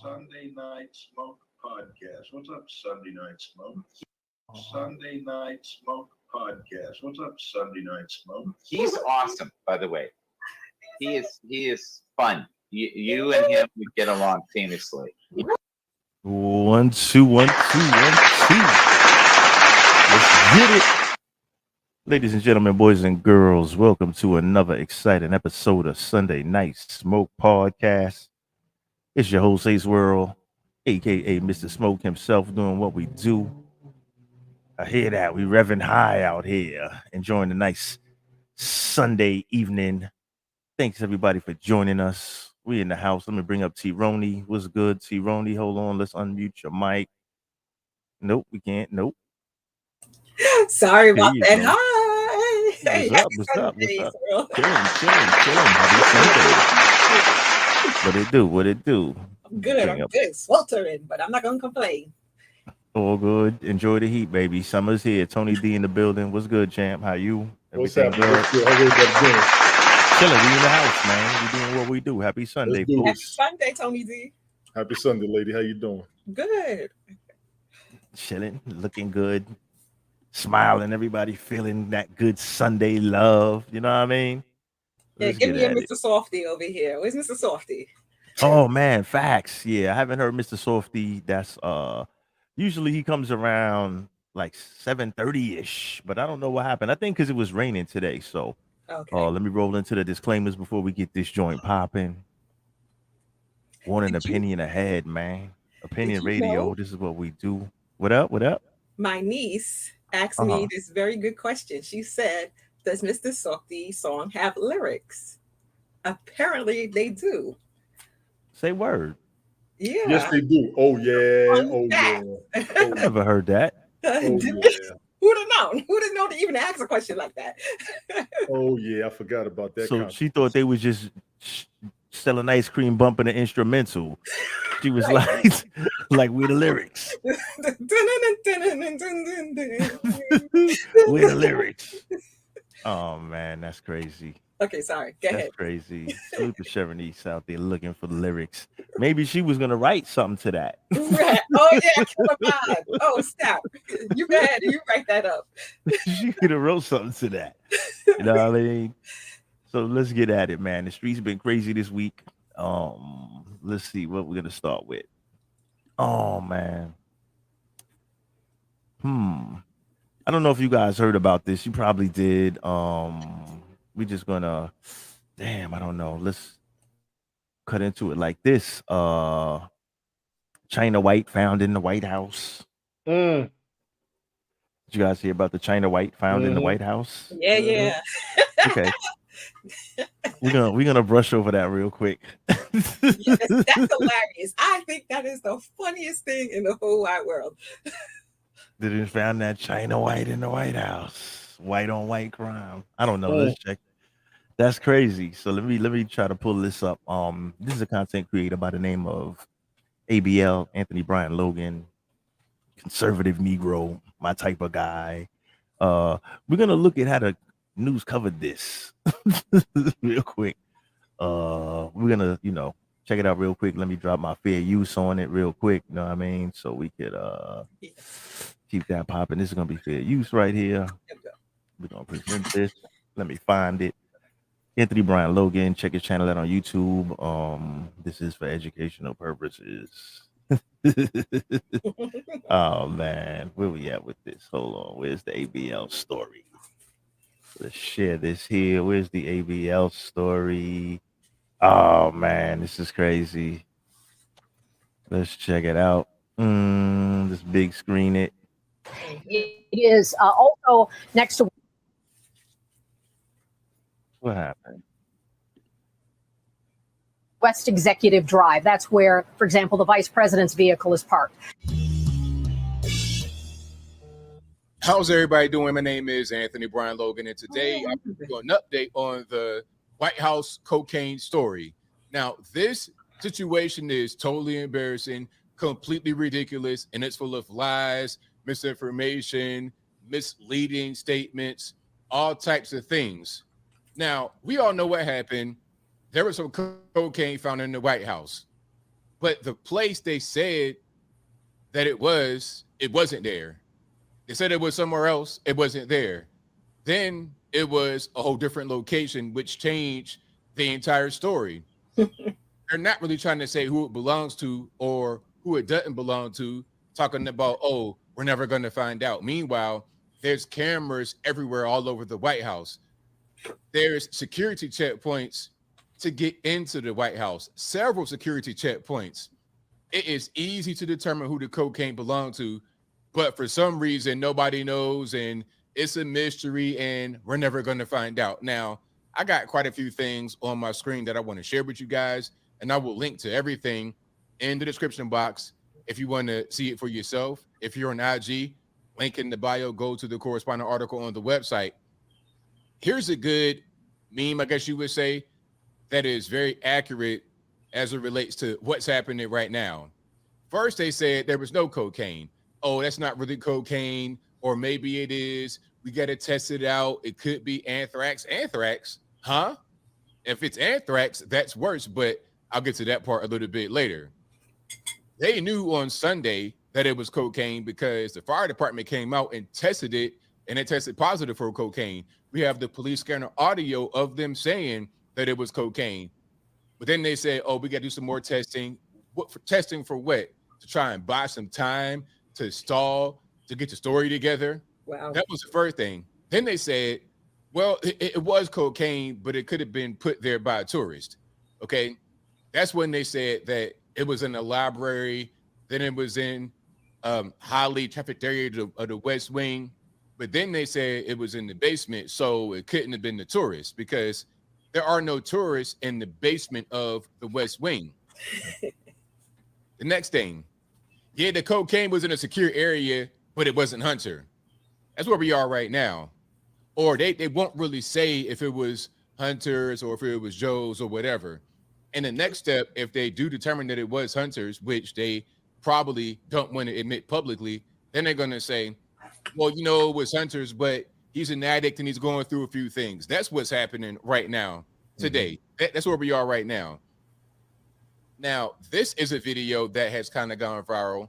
Sunday Night Smoke Podcast. What's up, Sunday Night Smoke? Sunday Night Smoke Podcast. What's up, Sunday Night Smoke? He's awesome, by the way. He is fun. You and him would get along famously. 1 2 1 2 1 2. Let's get it. Ladies and gentlemen, boys and girls, welcome to another exciting episode of Sunday Night Smoke Podcast. It's your host, Ace World, aka Mr. Smoke himself, doing what we do. I hear that. We revving high out here, enjoying the nice Sunday evening. Thanks everybody for joining us. We in the house. Let me bring up T-Roni. What's good, T-Roni? Hold on. Let's unmute your mic. Nope, we can't. Nope. Sorry about that. Go. Hi. What's up? What's up? What's up? Chilling. Happy Sunday. What it do? I'm good. Sweltering, but I'm not gonna complain. All good. Enjoy the heat, baby. Summer's here. Tony D in the building. What's good, champ? How you? Everything good? What's good? How everybody doing? Chilling. We in the house, man. We doing what we do. Happy Sunday, Happy folks. Sunday, Tony D. Happy Sunday, lady. How you doing? Good. Chilling, looking good, smiling. Everybody feeling that good Sunday love. You know what I mean? Yeah, give me a Mr. Softy over here. Where's Mr. Softy? Oh man, facts. Yeah, I haven't heard Mr. Softy. That's usually he comes around like 7:30ish, but I don't know what happened. I think because it was raining today. So let me roll into the disclaimers before we get this joint popping. One opinion ahead, man. Opinion radio. This is what we do. What up? What up? My niece asked me this very good question. She said, does Mr. Softy's song have lyrics? Apparently they do. Say word. Yeah. Yes, they do. Oh yeah. Oh yeah. I never heard that. Oh, yeah. Who'd have known? Who'd have known to even ask a question like that? Oh yeah, I forgot about that. So she thought they was just selling ice cream, bumping the instrumental. She was like with the lyrics. With the lyrics. Oh man, that's crazy. Okay, sorry. Go ahead. That's crazy. Salute to Sherenice out there looking for the lyrics. Maybe she was gonna write something to that. Right. Oh yeah, killer vibe. Oh snap! You go ahead and you write that up. She could have wrote something to that. You know what I mean? So let's get at it, man. The streets been crazy this week. Let's see what we're gonna start with. Oh man. I don't know if you guys heard about this. You probably did. We just gonna I don't know. Let's cut into it like this. China White found in the White House. Did you guys hear about the China White found in the White House? Yeah. Okay. We're gonna brush over that real quick. Yes, that's hilarious. I think that is the funniest thing in the whole wide world. They just found that China White in the White House. White on white crime. I don't know. Let's check. That's crazy. So let me try to pull this up. This is a content creator by the name of ABL, Anthony Brian Logan, conservative Negro, my type of guy. We're gonna look at how the news covered this real quick. We're gonna, check it out real quick. Let me drop my fair use on it real quick. You know what I mean? So we could keep that popping. This is gonna be fair use right here. We're gonna present this. Let me find it. Anthony Brian Logan. Check his channel out on YouTube. This is for educational purposes. Oh man, where we at with this? Hold on. Where's the ABL story? Let's share this here. Where's the ABL story? Oh man, this is crazy. Let's check it out. This big screen it. It is also next to. What happened? West Executive Drive. That's where, for example, the vice president's vehicle is parked. How's everybody doing? My name is Anthony Brian Logan, and today I'm doing an update on the White House cocaine story. Now, this situation is totally embarrassing, completely ridiculous, and it's full of lies, misinformation, misleading statements, all types of things. Now, we all know what happened. There was some cocaine found in the White House. but the place they said that it wasn't there. They said it was somewhere else. It wasn't there. Then it was a whole different location, which changed the entire story. They're not really trying to say who it belongs to or who it doesn't belong to, talking about, oh, we're never going to find out. Meanwhile, there's cameras everywhere all over the White House. There's security checkpoints to get into the White House, several security checkpoints. It is easy to determine who the cocaine belonged to, but for some reason, nobody knows, and it's a mystery, and we're never going to find out. Now, I got quite a few things on my screen that I want to share with you guys, and I will link to everything in the description box if you want to see it for yourself. If you're on IG, link in the bio, go to the corresponding article on the website. Here's a good meme, I guess you would say, that is very accurate as it relates to what's happening right now. First, they said there was no cocaine. Oh, that's not really cocaine, or maybe it is. We got to test it out. It could be anthrax. Anthrax? Huh? If it's anthrax, that's worse, but I'll get to that part a little bit later. They knew on Sunday that it was cocaine because the fire department came out and tested it, and it tested positive for cocaine. We have the police scanner audio of them saying that it was cocaine. But then they said, oh, we got to do some more testing. Testing for what? To try and buy some time, to stall, to get the story together. Wow. That was the first thing. Then they said, well, it was cocaine, but it could have been put there by a tourist. Okay. That's when they said that it was in the library. Then it was in highly trafficked area of the West Wing. But then they said it was in the basement. So it couldn't have been the tourists because there are no tourists in the basement of the West Wing. The next thing, yeah, the cocaine was in a secure area, but it wasn't Hunter. That's where we are right now. Or they won't really say if it was Hunter's or if it was Joe's or whatever. And the next step, if they do determine that it was Hunter's, which they probably don't want to admit publicly, then they're going to say, well, you know, it was Hunter's, but he's an addict and he's going through a few things. That's what's happening right now, today. That's where we are right now. Now, this is a video that has kind of gone viral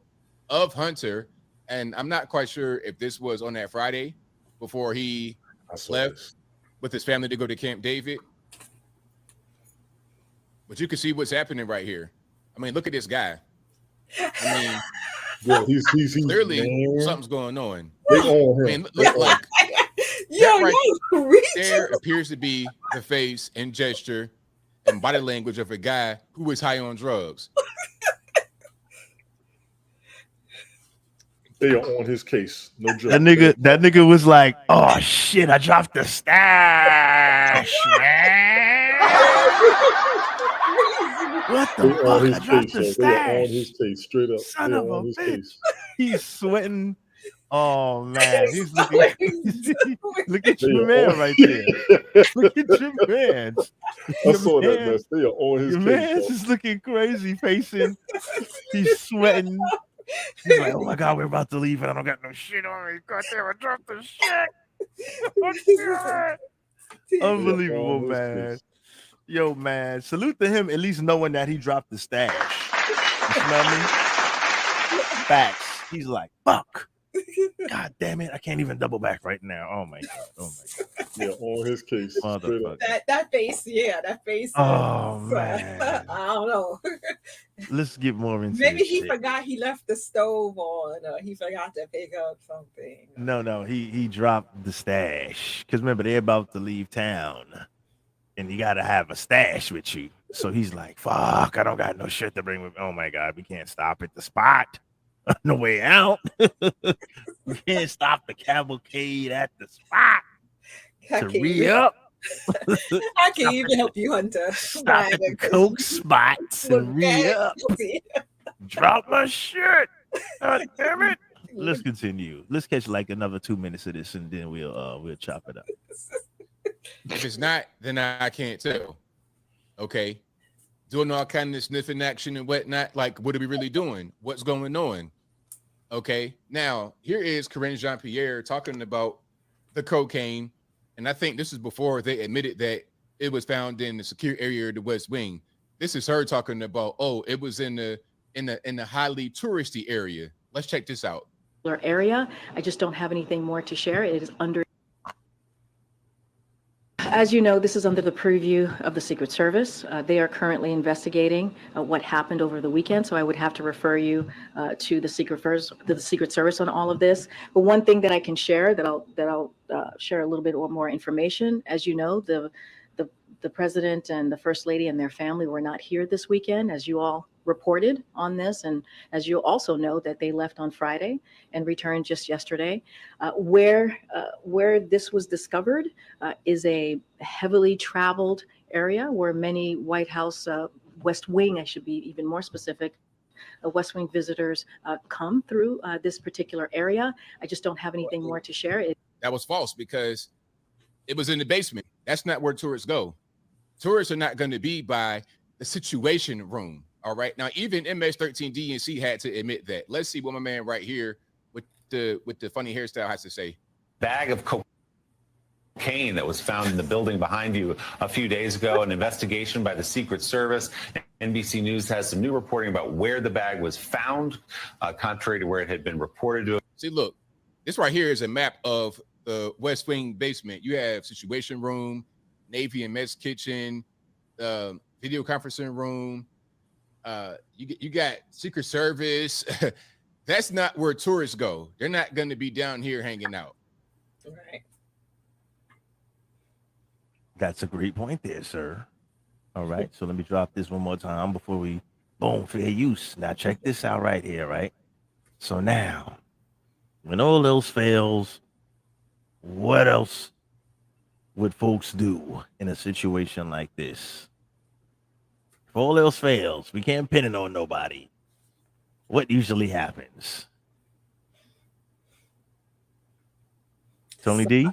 of Hunter, and I'm not quite sure if this was on that Friday before he left with his family to go to Camp David. But you can see what's happening right here. I mean, look at this guy. I mean, yeah, he's clearly man. something's going on. They own him. I mean, look like Yo, right there appears to be the face and gesture and body language of a guy who is high on drugs. They are on his case. No joke. That nigga was like, oh shit, I dropped the stash, man. What the They on fuck? his I dropped case. the They are on stash. his case. Straight up. Son They of are a on his bitch. case. He's sweating. Oh man, he's looking. Look at They your are man on- right there. Look at your man. I saw that mess. They are on his Your case. man's though. is looking crazy, facing. He's sweating. He's like, oh my god, we're about to leave, and I don't got no shit on me. God damn, I dropped the shit. Oh, God. Unbelievable, on his man. case. Yo, man, salute to him at least knowing that he dropped the stash. You smell me? Facts. He's like, fuck. God damn it, I can't even double back right now. Oh my god. Oh my god. Yeah, on his case. Straight up. Motherfucker. that face, yeah, that face. Oh is, man. I don't know. Let's get more into Maybe this he shit. forgot he left the stove on, or he forgot to pick up something. No, he dropped the stash. Because remember, they're about to leave town. And you gotta have a stash with you. So he's like, fuck, I don't got no shit to bring with me. Oh my god, we can't stop at the spot. On the way out. We can't stop the cavalcade at the spot to re-up. I can even help you, Hunter. Stop at the coke spots and re-up. Drop my shit. God damn it. Let's continue. Let's catch like another 2 minutes of this and then we'll chop it up. If it's not, then I can't tell. Okay. Doing all kind of sniffing action and whatnot. Like, what are we really doing? What's going on? Okay. Now, here is Corinne Jean-Pierre talking about the cocaine. And I think this is before they admitted that it was found in the secure area of the West Wing. This is her talking about, oh, it was in the highly touristy area. Let's check this out. Area. I just don't have anything more to share. It is under. As you know, this is under the purview of the Secret Service. They are currently investigating what happened over the weekend, so I would have to refer you to the Secret Service on all of this. But one thing that I can share, that I'll share a little bit more information. As you know, the president and the first lady and their family were not here this weekend, as you all reported on this, and as you also know that they left on Friday and returned just yesterday. Where this was discovered is a heavily traveled area where many White House, West Wing, I should be even more specific, West Wing visitors come through this particular area. I just don't have anything more to share. That was false because it was in the basement. That's not where tourists go. Tourists are not going to be by the Situation Room. All right. Now, even MS-13 DNC had to admit that. Let's see what my man right here with the funny hairstyle has to say. Bag of cocaine that was found in the building behind you a few days ago. An investigation by the Secret Service. NBC News has some new reporting about where the bag was found, contrary to where it had been reported to. See, look, this right here is a map of the West Wing basement. You have Situation Room, Navy and Mess Kitchen, video conferencing room. You got Secret Service. That's not where tourists go. They're not going to be down here hanging out. Right. That's a great point there, sir. All right. So let me drop this one more time before we boom, fair use. Now check this out right here, right? So now, when all else fails, what else would folks do in a situation like this? If all else fails, we can't pin it on nobody. What usually happens? Tony D?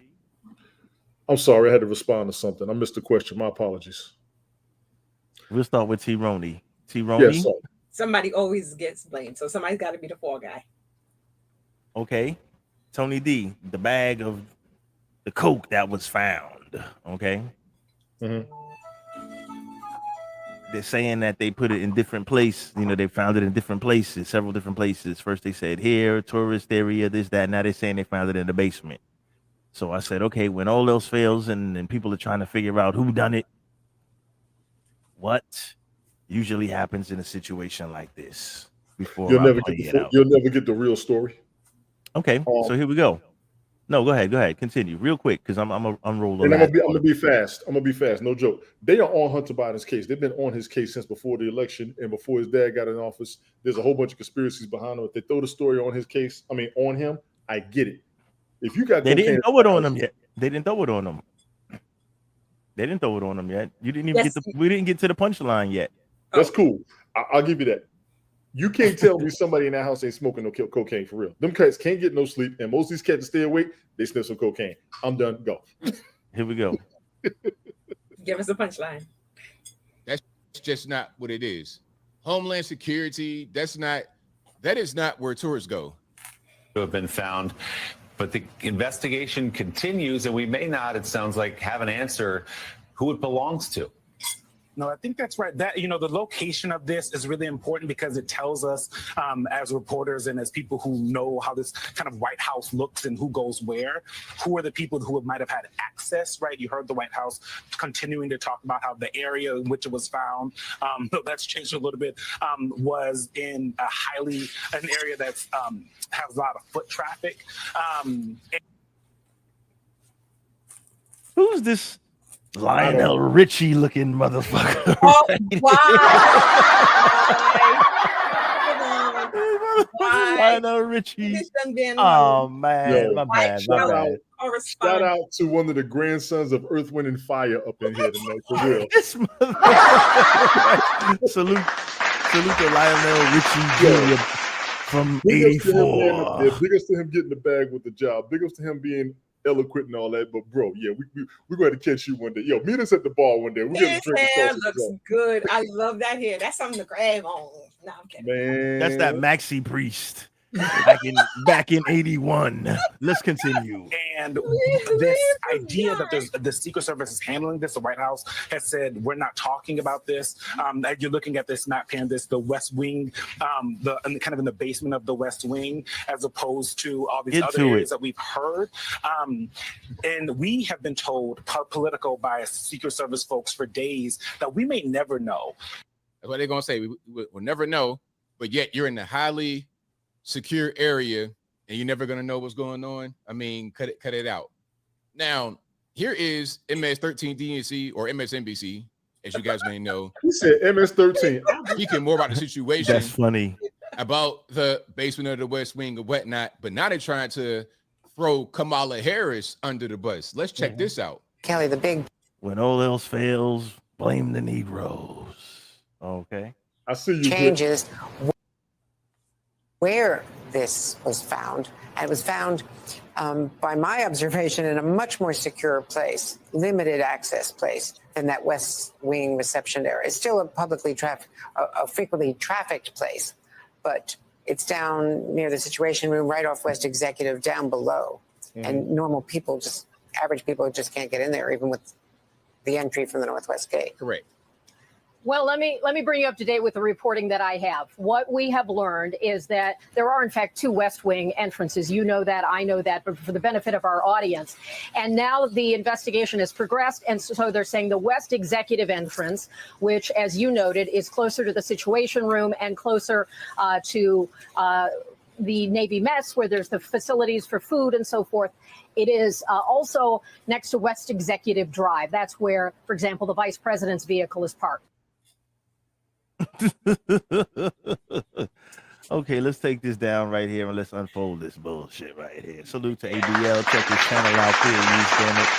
I'm sorry, I had to respond to something. I missed the question. My apologies. We'll start with T-Roni. T-Roni? Yes, sir. Somebody always gets blamed, so somebody's got to be the fall guy. Okay. Tony D, the bag of the coke that was found. Okay. Mm-hmm. They're saying that they put it in different places. You know, they found it in different places, several different places. First they said here, tourist area, this, that. Now they're saying they found it in the basement. So I said, okay, when all else fails and people are trying to figure out who done it, what usually happens in a situation like this? Before You'll never get the real story. Okay, so here we go. No, go ahead, continue real quick because I'm unrolling. And I'm gonna be fast. No joke. They are on Hunter Biden's case. They've been on his case since before the election and before his dad got in office. There's a whole bunch of conspiracies behind him. If they throw the story on his case, on him, I get it. If you got, they didn't throw it on him yet. They didn't throw it on him. You didn't even we didn't get to the punchline yet. That's cool. I'll give you that. You can't tell me somebody in that house ain't smoking no cocaine for real. Them cats can't get no sleep, and most of these cats stay awake. They sniff some cocaine. I'm done. Go. Here we go. Give us a punchline. That's just not what it is. Homeland Security. That is not where tourists go. To have been found, but the investigation continues, and we may not. It sounds like have an answer who it belongs to. No, I think that's right. That, the location of this is really important because it tells us as reporters and as people who know how this kind of White House looks and who goes where, who are the people who might have had access, right? You heard the White House continuing to talk about how the area in which it was found, that's changed a little bit, was in an area that's has a lot of foot traffic. Who's this Lionel Richie looking motherfucker? Oh, why? Lionel Richie. Oh man, my bad. Shout out to one of the grandsons of Earth, Wind, and Fire up in here tonight. For real. Salute to Lionel Richie Jr. from '84. Big ups to him getting the bag with the job. Big ups to him being eloquent and all that, but bro, yeah, we're going to catch you one day. Yo, meet us at the bar one day. His hair looks good. I love that hair. That's something to grab on. No, I'm kidding. Man, that's that Maxi Priest. back in 81. Let's continue. And this idea that the Secret Service is handling this, the White House has said we're not talking about this. That you're looking at this map here, the West Wing, kind of in the basement of the West Wing, as opposed to all these other areas that we've heard. And we have been told political by Secret Service folks for days that we may never know. That's what they're gonna say. We'll never know, but yet you're in the highly secure area and you're never going to know what's going on. I mean, cut it out. Now, here is MS-13 DNC or MSNBC, as you guys may know. He said MS-13. Speaking more about the situation. That's funny. About the basement of the West Wing and whatnot, but now they're trying to throw Kamala Harris under the bus. Let's check this out. Kelly, the big... When all else fails, blame the Negroes. Okay. I see you. Changes... where this was found. And it was found, by my observation, in a much more secure place, limited access place than that West Wing reception area. It's still a frequently trafficked place, but it's down near the Situation Room, right off West Executive, down below. And normal people, average people just can't get in there, even with the entry from the Northwest Gate. Correct. Well, let me bring you up to date with the reporting that I have. What we have learned is that there are, in fact, 2 West Wing entrances. You know that, I know that, but for the benefit of our audience. And now the investigation has progressed, and so they're saying the West Executive entrance, which, as you noted, is closer to the Situation Room and closer to the Navy mess, where there's the facilities for food and so forth. It is also next to West Executive Drive. That's where, for example, the vice president's vehicle is parked. Okay, let's take this down right here and let's unfold this bullshit right here. Salute to ABL. Check this channel out. Fair use, damn it.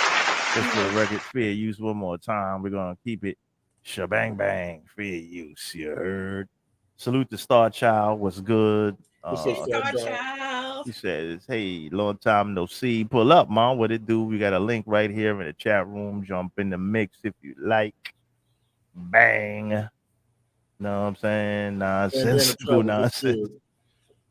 Just for the record, fair use one more time. We're going to keep it shabang bang. Fair use, you heard? Salute to Star Child. What's good? Star Child. He says, hey, long time no see. Pull up, mom. What it do? We got a link right here in the chat room. Jump in the mix if you like. Bang. Know what I'm saying? Nonsense. Nonsense.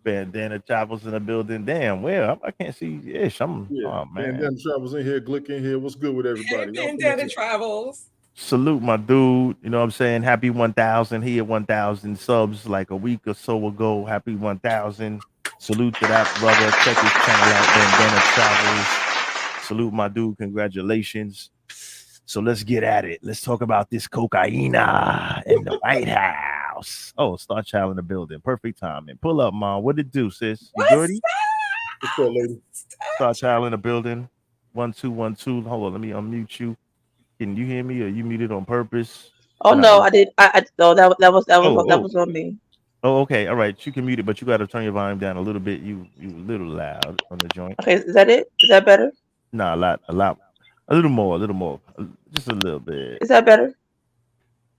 Bandana Travels in the building. Damn, well, I can't see Ish. Oh, man. Bandana Travels in here. Glick in here. What's good with everybody? Bandana Travels. Salute my dude. You know what I'm saying? Happy 1,000. He at 1,000 subs like a week or so ago. Happy 1,000. Salute to that brother. Check his channel out. Bandana Travels. Salute my dude. Congratulations. So let's get at it. Let's talk about this cocaine in the White House. Oh, Star Child in the building. Perfect timing. Pull up, mom. What it do, sis? You good? What's up, lady? Star Child in the building. 1 2 1 2. Hold on, let me unmute you. Can you hear me, or you muted on purpose? Oh no, I did. No, that was on me. Oh, okay. All right. You can mute it, but you got to turn your volume down a little bit. You a little loud on the joint. Okay, is that it? Is that better? No, a lot. A little more, just a little bit. Is that better?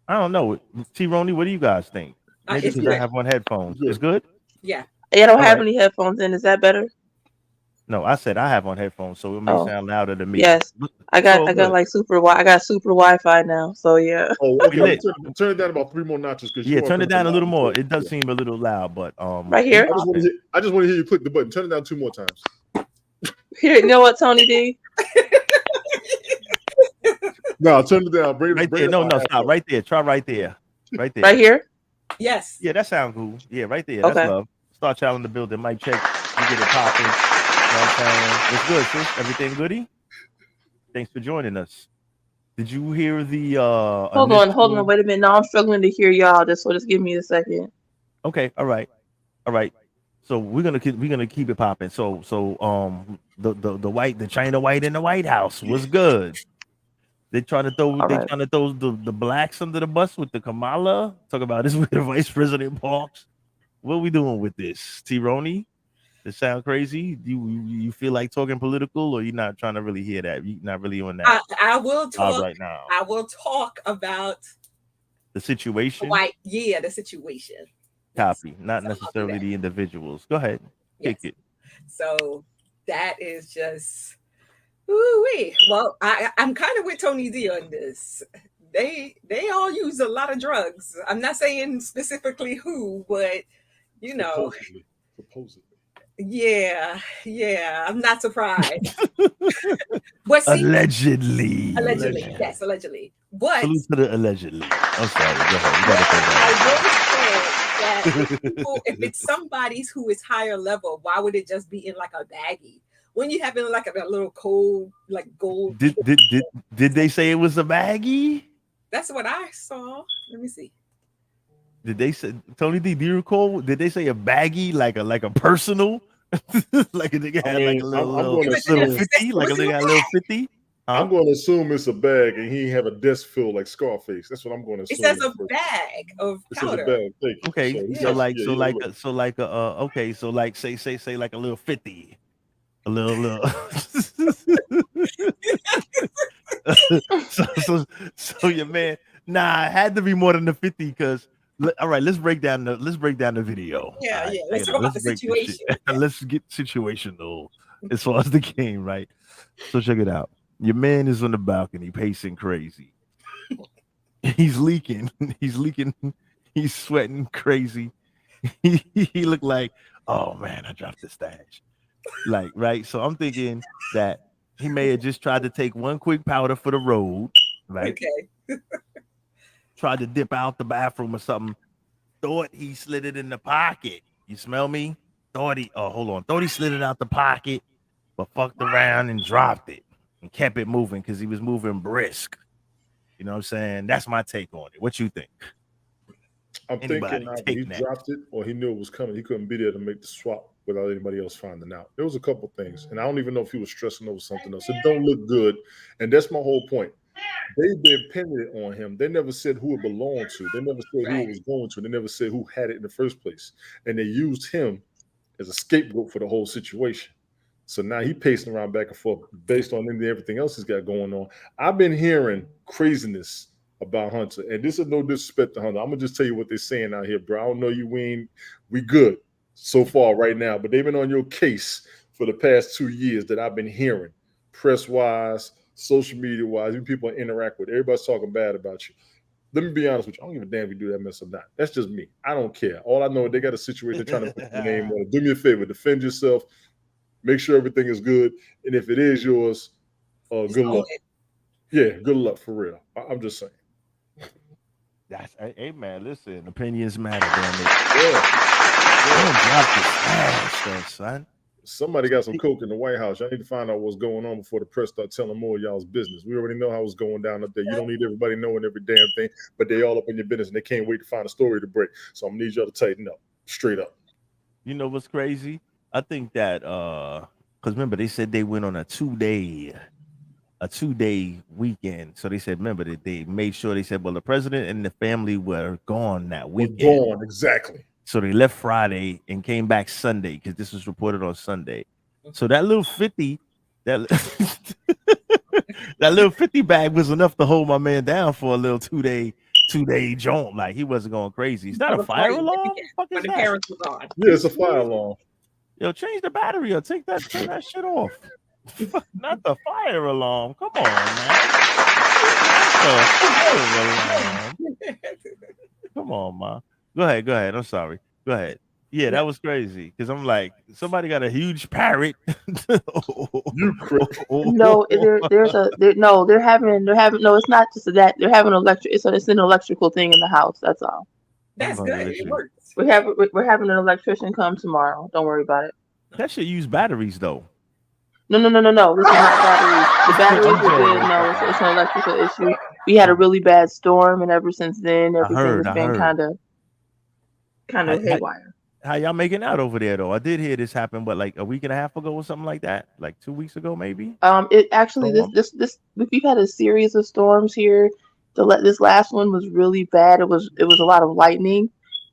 I don't know. T-Roni, what do you guys think? Maybe because I have on headphones. It's good? Yeah. I don't have any headphones in. Is that better? No, I said I have on headphones, so it may sound louder to me. Yes. I got like I got super Wi-Fi now, so yeah. Oh, okay. Turn it down about 3 more notches. Yeah, turn it down a little more. It does seem a little loud, but right here. I just want to hear you click the button. Turn it down 2 more times. Here, you know what, Tony D? No, turn it down. Bring there. No, stop. Right there. Try right there. Right there. Right here? Yes. Yeah, that sounds cool. Yeah, right there. That's love. Star Child in the building. Mic check. You get it popping. You know what I'm saying? What's good, sis? Everything goody? Thanks for joining us. Did you hear the Hold on, wait a minute. No, I'm struggling to hear y'all. Just give me a second. Okay, all right. So we're gonna keep it popping. So the China white in the White House was good. They trying to throw the blacks under the bus with the Kamala. Talk about this with the Vice President Parks. What are we doing with this? T-Roni? Does it sound crazy? You feel like talking political, or you're not trying to really hear that? You're not really on that. I will talk right now. I will talk about the situation. The situation. Copy, not necessarily the individuals. Go ahead, kick it. So that is just, ooh-wee. Well, I'm kind of with Tony D on this. They all use a lot of drugs. I'm not saying specifically who, but you know, supposedly. Yeah, I'm not surprised. But see, Allegedly. allegedly, yes, allegedly. But Salute to the allegedly. I'm sorry. Go ahead. You but gotta throw I that. will say that if it's somebody's who is higher level, why would it just be in like a baggie? When you have it in like a little cold, like gold. Did they say it was a baggie? That's what I saw. Let me see. Did they say, Tony D? Do you recall? Did they say a baggie like a personal? Like a nigga I had like a mean, little I'm going to little assume 50, like a nigga had a little 50. I'm going to assume it's a bag, and he have a desk filled like Scarface. That's what I'm going to It assume. says a bag of It says a powder. bag. Thank you. Okay, he so got- like yeah, so he like got a a, so like a okay, so like say like a little 50, a little so your man, nah, it had to be more than the 50 because all right, let's break down the video. Yeah, All right, yeah. Let's talk about the break this shit. situation. Let's get situational as far as the game, right? So check it out. Your man is on the balcony pacing crazy. He's leaking. He's leaking. He's sweating crazy. He looked like, oh man, I dropped the stash. Like, right. So I'm thinking that he may have just tried to take one quick powder for the road, right? Okay. Tried to dip out the bathroom or something. Thought he slid it in the pocket. You smell me? Thought he slid it out the pocket, but fucked around and dropped it and kept it moving because he was moving brisk. You know what I'm saying? That's my take on it. What you think? I'm Anybody thinking either take he that? dropped it or he knew it was coming. He couldn't be there to make the swap without anybody else finding out. There was a couple things, and I don't even know if he was stressing over something else. It don't look good, and that's my whole point. They depended on him. They never said who it belonged to. They never said who it was going to. They never said who had it in the first place, and they used him as a scapegoat for the whole situation. So now he pacing around back and forth based on everything else he's got going on. I've been hearing craziness about Hunter, and this is no disrespect to Hunter. I'm gonna just tell you what they're saying out here, bro. I don't know you. We good so far right now, but they've been on your case for the past 2 years that I've been hearing, press wise, social media wise. Even people I interact with, everybody's talking bad about you. Let me be honest with you. I don't give a damn if you do that mess or not. That's just me. I don't care. All I know is they got a situation they're trying to put your name on it. Do me a favor, defend yourself. Make sure everything is good, and if it is yours, good luck. Yeah, good luck for real. I'm just saying. That's hey man, listen, opinions matter, damn it. Don't drop the stash, though, son. Somebody got some coke in the White House. Y'all need to find out what's going on before the press start telling more of y'all's business. We already know how it's going down up there. You don't need everybody knowing every damn thing, but they all up in your business and they can't wait to find a story to break. So I'm gonna need y'all to tighten up, straight up. You know what's crazy? I think that because remember they said they went on a two-day weekend. So they said, remember that they made sure they said, well, the president and the family were gone that weekend. Gone, exactly. So they left Friday and came back Sunday because this was reported on Sunday. So that little 50, that little 50 bag was enough to hold my man down for a little two-day jaunt. Like he wasn't going crazy. Is that a fire alarm? What the fuck is the that? parents were gone. Yeah, it's a fire alarm. Yo, change the battery or turn that shit off. Not the fire alarm. Come on, man. Come on, ma. Go ahead. I'm sorry. Go ahead. Yeah, that was crazy. Because I'm like, somebody got a huge parrot. No, they're having no, it's not just that. They're having it's an electrical thing in the house. That's all. That's good. It works. We're having an electrician come tomorrow. Don't worry about it. That should use batteries though. No. This is not batteries. The batteries are good. No, it's an electrical issue. We had a really bad storm, and ever since then, everything has been kind of haywire. How y'all making out over there though? I did hear this happen, but like a week and a half ago or something like that, like 2 weeks ago maybe. It actually this we've had a series of storms here. This last one was really bad. It was a lot of lightning,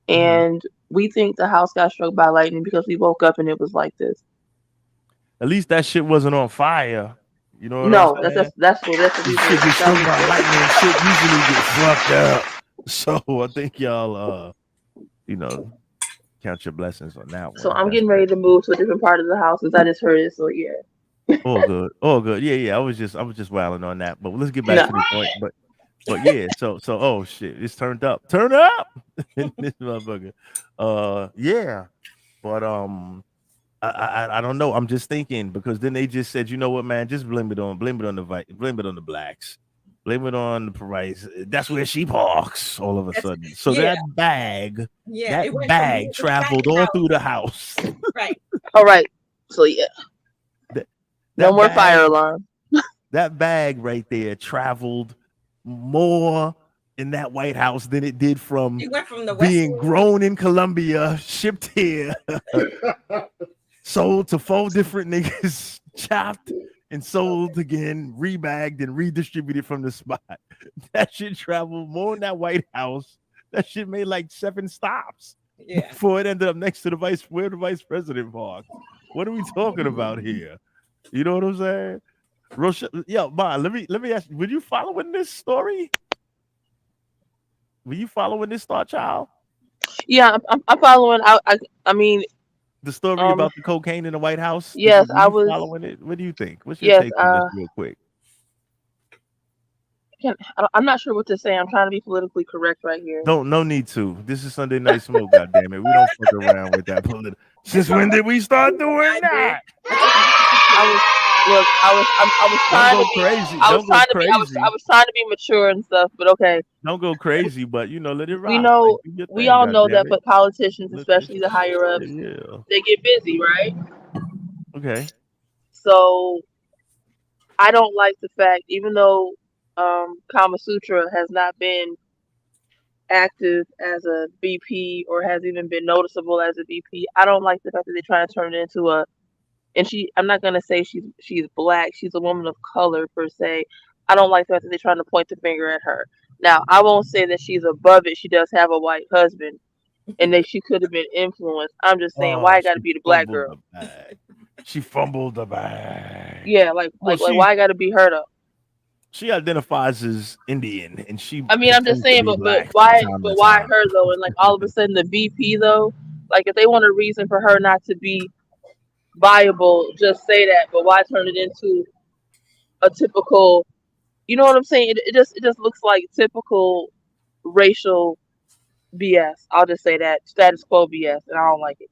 and we think the house got struck by lightning because we woke up and it was like this. At least that shit wasn't on fire. You know what no, I'm saying? that's what shit gets struck by lightning. Shit usually gets fucked up. So I think y'all count your blessings on that one. So I'm getting ready to move to a different part of the house since I just heard it. So yeah. All good. Yeah. I was just wilding on that. But let's get back to the point. But yeah, so oh shit, it's turned up. Turn up this motherfucker. Yeah. But I don't know. I'm just thinking because then they just said, you know what, man, just blame it on the blacks, blame it on the price. That's where she parks all of a sudden. So yeah. that bag it went from the traveled back all house. through the house. Right. All right. So yeah, no more fire alarm. That bag right there traveled more in that White House than it did from It went from the being West grown in Colombia, shipped here, sold to 4 different niggas, chopped and sold again, rebagged and redistributed from the spot. That shit traveled more in that White House. That shit made like 7 stops before it ended up next to the vice president parked. What are we talking about here? You know what I'm saying? Yo, Ma, let me ask you, were you following this story? Were you following this Star Child? Yeah, I'm following. I mean, the story about the cocaine in the White House. Yes, I was following it. What do you think? What's your take on this, real quick? I'm not sure what to say. I'm trying to be politically correct right here. No need to. This is Sunday Night Smoke. Goddamn it, we don't fuck around with that political. Since when did we start doing that? I was trying to be crazy. I was trying to be mature and stuff, but okay. Don't go crazy, but let it rock. We know, we all know that, but politicians, especially the higher ups, they get busy, right? Okay. So I don't like the fact, even though Kama Sutra has not been active as a BP or has even been noticeable as a BP, I don't like the fact that they're trying to turn it into I'm not gonna say she's black. She's a woman of color per se. I don't like the fact that they're trying to point the finger at her. Now, I won't say that she's above it. She does have a white husband, and that she could have been influenced. I'm just saying, why it got to be the black girl? She fumbled the bag. Yeah, like why it got to be her though? She identifies as Indian, and she. I mean, I'm just saying, but why her though? And like all of a sudden the VP though, like if they want a reason for her not to be viable, just say that, but why turn it into a typical, you know what I'm saying? It just looks like typical racial BS. I'll just say that, status quo BS, and I don't like it.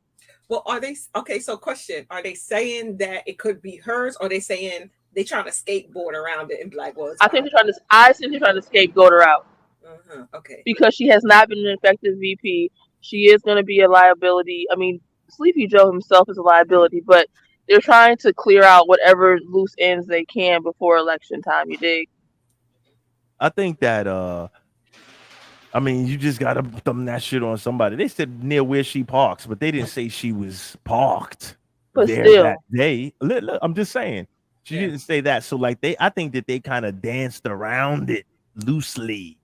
Well, are they okay? So, question: are they saying that it could be hers, or are they saying they trying to skateboard around it and be like, well, I think they're trying to scapegoat her out. Okay. Because she has not been an effective VP. She is going to be a liability. I mean, Sleepy Joe himself is a liability, but they're trying to clear out whatever loose ends they can before election time. You dig? I think that I mean, you just gotta thumb that shit on somebody. They said near where she parks, but they didn't say she was parked there that day. Look, I'm just saying she didn't say that. So like I think that they kind of danced around it loosely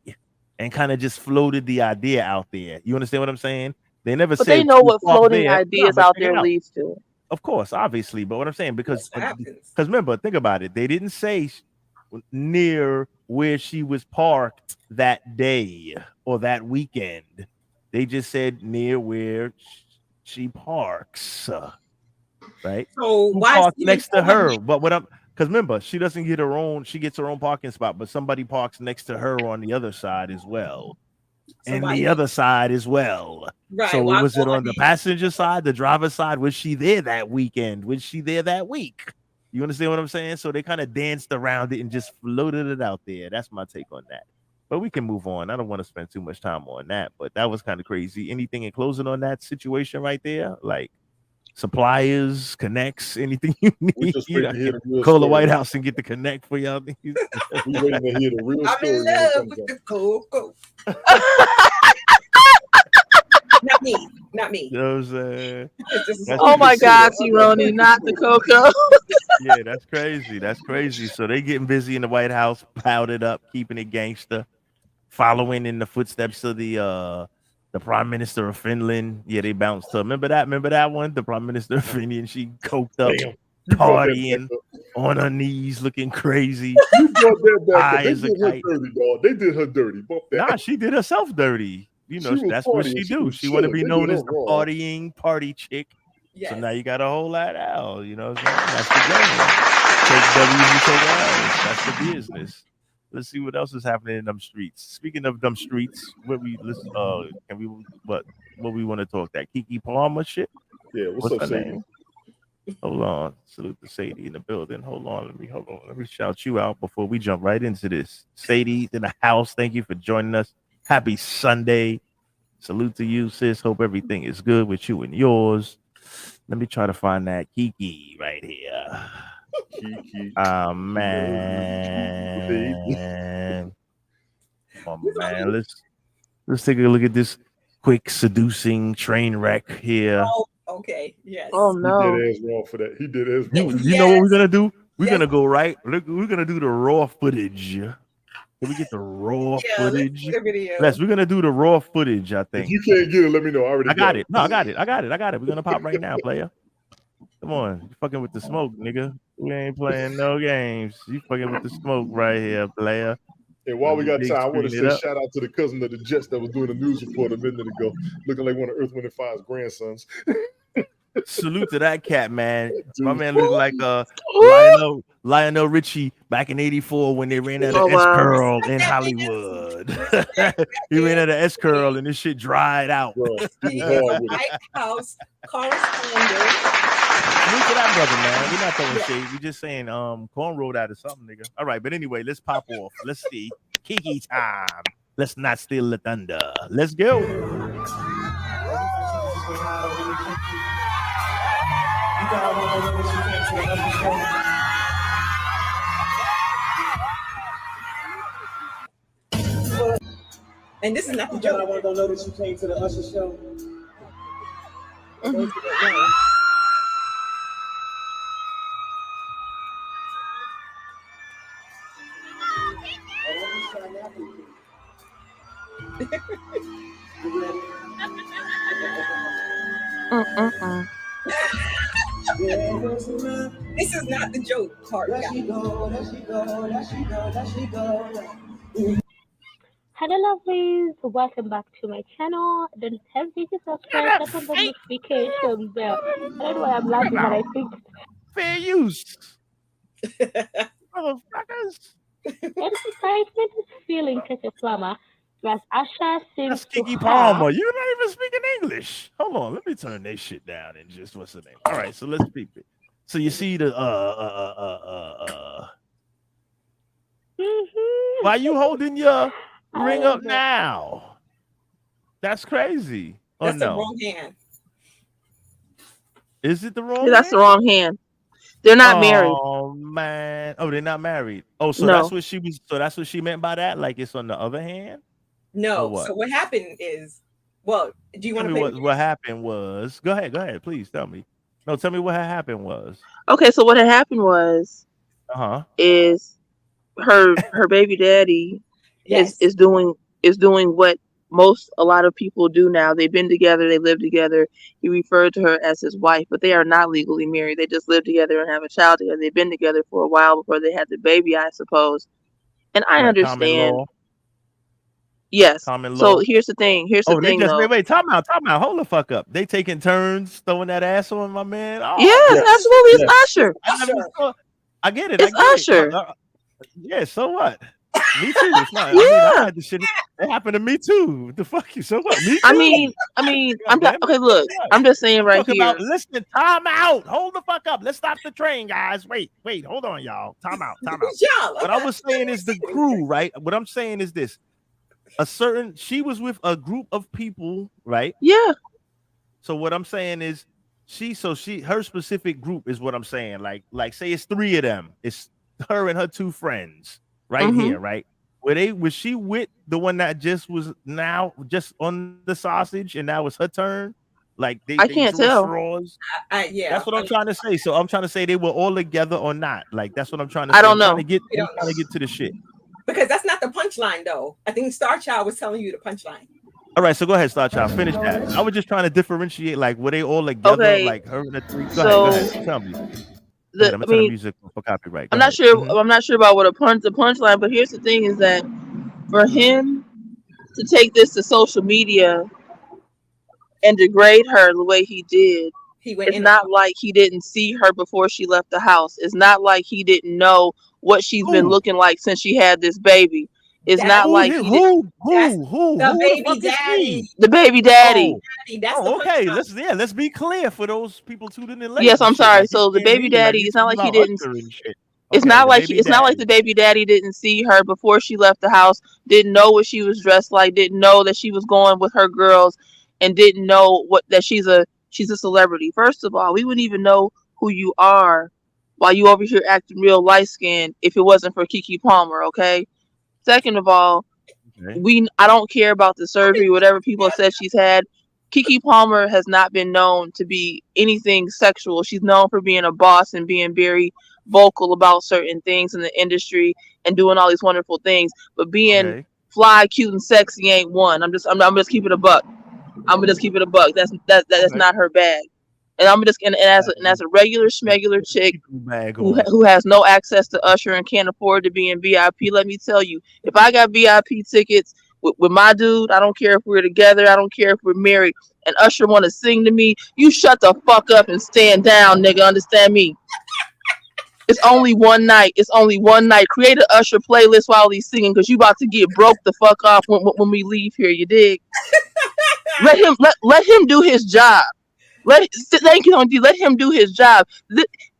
and kind of just floated the idea out there. You understand what I'm saying? They never said. But they know what floating ideas out there leads to. Of course, obviously, but what I'm saying because remember, think about it. They didn't say near where she was parked that day or that weekend. They just said near where she parks, right? So why next to her? But what I'm because remember, she doesn't get her own. She gets her own parking spot, but somebody parks next to her on the other side as well, and the other side as well. Right. So was it on the passenger side, the driver's side? Was she there that weekend? Was she there that week? You understand what I'm saying? So they kind of danced around it and just floated it out there. That's my take on that. But we can move on. I don't want to spend too much time on that, but that was kind of crazy. Anything in closing on that situation right there? Like suppliers, connects, anything you need? Call the White House and get the connect for y'all. We waiting to hear the real story. I'm in love with the cocoa. Not me. You know what I'm saying? Oh my God, Tironi, not the cocoa. Yeah, that's crazy. That's crazy. So they getting busy in the White House, powdered up, keeping it gangster, following in the footsteps of the Prime Minister of Finland. Yeah, they bounced her. Remember that one? The Prime Minister of Finland. She coked up, partying on her knees, looking crazy. You brought that back. They did her dirty, dog. They did her dirty. Nah, she did herself dirty. You know, that's what she do. She want to be known as the partying party chick. Yes. So now you got to hold that out. You know what I'm saying? That's the game. Take W's and take L's. That's the business. Let's see what else is happening in them streets. Speaking of them streets, what we want to talk that Keke Palmer shit? Yeah, what's up, her name? Hold on. Salute to Sadie in the building. Hold on. Let me shout you out before we jump right into this. Sadie in the house. Thank you for joining us. Happy Sunday. Salute to you, sis. Hope everything is good with you and yours. Let me try to find that Kiki right here. Kiki. Man. Oh man, let's take a look at this quick seducing train wreck here. Oh, okay. Yes. Oh He no. did as wrong for that. He did as wrong. You know what we're gonna do? We're Yes. gonna go right. Look, we're gonna do the raw footage. Can we get the raw footage? The video. Yes, we're gonna do the raw footage. I If think. you can't get it, let me know. I already got it. No, I got it. We're gonna pop right now, player. Come on, you fucking with the smoke, nigga. We ain't playing no games. You fucking with the smoke right here, player. And while we got Big time, I want to screen it say up. shout out to the cousin of the Jets that was doing the news report a minute ago, looking like one of Earth, Wind & Fire's grandsons. Salute to that cat, man. My man looked like Ooh. Lionel Richie back in '84 when they ran out of Oh, wow. S-Curl in Hollywood. He ran out of S-Curl and this shit dried out. Bro, he He was is a hard with it. White House correspondent. Salute to that brother, man. We're not throwing shade. We're just saying corn rolled out of something, nigga. All right, but anyway, let's pop off. Let's see. Kiki time. Let's not steal the thunder. Let's go. And this is not the joke. I want to know that you came to the Usher show. This is not the joke part, guys. Hello, lovelies. Welcome back to my channel. Don't hesitate to subscribe. Tap on the notification bell. I don't know why I'm laughing, but I think fair use. Motherfuckers. excitement is feeling such a plumber. As Asha seems That's to Kiki have Palmer. You're not even speaking English. Hold on, let me turn this shit down and just what's the name? All right, so let's peep it. So you see the why you holding your ring up now? That's crazy. Oh That's the no. wrong hand. Is it the wrong Yeah, that's hand? the wrong hand. They're not married. Oh man. Oh, they're not married. Oh, so No. that's what she was. So that's what she meant by that. Like it's on the other hand. No. Or what? So what happened is, well, do you want Tell to me play? what happened was. Go ahead. Please tell me. No, tell me what had happened was. Okay, so what had happened was is her baby daddy is doing what a lot of people do now. They've been together, they live together. He referred to her as his wife, but they are not legally married. They just live together and have a child together. They've been together for a while before they had the baby, I suppose. And I understand. Common law. Yes. Common So law. here's the thing. They just though. wait. Time out. Hold the fuck up. They taking turns throwing that ass on my man. Oh, Yes, absolutely. It's Usher. I get it. It's Usher. Yeah. So what? Me too. It's not. Yeah. I had this shit. It happened to me too. What the fuck you? So what? Me too. I mean, okay. Look, I'm just saying right Talk here. about, listen, time out. Hold the fuck up. Let's stop the train, guys. Wait. Hold on, y'all. Time out. What I was saying is the crew, right? What I'm saying is this. She was with a group of people, right? Yeah. So what I'm saying is her specific group is what I'm saying. Like say it's 3 of them. It's her and her 2 friends right here, right? Was she with the one that just was now just on the sausage and now it's her turn? Like I can't tell. Straws? Yeah. That's what I'm trying to say. So I'm trying to say they were all together or not. Like that's what I'm trying to say. I don't know. I'm trying to get to the shit. Because that's not the punchline, though. I think Star Child was telling you the punchline. All right, so go ahead, Star Child. Finish that. I was just trying to differentiate, like, were they all together? Okay. Like her and the 3? Go ahead. Tell me. I'm gonna turn the music for copyright. I'm not sure about what the punchline, but here's the thing: is that for him to take this to social media and degrade her the way he did, it's not like he didn't see her before she left the house. It's not like he didn't know what she's been looking like since she had this baby. It's not like he did. Who the the baby fuck is daddy. he? The baby daddy. That's the Okay. punchline. Let's be clear for those people tuning in late. Yes, and I'm shit. sorry. Like, you So the can't baby be like daddy. you It's not talking like he about didn't. Usher and shit. It's Okay, not the like baby it's not like daddy. the baby daddy didn't see her before she left the house, didn't know what she was dressed like, didn't know that she was going with her girls, and didn't know that she's a celebrity. First of all, we wouldn't even know who you are while you over here acting real light skinned if it wasn't for Keke Palmer, okay? Second of all, Okay. I don't care about the surgery, whatever people have said she's had. Keke Palmer has not been known to be anything sexual. She's known for being a boss and being very vocal about certain things in the industry and doing all these wonderful things. But being Okay. fly, cute, and sexy ain't one. I'm just keep it a buck. I'm gonna just keep it a buck. That's Okay. not her bag. And I'm just and as a regular schmegular chick Bag who on. who has no access to Usher and can't afford to be in VIP, let me tell you, if I got VIP tickets with my dude, I don't care if we're together, I don't care if we're married, and Usher want to sing to me, you shut the fuck up and stand down, nigga. Understand me? It's only one night. It's only one night. Create an Usher playlist while he's singing, because you about to get broke the fuck off when we leave here. You dig? Let him do his job. Thank you, Auntie. Let him do his job.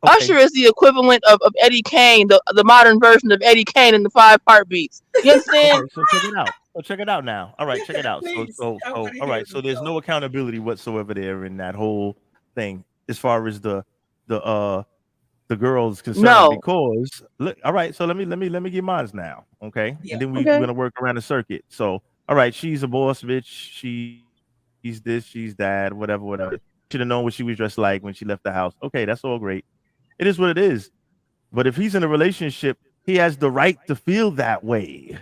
Usher is the equivalent of Eddie Kane, the modern version of Eddie Kane in the 5 Heartbeats. You understand? Okay, so check it out. So check it out now. All right, check it out. Please, So I wanna all hear right. So this there's no accountability whatsoever there in that whole thing as far as the girl is concerned. No. Because look, all right. So let me get mine now. Okay, Yeah. and then we're Okay. gonna work around the circuit. So all right, she's a boss bitch. She's this, she's that, whatever. Should have known what she was dressed like when she left the house. Okay, that's all great. It is what it is. But if he's in a relationship, he has the right to feel that way,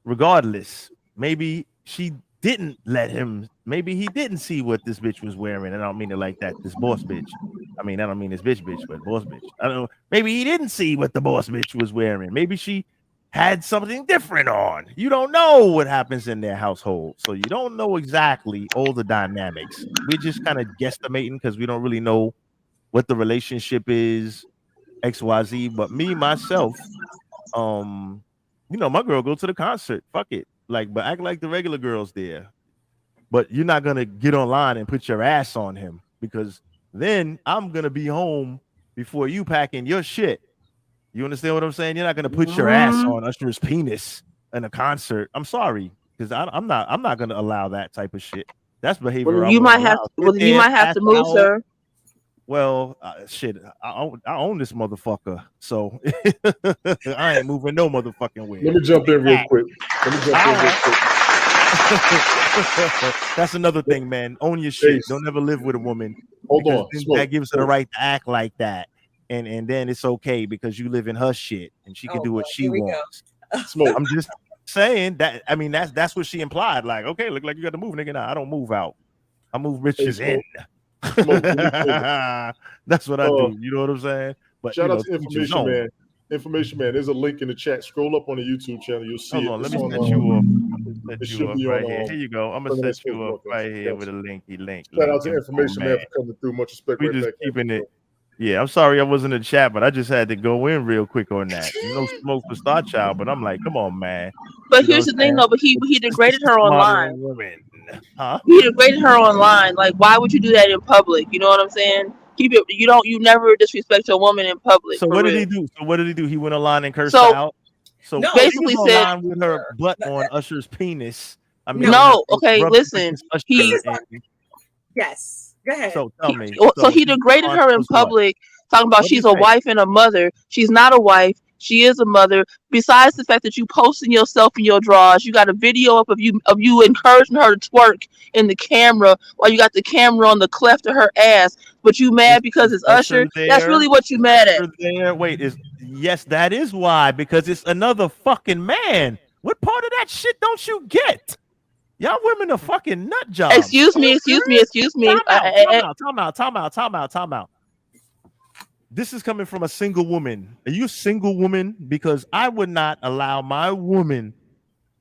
regardless. Maybe she didn't let him. Maybe he didn't see what this bitch was wearing. And I don't mean it like that. This boss bitch. I mean, I don't mean this bitch, but boss bitch. I don't know. Maybe he didn't see what the boss bitch was wearing. Maybe she had something different on. You don't know what happens in their household. So you don't know exactly all the dynamics. We're just kind of guesstimating because we don't really know what the relationship is, XYZ. But me, myself, my girl go to the concert. Fuck it. Like, but act like the regular girls there. But you're not gonna get online and put your ass on him, because then I'm gonna be home before you packing your shit. You understand what I'm saying? You're not gonna put your ass on Usher's penis in a concert. I'm sorry, because I'm not gonna allow that type of shit. That's behavior. Well, you might have to move, sir. Well, shit, I own this motherfucker, so I ain't moving no motherfucking way. Let me jump in real quick. That's another thing, man. Own your shit. Ace. Don't ever live with a woman. Hold on. That gives her the right to act like that, and then it's okay because you live in her shit and she can do what she wants. Smoke. I'm just saying that. I mean, that's what she implied. Like, okay, look like you got to move, nigga. Nah, I don't move out. I move bitches in. That's what I do. You know what I'm saying? But shout out to Information Man. Information Man. There's a link in the chat. Scroll up on the YouTube channel. You'll see Hold it. on, let It's me on, set you up. It should be right on. here. Here you go. I'm gonna set you up right here with a linky link. Shout out to Information Man for coming through. Much respect. We just keeping it. Yeah, I'm sorry I wasn't in the chat, but I just had to go in real quick on that. No smoke for Star Child, but I'm like, come on, man. But here's the thing, though. But he degraded her online. Huh? He degraded her online. Like, why would you do that in public? You know what I'm saying? Keep it. You never disrespect a woman in public. So what did he do? He went online and cursed her out. So no, basically said online with her butt on Usher's penis. I mean, no. Okay, listen. Yes. Go ahead. So tell me. So he degraded her in public, talking about she's a wife and a mother. She's not a wife. She is a mother. Besides the fact that you posting yourself in your drawers, you got a video up of you encouraging her to twerk in the camera while you got the camera on the cleft of her ass. But you mad because it's Usher? That's really what you mad at. Wait, yes, that is why, because it's another fucking man. What part of that shit don't you get? Y'all women are fucking nut jobs. Excuse me. Time out. This is coming from a single woman. Are you a single woman? Because I would not allow my woman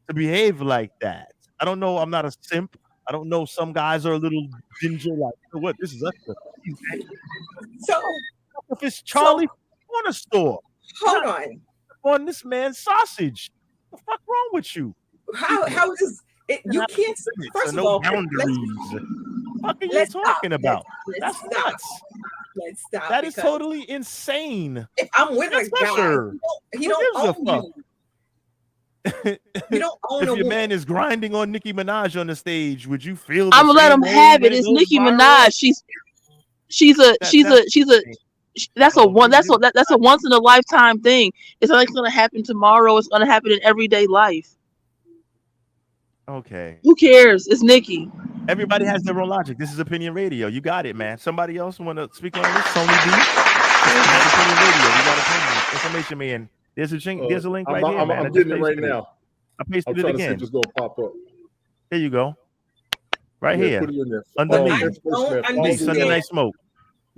to behave like that. I don't know. I'm not a simp. I don't know. Some guys are a little ginger. Like, what? This is Usher. So if it's Charlie Corner store, hold on this man's sausage. The fuck wrong with you? How is it? You can't. First of all, boundaries. What are you talking about? That's nuts. Let's stop. That is totally insane. If I'm with a guy, he don't own you. You don't own if a your woman. man is grinding on Nicki Minaj on the stage, would you feel? I'm gonna let him have it. It's Nicki Minaj. That's a once in a lifetime thing. It's not like it's gonna happen tomorrow. It's gonna happen in everyday life. Okay. Who cares? It's Nicki. Everybody has their own logic. This is Opinion Radio. You got it, man. Somebody else want to speak on this? Tony D. Opinion Radio. We got opinion. Information, man. There's a link right here, man. I'm getting it right now. I pasted it I'm trying again. to see if it's gonna pop up. There you go. Right here. Put it in there. Underneath. Sunday Night Smoke.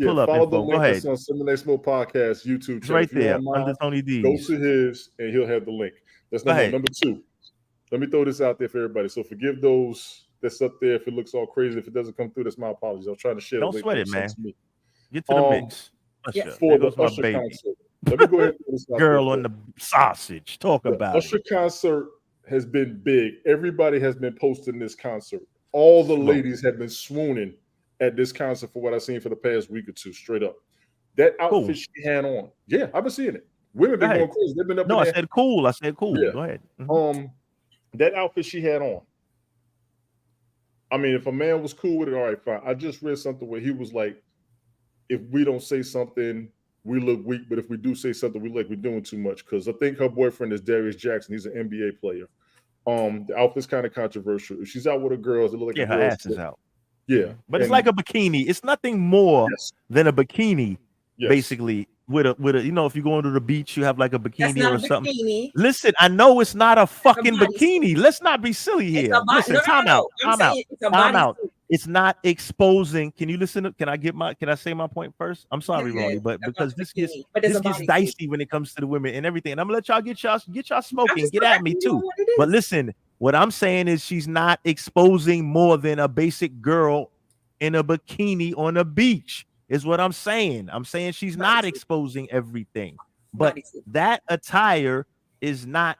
Pull up follow info. the link Go ahead. that's on Sunday Night Smoke Podcast YouTube It's channel. right there under Tony D. Go to his and he'll have the link. That's number one. Number two. Let me throw this out there for everybody. So forgive those that's up there if it looks all crazy. If it doesn't come through, that's my apologies. I'm trying to share. Don't the link sweat it, man. me. Get to the mix. For the Usher concert. Let me go ahead and throw this out Girl there. on the sausage. Talk about Usher concert has been big. Everybody has been posting this concert. All the ladies have been swooning at this concert for what I've seen for the past week or two, straight up. That outfit she had on. Yeah, I've been seeing it. Women been going crazy. They've been up in I there. said cool. I said cool. Yeah. Go ahead. That outfit she had on. I mean, if a man was cool with it, all right, fine. I just read something where he was like, if we don't say something, we look weak. But if we do say something, we look like we're doing too much. Because I think her boyfriend is Darius Jackson. He's an NBA player. The outfit's kind of controversial. If she's out with her girls, it looks like her ass is out. Yeah. But it's like a bikini. It's nothing more than a bikini, basically. With a, if you go into the beach, you have like a bikini or something. Bikini. Listen, I know it's not a fucking bikini. Let's not be silly here. Listen, time out. It's not exposing. Can you listen? Can I say my point first? I'm sorry, Ronnie, but because this gets dicey when it comes to the women and everything. And I'm gonna let y'all get y'all smoking. Get at me too. But listen, what I'm saying is she's not exposing more than a basic girl in a bikini on a beach. Is what I'm saying. I'm saying she's not exposing everything, but that attire is not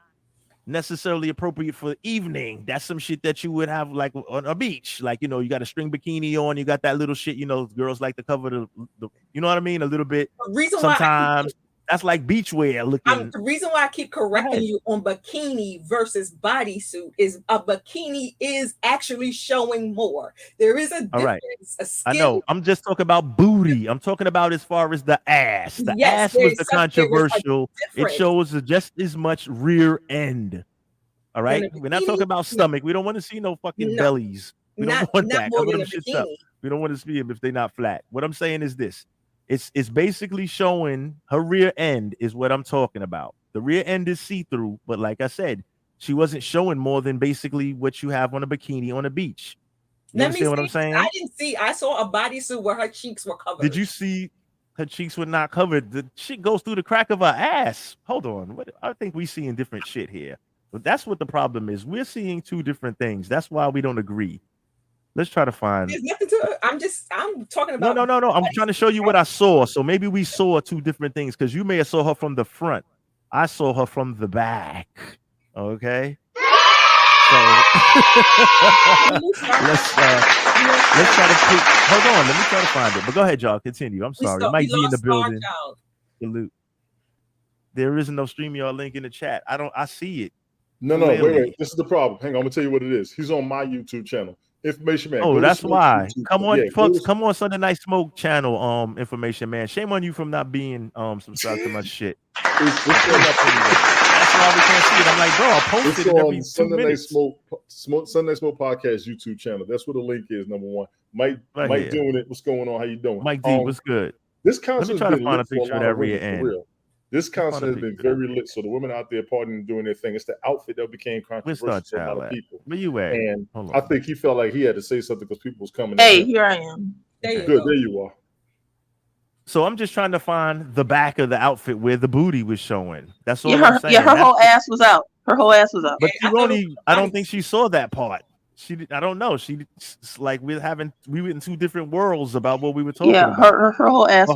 necessarily appropriate for the evening. That's some shit that you would have like on a beach. Like, you got a string bikini on, you got that little shit, girls like to cover the you know what I mean? A little bit. Sometimes that's like beachwear looking. The reason why I keep correcting you on bikini versus bodysuit is a bikini is actually showing more. There is a difference. All right. I know. I'm just talking about booty. I'm talking about as far as the ass. The ass was the controversial. It shows just as much rear end. All right. We're not talking about stomach. We don't want to see no fucking bellies. We don't want that. Cover them shits up. We don't want to see them if they're not flat. What I'm saying is this. It's basically showing her rear end is what I'm talking about. The rear end is see-through, but like I said, she wasn't showing more than basically what you have on a bikini on a beach. You understand what I'm saying? I didn't see. I saw a bodysuit where her cheeks were covered. Did you see her cheeks were not covered? The shit goes through the crack of her ass. Hold on. I think we seeing different shit here. But that's what the problem is. We're seeing two different things. That's why we don't agree. Let's try to find. There's nothing to it. I'm talking about. No. I'm trying to show you what I saw. So maybe we saw two different things because you may have saw her from the front. I saw her from the back. Okay. So let's try to hold on. Let me try to find it. But go ahead, y'all. Continue. I'm sorry. Mike G in the building. Salute. There is no StreamYard link in the chat. I see it. No, wait. This is the problem. Hang on. I'm gonna tell you what it is. He's on my YouTube channel. Information Man. Oh, that's why. Come on, folks. Come on, Sunday Night Smoke channel. Information Man. Shame on you from not being subscribed to my shit. That's why we can't see it. I'm like, bro, I'll post it every 2 minutes. Sunday Night Smoke Podcast YouTube channel. That's where the link is. Number one. Mike doing it. What's going on? How you doing? Mike D, what's good? This concert. Let me try to find a picture of that rear end. This concert has been very lit. So the women out there partying and doing their thing. It's the outfit that became controversial to a lot of people. Where you at? And I think he felt like he had to say something because people was coming. Hey, here I am. There you are. So I'm just trying to find the back of the outfit where the booty was showing. That's all I'm saying. Yeah, her whole ass was out. Her whole ass was out. But I don't think she saw that part. I don't know. Like we were in two different worlds about what we were talking about. Her whole ass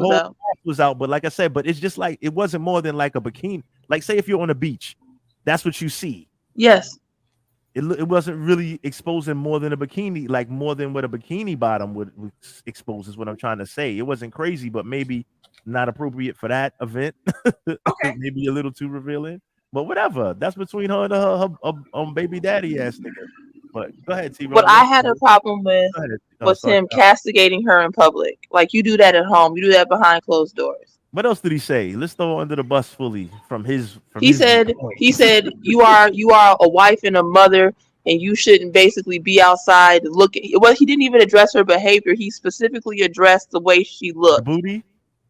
was out. But like I said, but it's just like it wasn't more than like a bikini. Like say if you're on a beach, that's what you see. Yes. It wasn't really exposing more than a bikini, like more than what a bikini bottom would expose, is what I'm trying to say. It wasn't crazy, but maybe not appropriate for that event. Okay. Maybe a little too revealing, but whatever. That's between her and her baby daddy ass nigga. But go ahead, T. What I had a problem with was him castigating her in public. Like, you do that at home. You do that behind closed doors. What else did he say? Let's throw under the bus fully from his. He said you are a wife and a mother, and you shouldn't basically be outside looking. Well, he didn't even address her behavior. He specifically addressed the way she looked. The booty.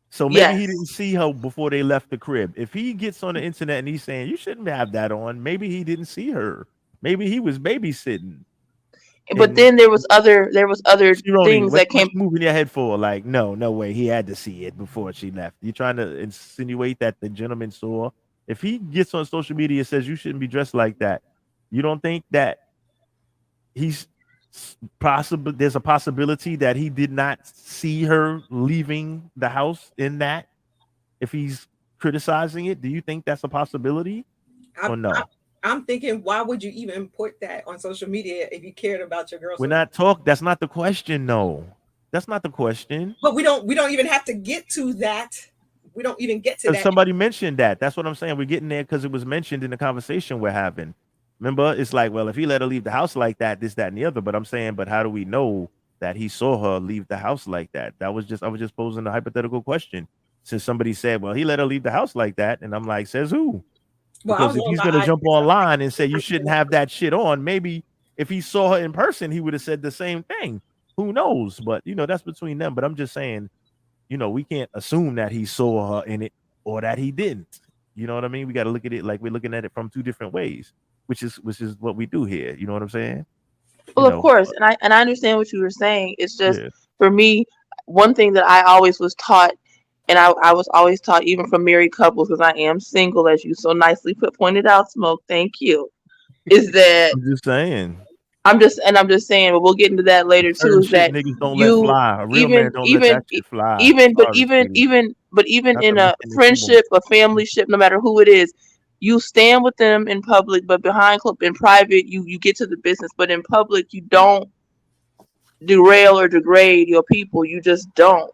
So maybe he didn't see her before they left the crib. If he gets on the internet and he's saying you shouldn't have that on, maybe he didn't see her. Maybe he was babysitting. But then there was other things that came. Moving your head for like no way. He had to see it before she left. You trying to insinuate that the gentleman saw? If he gets on social media and says you shouldn't be dressed like that, you don't think that he's possible? There's a possibility that he did not see her leaving the house in that. If he's criticizing it, do you think that's a possibility or no? I'm thinking, why would you even put that on social media if you cared about your girl? We're not talking. That's not the question. No, that's not the question. But we don't even have to get to that. We don't even get to that. Somebody mentioned that. That's what I'm saying. We're getting there because it was mentioned in the conversation we're having. Remember, it's like, well, if he let her leave the house like that, this, that, and the other. But I'm saying, but how do we know that he saw her leave the house like that? I was just posing a hypothetical question. Since somebody said, well, he let her leave the house like that, and I'm like, says who? Because if he's gonna jump online and say you shouldn't have that shit on, maybe if he saw her in person, he would have said the same thing. Who knows? But that's between them. But I'm just saying, we can't assume that he saw her in it or that he didn't. You know what I mean? We got to look at it like we're looking at it from two different ways, which is what we do here. You know what I'm saying? Well, of course, and I understand what you were saying. It's just for me, one thing that I always was taught. And I was always taught, even from married couples, because I am single, as you so nicely pointed out, Smoke. Thank you. Is that I'm just saying. I'm just saying, but we'll get into that later too. Is that niggas don't let fly. A real man don't let that shit fly. Even in a friendship, a family ship, no matter who it is, you stand with them in public, but in private, you get to the business. But in public, you don't derail or degrade your people. You just don't.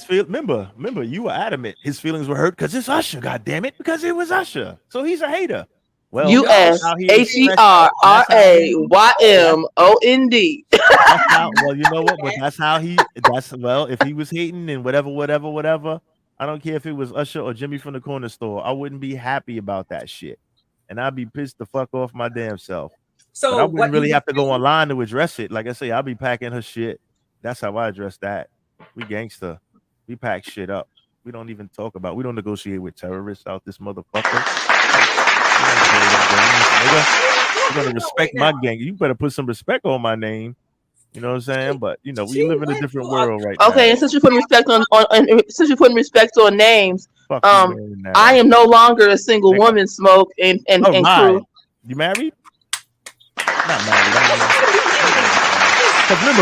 Remember, you were adamant. His feelings were hurt because it's Usher. God damn it, because it was Usher. So he's a hater. Well, USHERRAYMOND. Well, you know what? But if he was hating and whatever. I don't care if it was Usher or Jimmy from the corner store. I wouldn't be happy about that shit, and I'd be pissed the fuck off my damn self. So but I wouldn't really have to go online to address it. Like I say, I'll be packing her shit. That's how I address that. We gangster. We pack shit up. We don't even talk about. We don't negotiate with terrorists out this motherfucker. You gotta respect my gang. You better put some respect on my name. You know what I'm saying? But we live in a different world right now. Okay, and since you're putting respect on names, I am no longer a single woman, Smoke and crew. You married? Not married.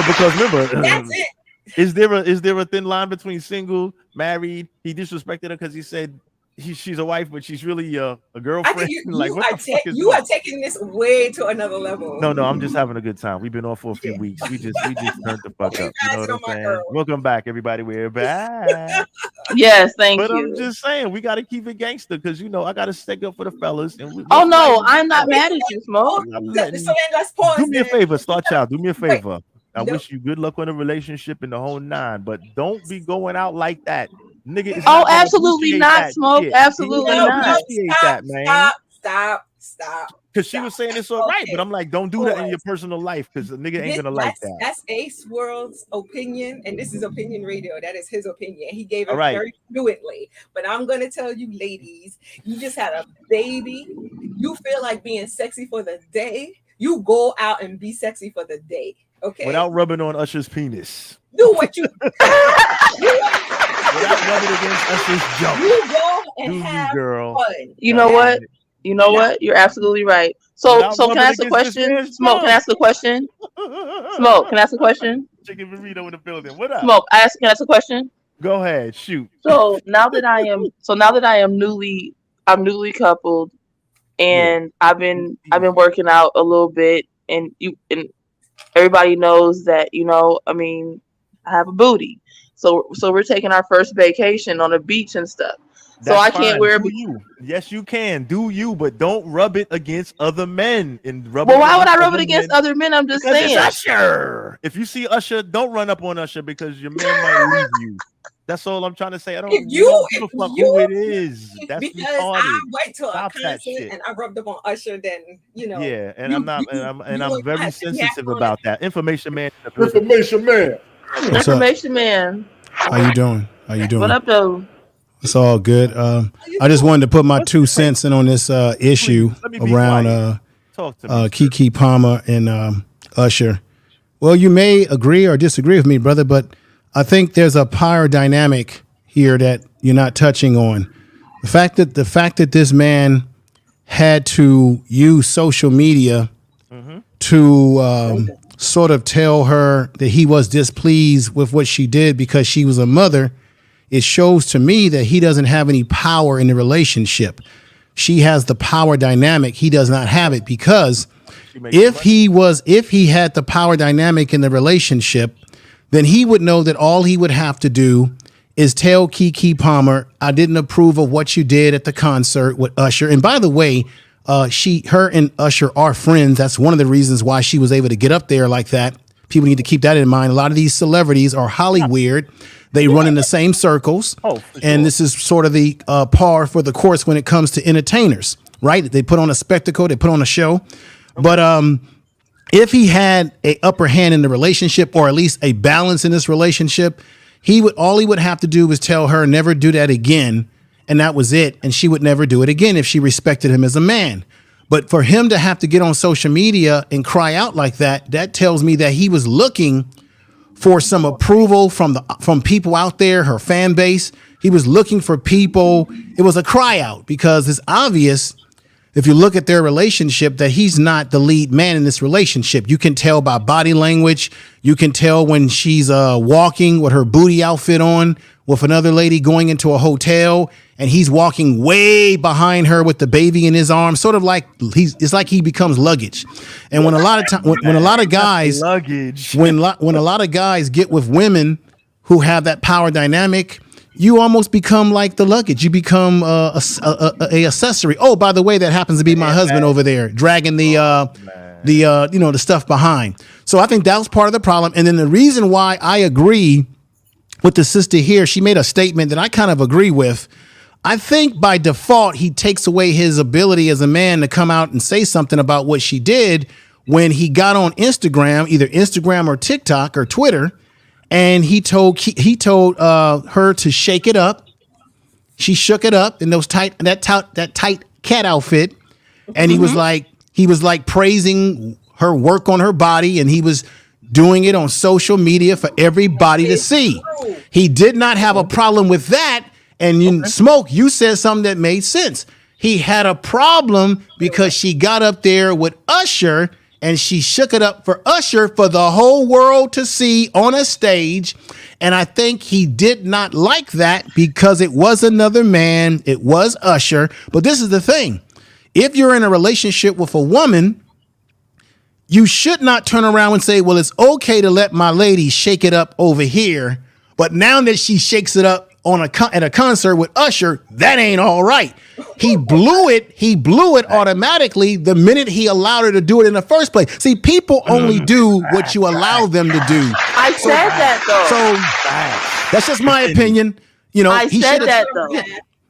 Because remember. That's it. Is there a thin line between single, married? He disrespected her because he said she's a wife, but she's really a girlfriend. I think you are taking this way to another level. No, I'm just having a good time. We've been off for a few weeks. We just turned the fuck up. You know what I'm saying? Welcome back, everybody. We're back. Yes, thank you. But I'm just saying we got to keep it gangster because I got to stick up for the fellas. And I'm not mad at you, Smoke. So let's pause. Do me a favor, Star Child. Do me a favor. I wish you good luck on a relationship in the whole 9, but don't be going out like that, nigga. Absolutely not, Smoke. Shit. Absolutely not. Stop. Because she was saying it's all right, but I'm like, don't do that in your personal life because the nigga ain't gonna like that. That's Ace World's opinion, and this is Opinion Radio. That is his opinion. He gave it very fluently. But I'm gonna tell you, ladies, you just had a baby. You feel like being sexy for the day. You go out and be sexy for the day. Okay. Without rubbing on Usher's penis. Do what you without rubbing against Usher's jump. You go and have fun. You know what? You're absolutely right. So can I ask a question? Smoke, can I ask a question? Smoke, can I ask a question? Chicken burrito in the building. What up? Smoke, can I ask a question? Go ahead, shoot. So now that I am newly coupled, and I've been working out a little bit, and everybody knows that, I mean, I have a booty. So we're taking our first vacation on the beach and stuff. So I can't wear you. Yes, you can. Do you, but don't rub it against other men. Well, why would I rub it against other men? I'm just saying. It's Usher. If you see Usher, don't run up on Usher because your man might leave you. That's all I'm trying to say. I don't give a fuck who it is. That's because retarded. I went to Stop a that concert shit. and I rubbed up on Usher, then Yeah, and I'm very sensitive about that. Information man. Information man. Information man. How you doing? What up, though? It's all good. I just wanted to put my 2 cents in on this issue around Keke Palmer and Usher. Well, you may agree or disagree with me, brother, but I think there's a power dynamic here that you're not touching on. The fact that this man had to use social media to sort of tell her that he was displeased with what she did because she was a mother, it shows to me that he doesn't have any power in the relationship. She has the power dynamic. He does not have it, because if he had the power dynamic in the relationship, then he would know that all he would have to do is tell Keke Palmer, I didn't approve of what you did at the concert with Usher. And by the way, her and Usher are friends. That's one of the reasons why she was able to get up there like that. People need to keep that in mind. A lot of these celebrities are Hollyweird. They run in the same circles. And this is sort of the par for the course when it comes to entertainers, right? They put on a spectacle, they put on a show. But if he had an upper hand in the relationship, or at least a balance in this relationship, all he would have to do was tell her, never do that again. And that was it. And she would never do it again if she respected him as a man. But for him to have to get on social media and cry out like that, that tells me that he was looking for some approval from people out there, her fan base. He was looking for people. It was a cry out, because it's obvious, if you look at their relationship, that he's not the lead man in this relationship. You can tell by body language. You can tell when she's walking with her booty outfit on with another lady going into a hotel, and he's walking way behind her with the baby in his arms, sort of like it's like he becomes luggage. And when a lot of when a lot of guys when a lot of guys get with women who have that power dynamic, you almost become like the luggage. You become a accessory. Oh, by the way, that happens to be my husband over there, dragging the stuff behind. So I think that was part of the problem. And then the reason why I agree with the sister here, she made a statement that I kind of agree with. I think by default, he takes away his ability as a man to come out and say something about what she did when he got on Instagram, either Instagram or TikTok or Twitter. And he told her to shake it up. She shook it up in that tight cat outfit, and he was like praising her work on her body, and he was doing it on social media for everybody to see. He did not have a problem with that. And Smoke, you said something that made sense. He had a problem because she got up there with Usher, and she shook it up for Usher for the whole world to see on a stage. And I think he did not like that because it was another man. It was Usher. But this is the thing. If you're in a relationship with a woman, you should not turn around and say, well, it's okay to let my lady shake it up over here. But now that she shakes it up at a concert with Usher, that ain't all right. He blew it automatically the minute he allowed her to do it in the first place. See, people only do what you allow them to do. I said that though. So that's just my opinion. I said that though.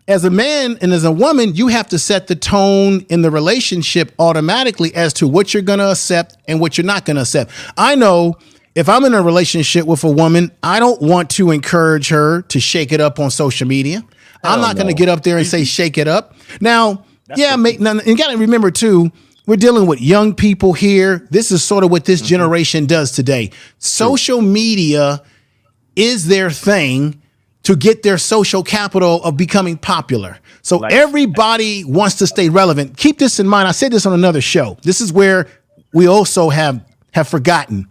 As a man and as a woman, you have to set the tone in the relationship automatically as to what you're going to accept and what you're not going to accept. I know if I'm in a relationship with a woman, I don't want to encourage her to shake it up on social media. I'm not going to get up there and say, shake it up. Now, you got to remember too, we're dealing with young people here. This is sort of what this generation does today. Social media is their thing to get their social capital of becoming popular. So everybody wants to stay relevant. Keep this in mind. I said this on another show. This is where we also have forgotten.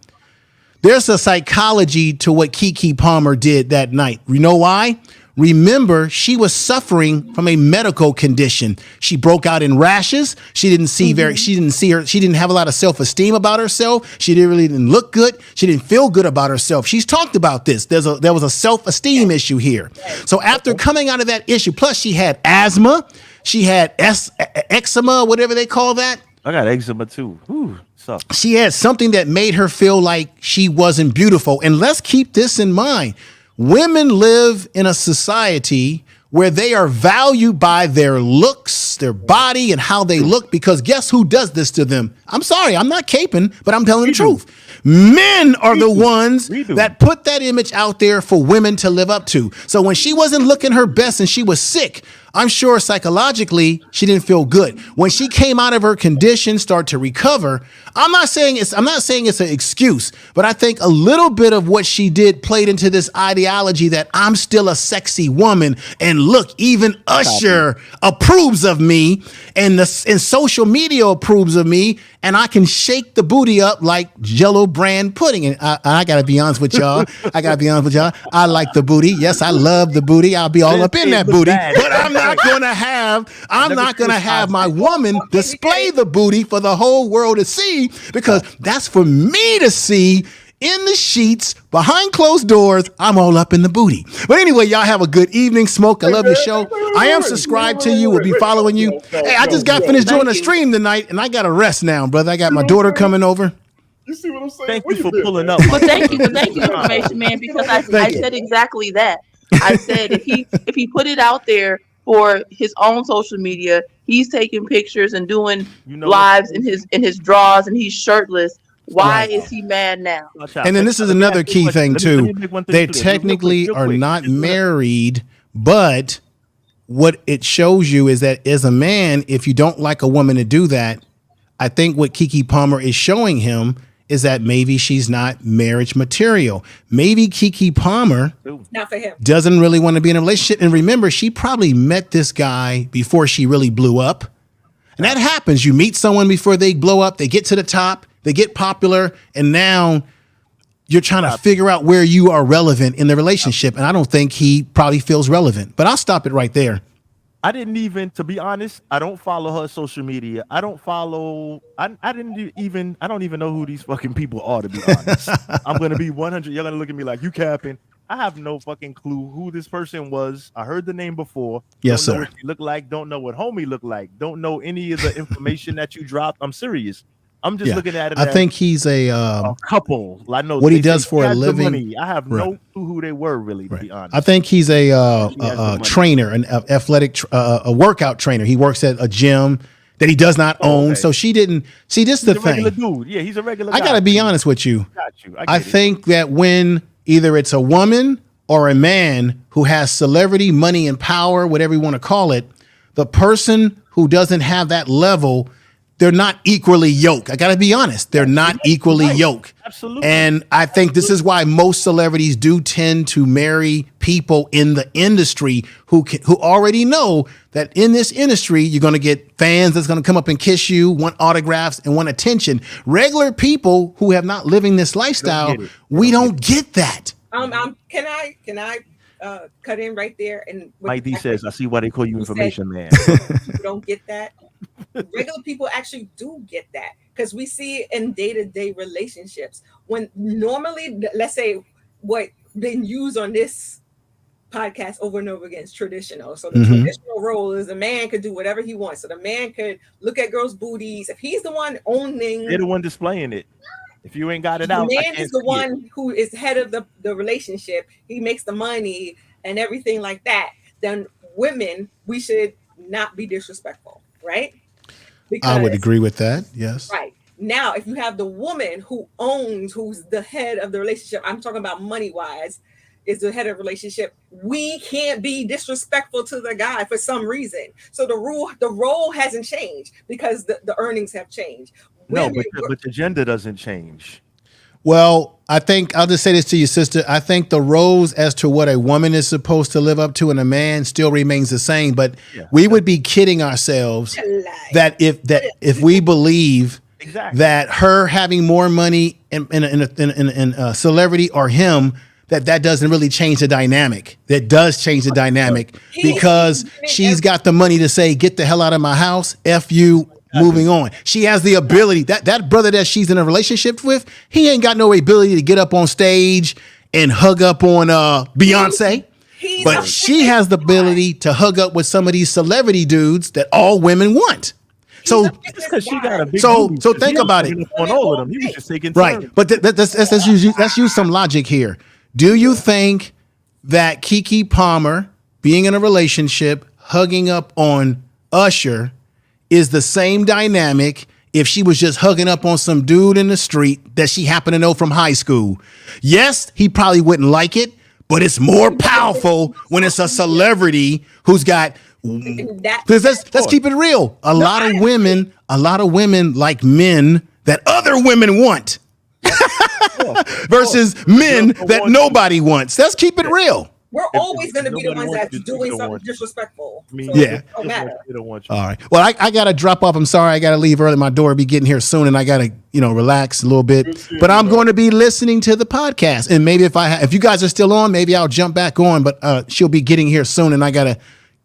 There's a psychology to what Keke Palmer did that night. You know why? remember, she was suffering from a medical condition. She broke out in rashes. She didn't have a lot of self-esteem about herself. She didn't look good. She didn't feel good about herself. She's talked about this. There was a self-esteem issue here. So after coming out of that issue, plus she had asthma, she had eczema, whatever they call that. I got eczema too. Ooh, sucks. She had something that made her feel like she wasn't beautiful. And let's keep this in mind. Women live in a society where they are valued by their looks, their body, and how they look, because guess who does this to them? I'm sorry, I'm not caping, but I'm telling the truth. Men are the ones that put that image out there for women to live up to. So when she wasn't looking her best and she was sick, I'm sure psychologically she didn't feel good. When she came out of her condition, started to recover, I'm not saying it's an excuse, but I think a little bit of what she did played into this ideology that I'm still a sexy woman, and look, even Usher approves of me, and social media approves of me, and I can shake the booty up like Jell-O brand pudding. And I gotta be honest with y'all. I like the booty. Yes, I love the booty. I'll be all up in that booty, but I'm not gonna have my woman display the booty for the whole world to see, because that's for me to see in the sheets behind closed doors. I'm all up in the booty. But anyway, y'all have a good evening. Smoke, I love your show. I am subscribed to you. Will be following you. Hey, I just got finished doing a stream tonight, and I got to rest now, brother. I got my daughter coming over. You see what I'm saying? Thank you for pulling up. Well, thank you for information, man, because I said exactly that. I said if he put it out there for his own social media, he's taking pictures and doing lives in his drawers, and he's shirtless. Why is he mad now? And then this is another key thing too. They technically are not married, but what it shows you is that as a man, if you don't like a woman to do that, I think what Keke Palmer is showing him is that maybe she's not marriage material. Maybe Keke Palmer not for him. Doesn't really want to be in a relationship. And remember, she probably met this guy before she really blew up. And that happens. You meet someone before they blow up, they get to the top, they get popular, and now you're trying to figure out where you are relevant in the relationship. And I don't think he probably feels relevant. But I'll stop it right there. I didn't even, to be honest, I don't follow her social media. I don't even know who these fucking people are, to be honest. I'm going to be 100. You're going to look at me like, you capping. I have no fucking clue who this person was. I heard the name before. Yes, don't know sir. what she looked like. Don't know what homie looked like. Don't know any of the information that you dropped. I'm serious. I'm just looking at it. I think he's a couple. I know what he does for a living. I have no clue who they were, really, to be honest. I think he's a trainer, an athletic, a workout trainer. He works at a gym that he does not own. So she didn't see this. He's the thing. Regular dude. Yeah, he's a regular guy. I got to be honest with you. Got you. I think that when either it's a woman or a man who has celebrity, money, and power, whatever you want to call it, the person who doesn't have that level, they're not equally yoked. I got to be honest. They're not equally yoked. Absolutely. And I think this is why most celebrities do tend to marry people in the industry who already know that in this industry, you're going to get fans that's going to come up and kiss you, want autographs, and want attention. Regular people who have not living this lifestyle, we don't get that. Can I cut in right there? And Mike D says, I see why they call you information man. You don't get that. Regular people actually do get that, because we see it in day-to-day relationships. When normally, let's say what been used on this podcast over and over again is traditional. So the traditional role is a man could do whatever he wants. So the man could look at girls' booties. If he's the one owning, they're the one displaying it. If you ain't got it out, the man is the one who is head of the relationship. He makes the money and everything like that. Then women, we should not be disrespectful, right? I would agree with that. Yes. Right. Now, if you have the woman who owns, who's the head of the relationship, I'm talking about money-wise, is the head of the relationship, we can't be disrespectful to the guy for some reason. So the role hasn't changed because the earnings have changed. No, but the gender doesn't change. Well, I think I'll just say this to you, sister. I think the roles as to what a woman is supposed to live up to and a man still remains the same. But we would be kidding ourselves that if we believe that her having more money in a celebrity or him that doesn't really change the dynamic. That does change the dynamic because she's got the money to say, get the hell out of my house, F you, moving on. She has the ability, that brother that she's in a relationship with, he ain't got no ability to get up on stage and hug up on Beyonce. But she has the ability to hug up with some of these celebrity dudes that all women want. So think about it. On all of them, he was just taking Right, turns. but let's use some logic here. Do you think that Keke Palmer being in a relationship, hugging up on Usher, is the same dynamic if she was just hugging up on some dude in the street that she happened to know from high school? Yes, he probably wouldn't like it, but it's more powerful when it's a celebrity who's got. Let's keep it real. A lot of women like men that other women want versus men that nobody wants. Let's keep it real. We're always going to be the ones that's doing something disrespectful. So Yeah. it don't matter. All right. Well, I got to drop off. I'm sorry. I got to leave early. My daughter will be getting here soon, and I got to, relax a little bit. But I'm going to be listening to the podcast, and maybe if you guys are still on, maybe I'll jump back on. But she'll be getting here soon, and I got to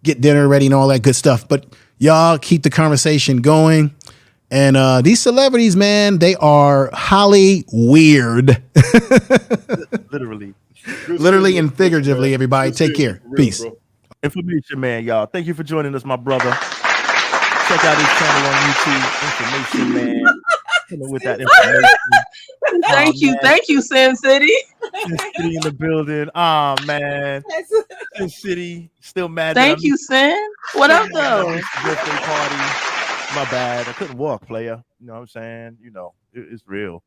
get dinner ready and all that good stuff. But y'all keep the conversation going. And these celebrities, man, they are Holly weird. Literally and figuratively, everybody. Take care. Peace. Information man, y'all. Thank you for joining us, my brother. Check out his channel on YouTube. Information man. With that information. Thank you, Sin City. Sin City in the building. Oh man. Sin City still mad. Thank you, Sin. What up though? Birthday party. My bad. I couldn't walk, player. You know what I'm saying? It's real.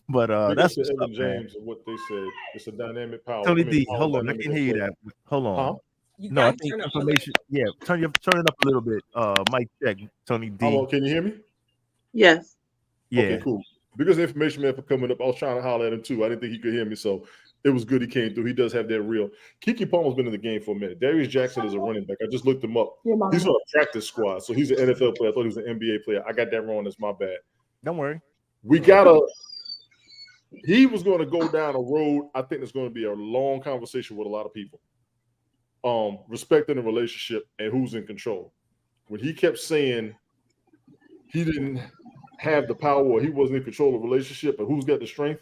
But that's what's up, James and what they said. It's a dynamic power. Tony D, hold on. I can hear you that. Hold on. Huh? No, I think information. Yeah, turn it up a little bit. Mic check, Tony D. Hello, can you hear me? Yes. Yeah. Okay, cool. Because the information man for coming up, I was trying to holler at him too. I didn't think he could hear me, so it was good he came through. He does have that real. Keke Palmer's been in the game for a minute. Darius Jackson is a running back. I just looked him up. He's on a practice squad, so he's an NFL player. I thought he was an NBA player. I got that wrong. That's my bad. Don't worry. He was going to go down a road. I think it's going to be a long conversation with a lot of people. Respecting the relationship and who's in control. When he kept saying he didn't have the power or he wasn't in control of the relationship and who's got the strength,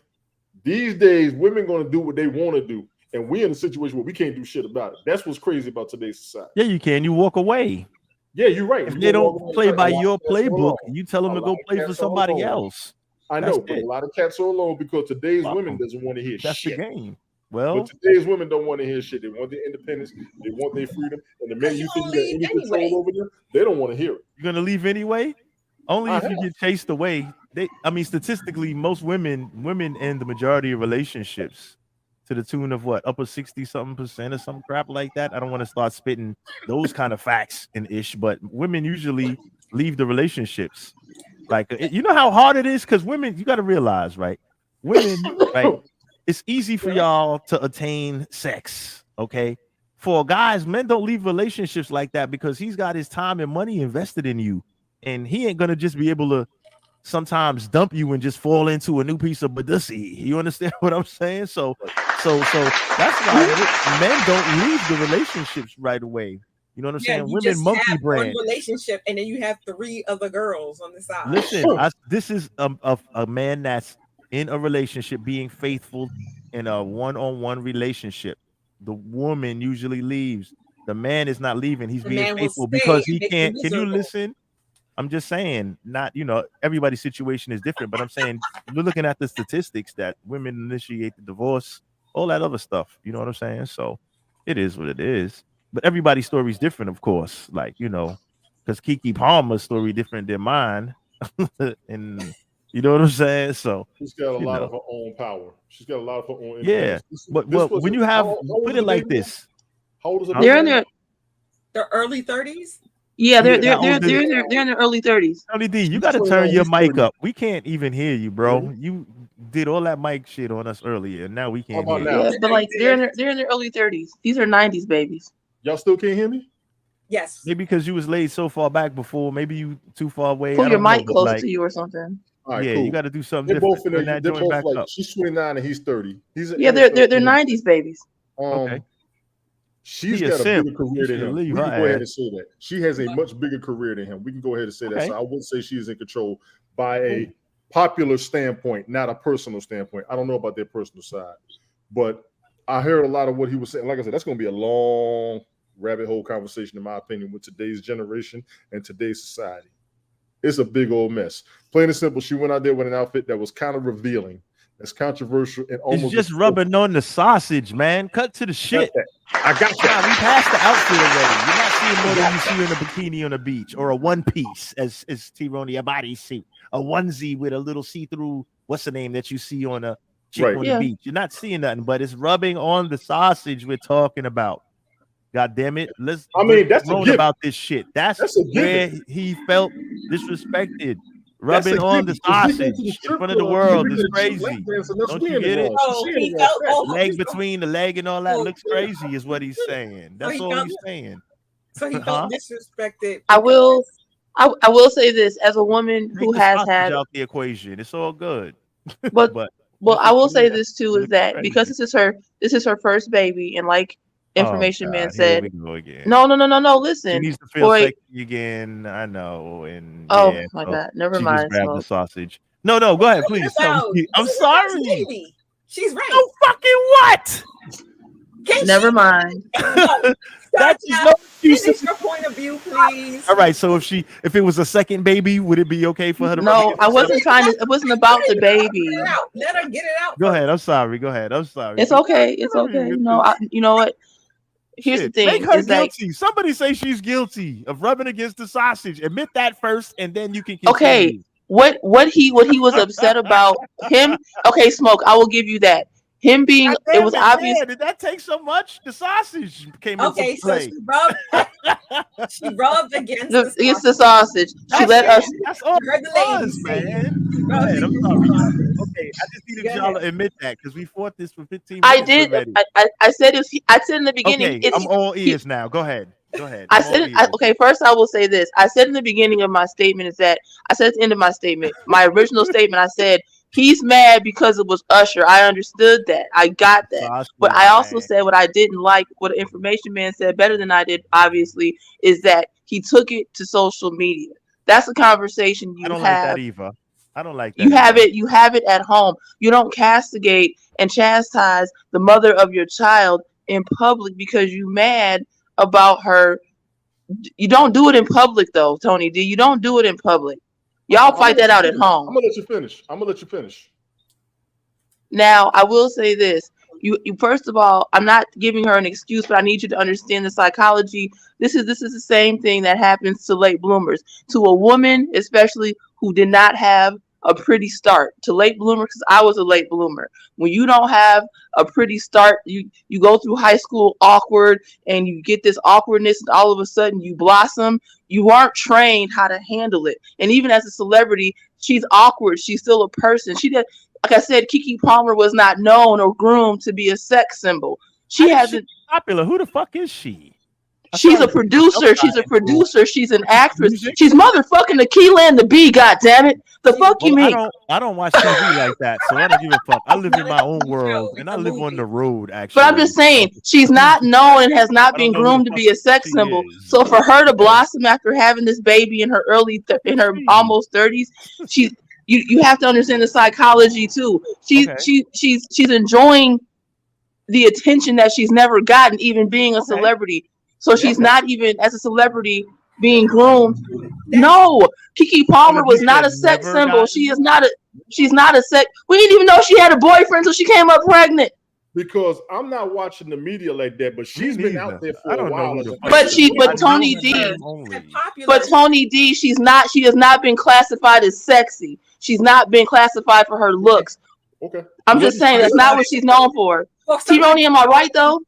these days women going to do what they want to do, and we're in a situation where we can't do shit about it. That's what's crazy about today's society. Yeah, you can. You walk away. Yeah, you're right. If they don't play by your playbook, you tell them to go play for somebody else. I know, but a lot of cats are alone because today's women doesn't want to hear That's shit. the game. Well, but today's women don't want to hear shit. They want their independence. They want their freedom. And the minute you think you got any control over them, they don't want to hear it. You're gonna leave anyway? Only if you get chased away. Statistically, most women in the majority of relationships, to the tune of what, upper 60-something% or some crap like that. I don't want to start spitting those kind of facts and ish, but women usually leave the relationships. Like, you know how hard it is? Because women, you got to realize, right? Women, right? It's easy for y'all to attain sex, okay? For guys, men don't leave relationships like that because he's got his time and money invested in you, and he ain't gonna just be able to sometimes dump you and just fall into a new piece of badussy. You understand what I'm saying? So that's why men don't leave the relationships right away. You know what I'm saying? You Women just monkey have brand. one relationship, and then you have 3 other girls on the side. Listen, this is a man that's in a relationship being faithful in a one-on-one relationship. The woman usually leaves. The man is not leaving. He's being faithful because he can't. Can you listen? I'm just saying, not, everybody's situation is different, but I'm saying we're looking at the statistics that women initiate the divorce, all that other stuff. You know what I'm saying? So it is what it is. But everybody's story is different, of course. Like, because Keke Palmer's story different than mine. And you know what I'm saying? So she's got a lot of her own power. She's got a lot of her own influence. Yeah. But when you have, put it like this. How old is her? They're in their early 30s. Yeah, they're in their early 30s. Tony D, you got to turn your mic up. We can't even hear you, bro. You did all that mic shit on us earlier, and now we can't hear you. Yeah, but like they're in their early 30s. These are 90s babies. Y'all still can't hear me? Yes. Maybe because you was laid so far back before. Maybe you too far away. Pull your mic closer to you or something. All right, Yeah, cool. you got to do something They're different. both in Turn there. that They're joint both back like up. she's 29 and he's 30. Yeah, they're 90s babies. Okay. She's He a got a simp. bigger career You than should him. leave We her can go ahead ass. and say that. She has a much bigger career than him. We can go ahead and say that. Okay. So I wouldn't say she is in control by a popular standpoint, not a personal standpoint. I don't know about their personal side, but I heard a lot of what he was saying. Like I said, that's going to be a long rabbit hole conversation, in my opinion, with today's generation and today's society. It's a big old mess. Plain and simple, she went out there with an outfit that was kind of revealing. That's controversial and almost It's just rubbing on the sausage, man. Cut to the shit. I got that. Nah, we passed the outfit already. You're not seeing more than you see in a bikini on the beach or a one piece, as T-Roni, a bodysuit, a onesie with a little see-through. What's the name that you see on a chick Right. on Yeah. the beach? You're not seeing nothing, but it's rubbing on the sausage we're talking about. God damn it! Let's that's a grown given. about this shit. That's That's a where given. he felt disrespected. That's a Rubbing on given. the sausage in front of the world is crazy. crazy. Don't you get it? Oh, he felt Leg between the leg and all that looks crazy, is what he's saying. That's he all felt- he's saying. So he felt disrespected. I will say this as a woman who Take the has sausage had, out the equation. It's all good. but well, I will say this too, is it's that crazy. because this is her first baby, and like Information Man Here said, we go again. no, She listen, needs to feel boy, sexy again. I know. And oh yeah, my so God, never she mind, just grabbed the Smoke. sausage. No, go ahead, please tell me. I'm This is her first sorry. baby. She's right. No fucking what? Never mind. That's Now, no finish your point of view, please. All right, so if it was a second baby, would it be okay for her to? No, I wasn't trying to. It wasn't about the baby. Let her get it out. Go ahead. I'm sorry. Go ahead. I'm sorry. It's okay. It's okay. No, you know what? Here's the Shit, thing. make her Is that guilty. Somebody say she's guilty of rubbing against the sausage. Admit that first, and then you can continue. okay? What he was upset about him? Okay, Smoke. I will give you that. Him being God it damn was it, obvious. man, did that take so much? The sausage came Okay, into so play. she rubbed against Against the sausage. She let us. That's all heard it the was, ladies say man. Go ahead. I'm sorry. Okay, I just needed y'all to admit that because we fought this for 15 minutes I did. already. I said if I said in the beginning. Okay, it's, I'm all ears now. Go ahead. Go ahead. I I'm all said, ears. okay, first I will say this. I said in the beginning of my statement is that I said at the end of my statement, my original statement, I said, he's mad because it was Usher. I understood that. I got that. But I also said what I didn't like, what the Information Man said better than I did, obviously, is that he took it to social media. That's a conversation you I don't have. like that either. I don't like that. You have it. You have it at home. You don't castigate and chastise the mother of your child in public because you mad about her. You don't do it in public though, Tony D. You don't do it in public. Y'all fight that out at home. I'm gonna let you finish. Now, I will say this. You first of all, I'm not giving her an excuse, but I need you to understand the psychology. This is the same thing that happens to late bloomers, to a woman especially who did not have a pretty start. To late bloomers, because I was a late bloomer. When you don't have a pretty start, you go through high school awkward, and you get this awkwardness, and all of a sudden you blossom. You aren't trained how to handle it, and even as a celebrity, she's awkward. She's still a person. She did. Like I said, Keke Palmer was not known or groomed to be a sex symbol. She hasn't. Popular. Who the fuck is she? She's a producer. She's a producer. She's an actress. She's motherfucking Tequila and the Bee. God damn it! The fuck you mean? I don't watch TV like that, so I don't give a fuck. I live in my own world, and I live on the road. Actually, But I'm just saying, she's not known and has not been groomed to be a sex symbol. So for her to blossom after having this baby in her almost 30s, you have to understand the psychology too. She's enjoying the attention that she's never gotten, even being a celebrity. So she's not even as a celebrity being groomed. No, Keke Palmer was not a sex symbol. She's not a sex. We didn't even know she had a boyfriend until she came up pregnant. Because I'm not watching the media like that, but she's been out there for a while. But Tony D, she has not been classified as sexy. She's not been classified for her looks. Okay. I'm just saying that's not what she's known for. T-Roni, am I right though?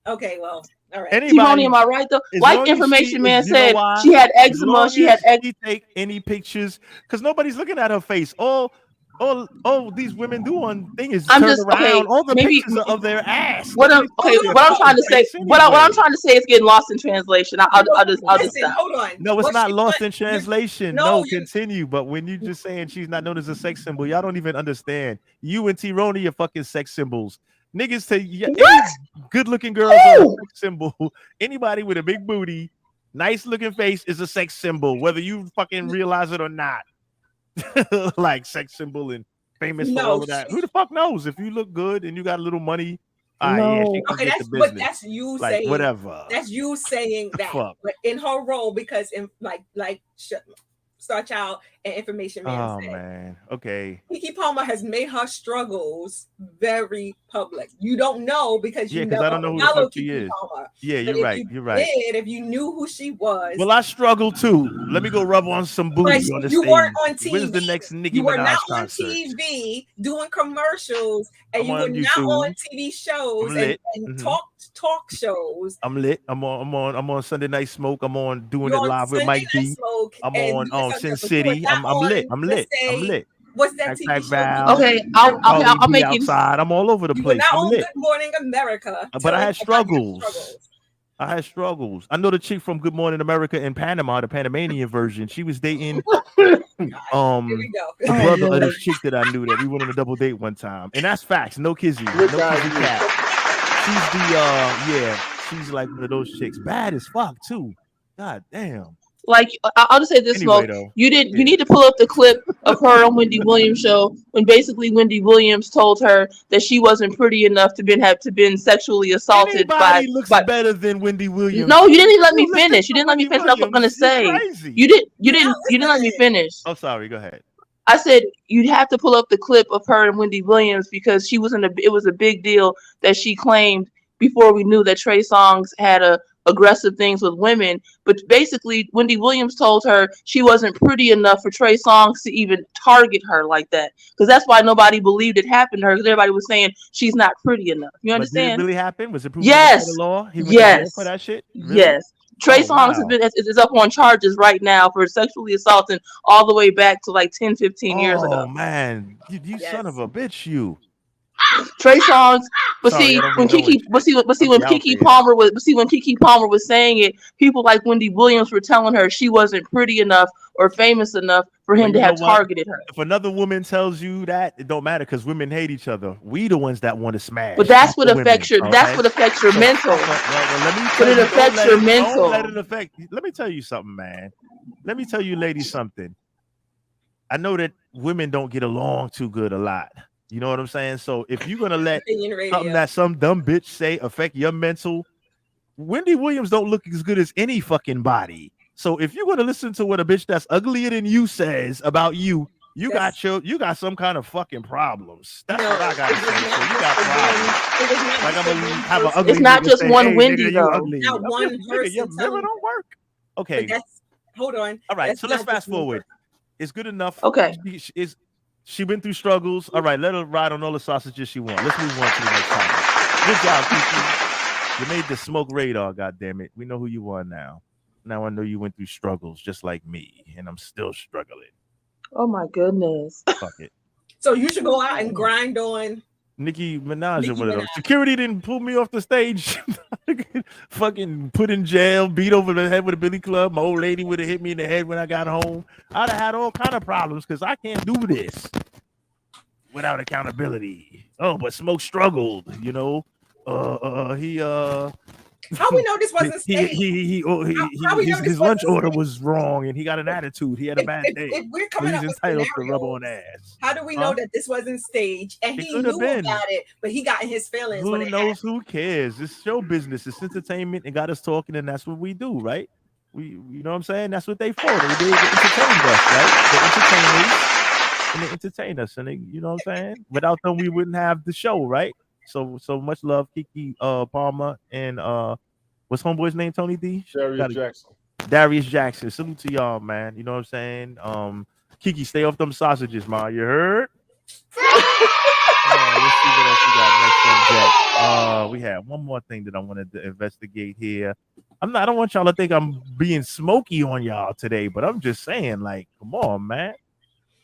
Okay, well, all right. T-Roni, am I right though? Like Information Man said, she had eczema. She had take any pictures because nobody's looking at her face. All all these women do on thing is I'm turn just around. okay. All the Maybe pictures are of their ass. what I'm Nobody's showing their what I'm trying to fucking say. face What I'm anyway. trying to say is getting lost in translation. I'll just Listen, stop. hold on. No, it's What not she lost want- in translation. no, No, you continue. But when you just saying she's not known as a sex symbol, y'all don't even understand. You and T-Roni are fucking sex symbols. Niggas say any good-looking girls are a Who? sex symbol. Anybody with a big booty, nice looking face is a sex symbol, whether you fucking realize it or not. Like sex symbol and famous for all of that. Who the fuck knows? If you look good and you got a little money, yeah, she No. can Okay, get the that's business. but that's you Like saying whatever. that's you saying that. Fuck. But in her role, because in like Star Child and Information Man Oh said, man. Okay. Keke Palmer has made her struggles very public. You don't know because Yeah, you because never I don't know who the followed fuck she Keke is. Palmer. Yeah, But you're right. You're right. if you knew who she was, Well, I struggle too. Let me go rub on some like booty on the you weren't stage. on TV. When's the next Nicki You were not Minaj on concert? TV doing commercials, and I'm you were on not on YouTube. TV shows I'm and, lit. and Mhm. talk shows. I'm lit. I'm on Sunday Night Smoke. I'm on doing You're it on live with Sunday Mike Night D. Smoke I'm and on doing Sin something, but you were City. not I'm lit. on, I'm let's lit. I'm say, lit. what's that TV Backpack show? Val. Okay, Charlie I'll B make it. outside. I'm all over the You were place. not I'm on lit. Good Morning America. But I telling had about your struggles. I had struggles. I know the chick from Good Morning America in Panama, the Panamanian version. She was dating Here we go. the brother of this chick that I knew that we went on a double date one time. And that's facts. No kizzy. No Which guy kizzy is cat. She's she's like one of those chicks. Bad as fuck too. God damn. Like I'll just say this, Anyway, Smoke. though. You need to pull up the clip of her on Wendy Williams show when basically Wendy Williams told her that she wasn't pretty enough to been sexually assaulted Anybody looks by better than Wendy Williams. No, you didn't even let me You listen finish. You to didn't let me Wendy finish what I was gonna Williams, you're say. crazy. You didn't let me finish. Oh, sorry. Go ahead. I said you'd have to pull up the clip of her and Wendy Williams because it was a big deal that she claimed before we knew that Trey Songz had aggressive things with women. But basically, Wendy Williams told her she wasn't pretty enough for Trey Songz to even target her like that. Because that's why nobody believed it happened to her, because everybody was saying she's not pretty enough. You But did it understand? really happen? Was it proven Yes. by the law? He went to jail for that shit? Really? Yes. Trey Oh, Songz wow. is up on charges right now for sexually assaulting all the way back to like 10, 15 years ago. Oh man, you son of a bitch, you. Trey Songz, but Sorry, see I don't when be knowing Keke, but see when out Keke there. Palmer was saying it, people like Wendy Williams were telling her she wasn't pretty enough or famous enough for him But to you know have what? targeted her. If another woman tells you that, it don't matter because women hate each other. We the ones that want to smash. But that's what not the affects women, your that's okay? what affects your So, mental. well, let me But tell it you, affects your Don't mental. let it affect. Let me tell you something, man. Let me tell you, ladies, something. I know that women don't get along too good a lot. You know what I'm saying? So if you're gonna let Opinion Radio. something that some dumb bitch say affect your mental, Wendy Williams don't look as good as any fucking body. So if you're gonna listen to what a bitch that's uglier than you says about you, you got some kind of fucking problems. That's what I gotta say. So you got problems. Like I'm gonna have an ugly. It's not nigga just say, one hey, Wendy nigga, though. you ugly. Not one Nigga, person your mirror telling- don't work. Okay. But hold on. All right. That's So let's not just fast one forward. It's good enough. Okay. She been through struggles. All right, let her ride on all the sausages she wants. Let's move on to the next topic. Good job, Keke. You made the smoke radar, goddammit. We know who you are now. Now I know you went through struggles just like me, and I'm still struggling. Oh my goodness. Fuck it. So you should go out and grind on Nicki Minaj Nicki or one of those. Minaj. Security didn't pull me off the stage. Fucking put in jail, beat over the head with a billy club. My old lady would have hit me in the head when I got home. I'd have had all kind of problems because I can't do this without accountability. Oh, but Smoke struggled, you know. How we know this wasn't staged? His lunch order was wrong and he got an attitude. He had a bad day. If we're So coming he's up with entitled to rub scenarios, on ass. how do we know that this wasn't staged? And It he could have knew been. about it, but he got in his feelings when Who it knows? Who cares? It's show business. It's entertainment and got us talking, and that's what we do, right? You know what I'm saying? That's what they for. They entertain us, right? They entertain us and they entertain us, and they, you know what I'm saying? Without them, we wouldn't have the show, right? So much love, Keke Palmer and what's homeboy's name? Tony D. Darius Jackson. Salute to y'all, man. You know what I'm saying? Keke, stay off them sausages, man. You heard? Let's see what else we got next on deck. We have one more thing that I wanted to investigate here. I don't want y'all to think I'm being smoky on y'all today, but I'm just saying, like, come on, man.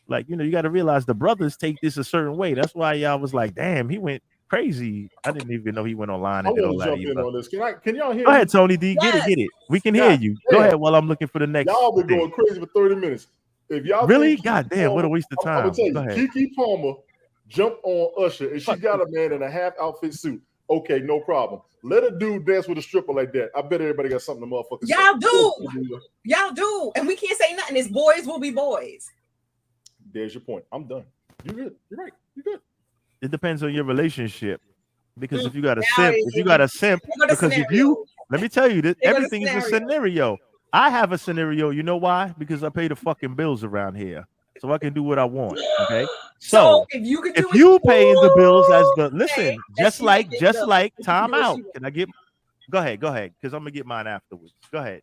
Like, you got to realize the brothers take this a certain way. That's why y'all was like, damn, he went crazy. I didn't even know he went online I and did all want to that jump in either. on this. Can y'all hear Go me? ahead, Tony D. Get Yes. it. We can hear you. Go ahead while I'm looking for the next. Y'all been thing. going crazy for 30 minutes. If y'all Really? think God damn, what a waste of time. I'm gonna tell Go you, ahead. Keke Palmer jumped on Usher and she got a man in a half outfit suit. Okay, no problem. Let a dude dance with a stripper like that. I bet everybody got something to motherfucker say. Y'all do. And we can't say nothing. It's boys will be boys. There's your point. I'm done. You're good. You're right. You're good. It depends on your relationship. Because if you got a Now simp, Here go the scenario. let me tell you this, Here go the everything is a scenario. I have a scenario. You know why? Because I pay the fucking bills around here. So I can do what I want. Okay. So if you if you paying the bills as the listen, just like time out. Can I get go ahead, because I'm gonna get mine afterwards. Go ahead.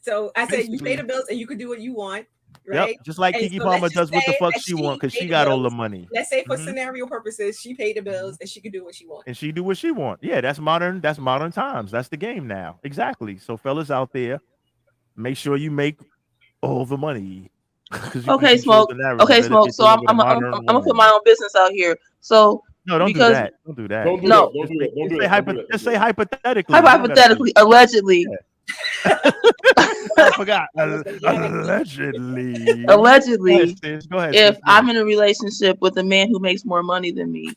So I said you pay the bills and you can do what you want. Right. Yep, just like Keke Palmer does what the fuck she want because she got all the money. Let's say for scenario purposes, she paid the bills and she can do what she wants. And she do what she want. Yeah, that's modern times. That's the game now. Exactly. So fellas out there, make sure you make all the money. Okay, Smoke. Okay, Smoke. So I'm gonna put my own business out here. So no, don't do that. Don't do that. No. Just say hypothetically. Hypothetically, allegedly. Yeah. I forgot. Allegedly. Allegedly, go ahead, if I'm in a relationship with a man who makes more money than me,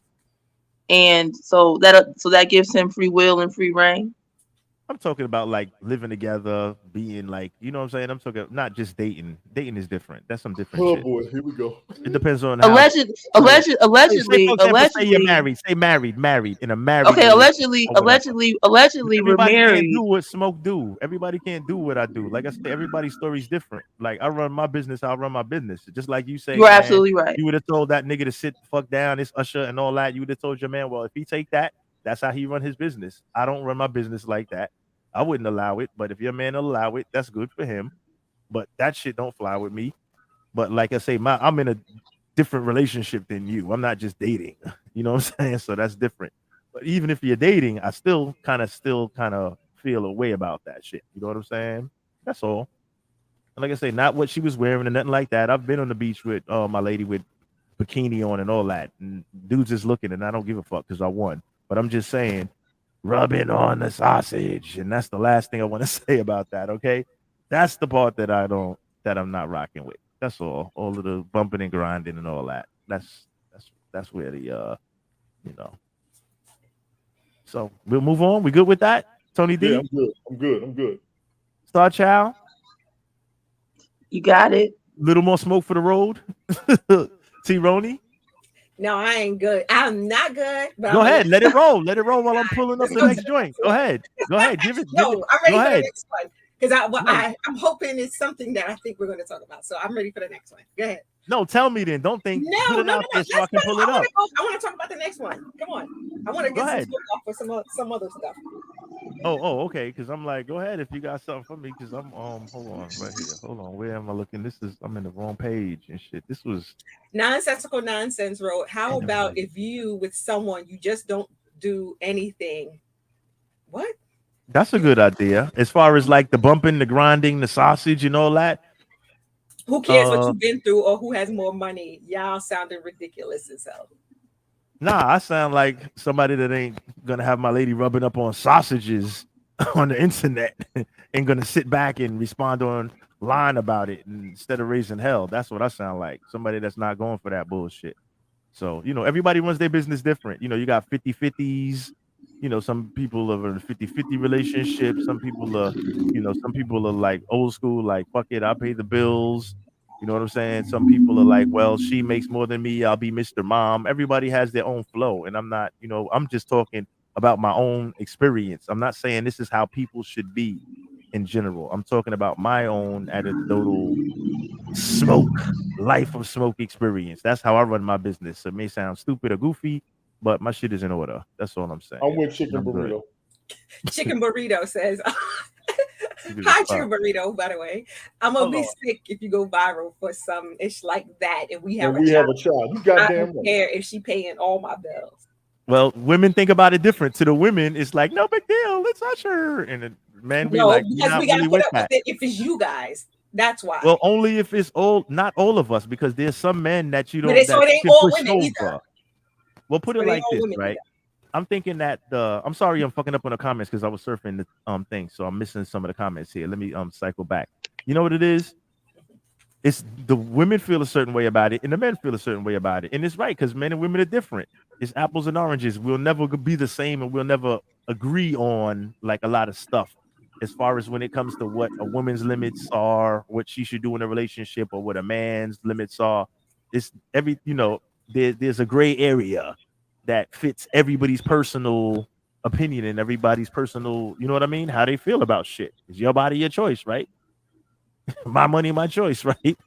and so that gives him free will and free reign. I'm talking about like living together, being like, you know what I'm saying? I'm talking not just dating. Dating is different. That's some different shit. Oh boy, here we go. It depends on allegedly. Say you're married. Say married in a married. Okay, allegedly, we're married. Can't do what Smoke do. Everybody can't do what I do. Like I said, everybody's story's different. Like I run my business, I'll run my business. Just like you say, you're absolutely right. You would have told that nigga to sit the fuck down, it's Usher and all that. You would have told your man, well, if he take that, that's how he run his business. I don't run my business like that. I wouldn't allow it, but if your man will allow it, that's good for him. But that shit don't fly with me. But like I say, I'm in a different relationship than you. I'm not just dating. You know what I'm saying? So that's different. But even if you're dating, I still kind of feel a way about that shit. You know what I'm saying? That's all. And like I say, not what she was wearing and nothing like that. I've been on the beach with my lady with bikini on and all that. And dudes is looking and I don't give a fuck because I won. But I'm just saying, rubbing on the sausage. And that's the last thing I want to say about that. Okay. That's the part that I'm not rocking with. That's all. All of the bumping and grinding and all that. That's where the So we'll move on. We good with that? Tony D? Yeah, I'm good. Star Child? You got it. Little more smoke for the road. T-Roni? No, I ain't good. I'm not good. But Go ahead. Let it roll. Let it roll while I'm pulling up the next joint. Go ahead. Give it. I'm ready for the next one. Because I'm hoping it's something that I think we're going to talk about. So I'm ready for the next one. Go ahead. No, tell me then. Don't think. Put it out there so I can pull it up. I want to talk about the next one. Come on. I want to get some smoke off for some other stuff. Oh, okay. Because I'm like, go ahead if you got something for me. Because I'm hold on right here. Hold on. Where am I looking? I'm in the wrong page and shit. This was Nonsensical Nonsense Road. How about if you with someone you just don't do anything? What? That's a good idea. As far as like the bumping, the grinding, the sausage, and all that. Who cares what you've been through or who has more money? Y'all sounding ridiculous as hell. Nah, I sound like somebody that ain't gonna have my lady rubbing up on sausages on the internet and gonna sit back and respond online about it instead of raising hell. That's what I sound like. Somebody that's not going for that bullshit. So, everybody runs their business different. You got 50-50s. Some people are in a 50-50 relationship. Some people are, some people are like old school, like, fuck it, I'll pay the bills. You know what I'm saying? Some people are like, well, she makes more than me. I'll be Mr. Mom. Everybody has their own flow. And I'm not, I'm just talking about my own experience. I'm not saying this is how people should be in general. I'm talking about my own anecdotal life of smoke experience. That's how I run my business. It may sound stupid or goofy, but my shit is in order. That's all I'm saying. I'm with Chicken Burrito. Chicken Burrito says, hi, Chicken Burrito, by the way. I'm going to be sick if you go viral for some ish like that. And we have a child. You goddamn I don't care if she paying all my bills. Well, women think about it different. To the women, it's like, no big deal. It's Usher. And the men be like, because we got to put up with it if it's you guys. That's why. Well, only if it's not all of us, because there's some men that you But don't it, so that it you ain't can all push women either. over. Well, put So it it ain't like all this, women right? either. I'm thinking that I'm sorry I'm fucking up on the comments because I was surfing the thing, so I'm missing some of the comments here. Let me cycle back. You know what it is? It's the women feel a certain way about it, and the men feel a certain way about it, and it's right because men and women are different. It's apples and oranges. We'll never be the same, and we'll never agree on like a lot of stuff as far as when it comes to what a woman's limits are, what she should do in a relationship, or what a man's limits are. It's there's a gray area that fits everybody's personal opinion and everybody's personal, you know what I mean? How they feel about shit. It's your body, your choice, right? My money, my choice, right?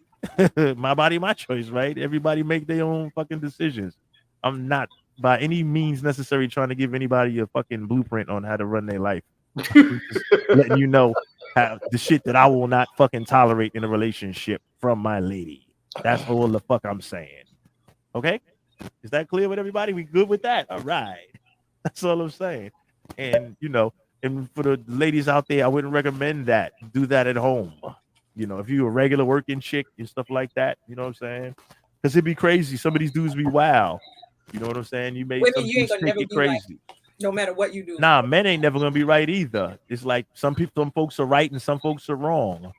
My body, my choice, right? Everybody make their own fucking decisions. I'm not by any means necessary trying to give anybody a fucking blueprint on how to run their life. I'm just letting you know how the shit that I will not fucking tolerate in a relationship from my lady. That's all the fuck I'm saying. Okay? Is that clear with everybody? We good with that? All right. That's all I'm saying. And and for the ladies out there, I wouldn't recommend that. Do that at home. If you're a regular working chick and stuff like that, you know what I'm saying? Because it'd be crazy. Some of these dudes be wild. You know what I'm saying? You make Women, some you ain't dudes gonna never take it be right, crazy. no matter what you do. Nah, men ain't never gonna be right either. It's like some folks are right and some folks are wrong.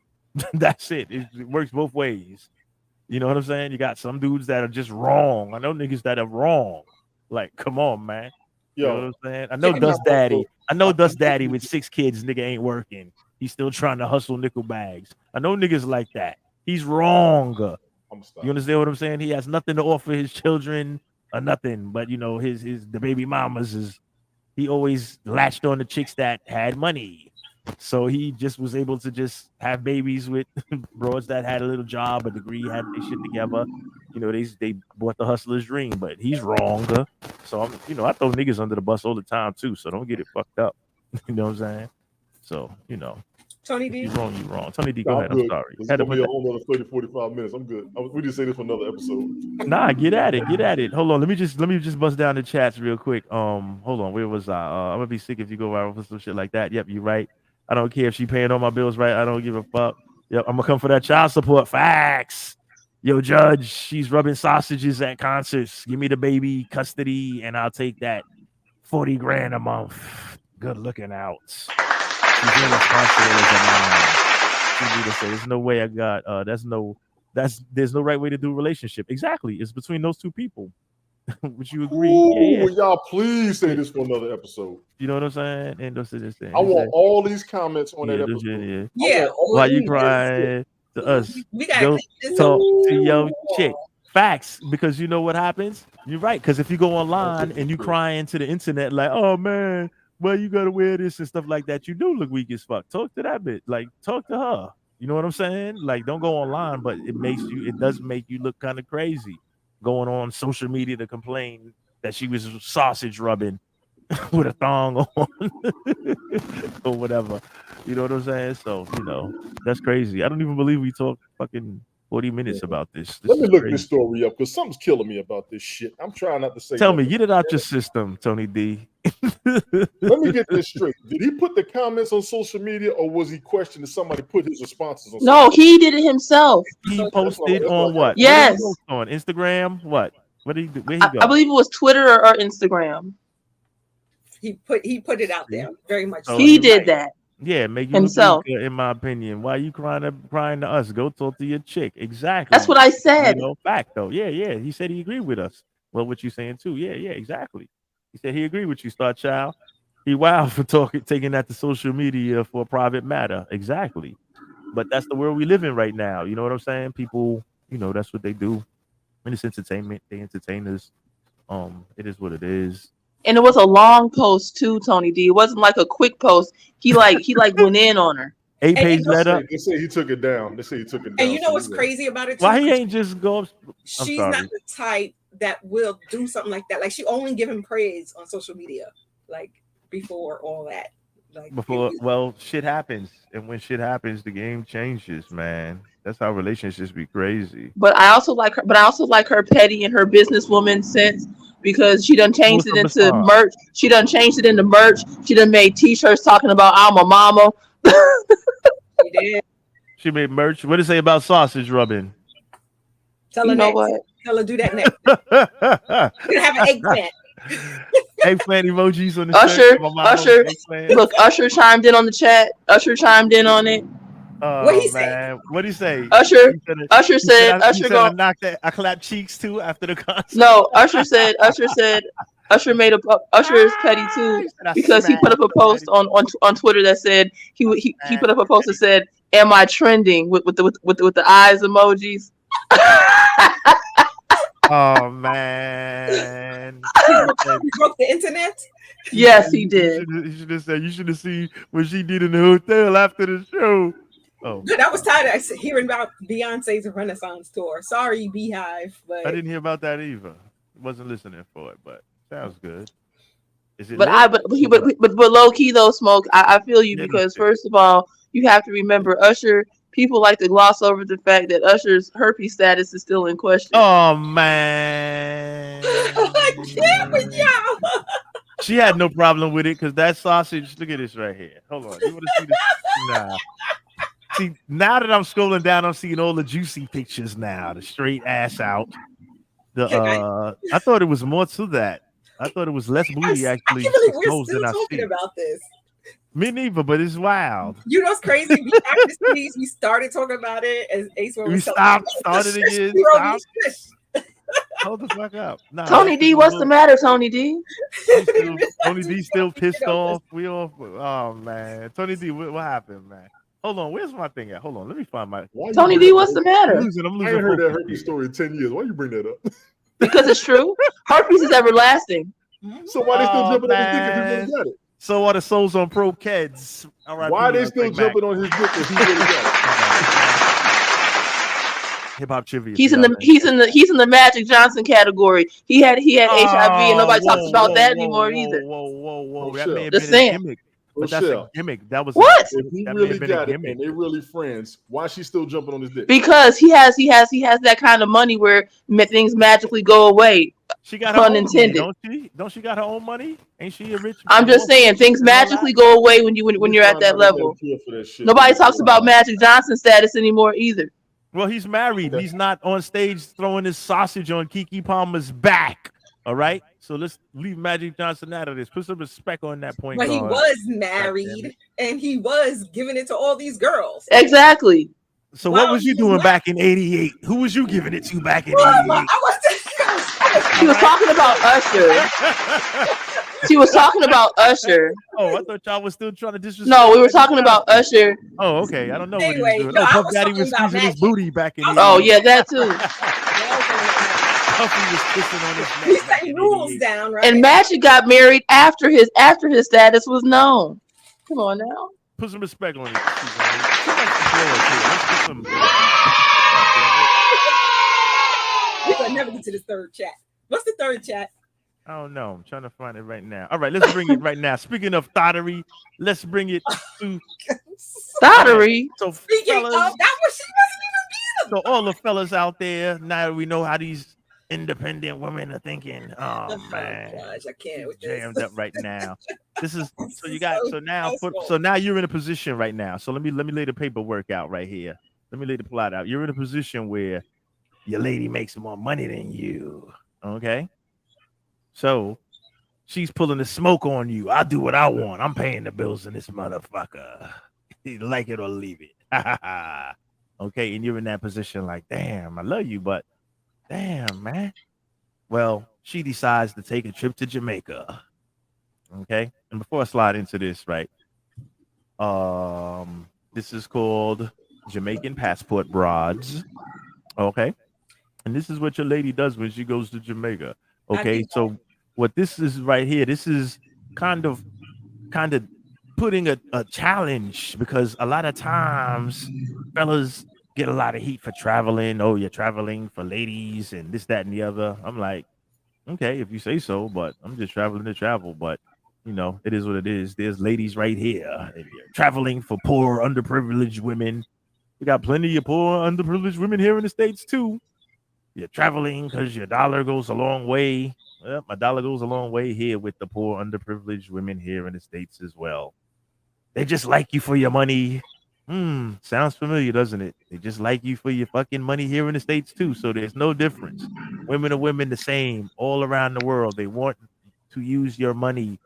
That's it. It works both ways. You know what I'm saying? You got some dudes that are just wrong. I know niggas that are wrong. Like, come on, man. You know what I'm saying? I know Dust Daddy. I know Dust Daddy with 6 kids, nigga ain't working. He's still trying to hustle nickel bags. I know niggas like that. He's wrong. You understand what I'm saying? He has nothing to offer his children or nothing. But the baby mamas he always latched on the chicks that had money. So he just was able to just have babies with broads that had a little job, a degree, had their shit together. They bought the hustler's dream, but he's wrong. So I throw niggas under the bus all the time too. So don't get it fucked up. You know what I'm saying? So Tony D. You wrong. Tony D, No, go ahead. good. I'm sorry. It's gonna be a whole another 30, 45 minutes. I'm good. We just say this for another episode. Nah, get at it. Hold on. Let me just bust down the chats real quick. Hold on. Where was I? I'm gonna be sick if you go viral for some shit like that. Yep, you're right. I don't care if she paying all my bills right. I don't give a fuck. Yep, I'm gonna come for that child support. Facts. Yo, Judge, she's rubbing sausages at concerts. Give me the baby custody, and I'll take that 40 grand a month. Good looking out. She's irresponsible as a mom. There's no way I got there's no right way to do a relationship. Exactly. It's between those two people. Would you agree? Ooh, y'all please say this for another episode. You know what I'm saying? And don't say this thing. I want all these comments on that episode. Yeah. Why you crying to us? We gotta Go clean this talk up. to your chick. Facts, because you know what happens? You're right. Because if you go online and you crying to the internet like, oh man, well, you gotta wear this and stuff like that, you do look weak as fuck. Talk to that bitch. Like, talk to her. You know what I'm saying? Like, don't go online, but it does make you look kind of crazy going on social media to complain that she was sausage rubbing with a thong on or whatever. You know what I'm saying? So, that's crazy. I don't even believe we talked fucking 40 minutes about this. Let me look crazy. this story up because something's killing me about this shit. I'm trying not to say. Tell me, get it out your system, Tony D. Let me get this straight. Did he put the comments on social media, or was he questioning somebody put his responses on? No, he did it himself. He posted on what? Yes. On Instagram. What? What did he do? Where he go? I believe it was Twitter or Instagram. He put it out there very much. So he did that. Yeah, make you himself. Look, in my opinion. Why are you crying to us? Go talk to your chick. Exactly. That's what I said. Fact though. Yeah. He said he agreed with us. Well, what you saying too? Yeah, exactly. He said he agreed with you, Star Child. He wild for taking that to social media for a private matter. Exactly. But that's the world we live in right now. You know what I'm saying? People, that's what they do. And it's entertainment. They entertain us. It is what it is. And it was a long post too, Tony D. It wasn't like a quick post. He went in on her. 8-page letter. They say he took it down. And you know what's crazy about it too? Why he ain't just go? She's not the type that will do something like that. Like, she only give him praise on social media, like before all that. Like Shit happens, and when shit happens, the game changes, man. That's how relationships be crazy. But I also like her. But I also like her petty and her businesswoman sense, because she done changed it into merch. She done changed it into merch. She done made T-shirts talking about I'm a mama. She did. She made merch. What did it say about sausage rubbing? Tell her You know next. what? Tell her do that next. We're gonna have an eggplant. Eggplant emojis on the Usher, shirt. My mom Usher, eggplant. look, Usher chimed in on the chat. Usher chimed in on it. What he say? Man, what he say? Usher, He said, Usher said, Usher I go. knocked that. I clapped cheeks too after the concert. No, Usher said, Usher made a Usher is petty too He said, I because he put up a smacked post somebody. on Twitter that said he put up a post that said, "Am I trending?" with the eyes emojis. Oh man. He broke the internet. Yes, he did. He should have said, you should have seen what she did in the hotel after the show. Oh, Good. I was tired of hearing about Beyonce's Renaissance tour. Sorry, Beehive, but I didn't hear about that either. Wasn't listening for it, but sounds good. Is it But lit? but low key though, Smoke, I feel you Yeah, because first of all, you have to remember Usher. People like to gloss over the fact that Usher's herpes status is still in question. Oh man. I can't with y'all. She had no problem with it because that sausage. Look at this right here. Hold on. You want to see this? Nah. See, now that I'm scrolling down, I'm seeing all the juicy pictures now. The straight ass out. I thought it was more to that. I thought it was less booty actually We're exposed still than I talking see. about this. Me neither, but it's wild. You know what's crazy? We started talking about it as Ace We started again. Hold the fuck up. Nah, Tony D, what's the matter, Tony D? Tony D still pissed off. We all. Oh man, Tony D, what happened, man? Hold on, where's my thing at? Hold on, let me find my. Tony D, what's the matter? I'm losing I ain't heard that focus herpes story in 10 years. Why you bring that up? Because it's true. Herpes is everlasting. So why they still jumping on his dick if he man. really got it? So are the souls on pro kids. All right. Why they still jumping on his dick if he really got it? Hip hop trivia. He's in the Magic Johnson category. He had HIV and nobody talks about that anymore either. Whoa. That may have Just been a saying. gimmick. But that's a gimmick. That was What? If he that may really have been a got it gimmick. and they really friends, why she still jumping on his dick? Because he has that kind of money where things magically go away. She got her own money, unintended. don't she? Don't she got her own money? Ain't she a rich? I'm just saying things magically go away when you're at that level. Nobody talks about Magic Johnson status anymore either. Well, he's married. He's not on stage throwing his sausage on Keke Palmer's back. All right. So let's leave Magic Johnson out of this. Put some respect on that point. But he guard. was married and he was giving it to all these girls. Exactly. So what was you doing back in '88? Who was you giving it to back in Well, '88? She was talking about Usher. She was talking about Usher. Oh, I thought y'all was still trying to disrespect. No, we were talking about Usher. Oh, okay. I don't know Anyway, what he was doing. no, Oh, I Puff was Daddy talking was about squeezing his Magic. booty back in Oh '88. yeah, that too. Puffy was kissing on his neck. He's setting rules down, right? And Magic got married after his status was known. Come on now. Put some respect on it. Let's put some. We're gonna never get to the third chat. What's the third chat? I don't know. I'm trying to find it right now. All right, let's bring it right now. Speaking of thottery, let's bring it to Thottery. So Speaking fellas, of, that was she wasn't even so all the fellas out there, now that we know how these independent women are thinking. Oh man, gosh, I can't with this. jammed up right now. This is so you got so now you're in a position right now. So let me lay the paperwork out right here. Let me lay the plot out. You're in a position where your lady makes more money than you. Okay. So she's pulling the smoke on you. I do what I want. I'm paying the bills in this motherfucker. You like it or leave it. Okay, and you're in that position like, damn, I love you, but damn, man. Well, she decides to take a trip to Jamaica. Okay. And before I slide into this, right? This is called Jamaican Passport Broads. Okay. And this is what your lady does when she goes to Jamaica. Okay. So what this is right here, this is kind of putting a challenge, because a lot of times fellas get a lot of heat for traveling. Oh, you're traveling for ladies and this, that, and the other. I'm like, okay, if you say so, but I'm just traveling to travel. But you know, it is what it is. There's ladies right here. And you're traveling for poor, underprivileged women. We got plenty of poor, underprivileged women here in the States too. You're traveling because your dollar goes a long way. Well, my dollar goes a long way here with the poor, underprivileged women here in the States as well. They just like you for your money. Sounds familiar, doesn't it? They just like you for your fucking money here in the States too. So there's no difference. Women are women the same all around the world. They want to use your money.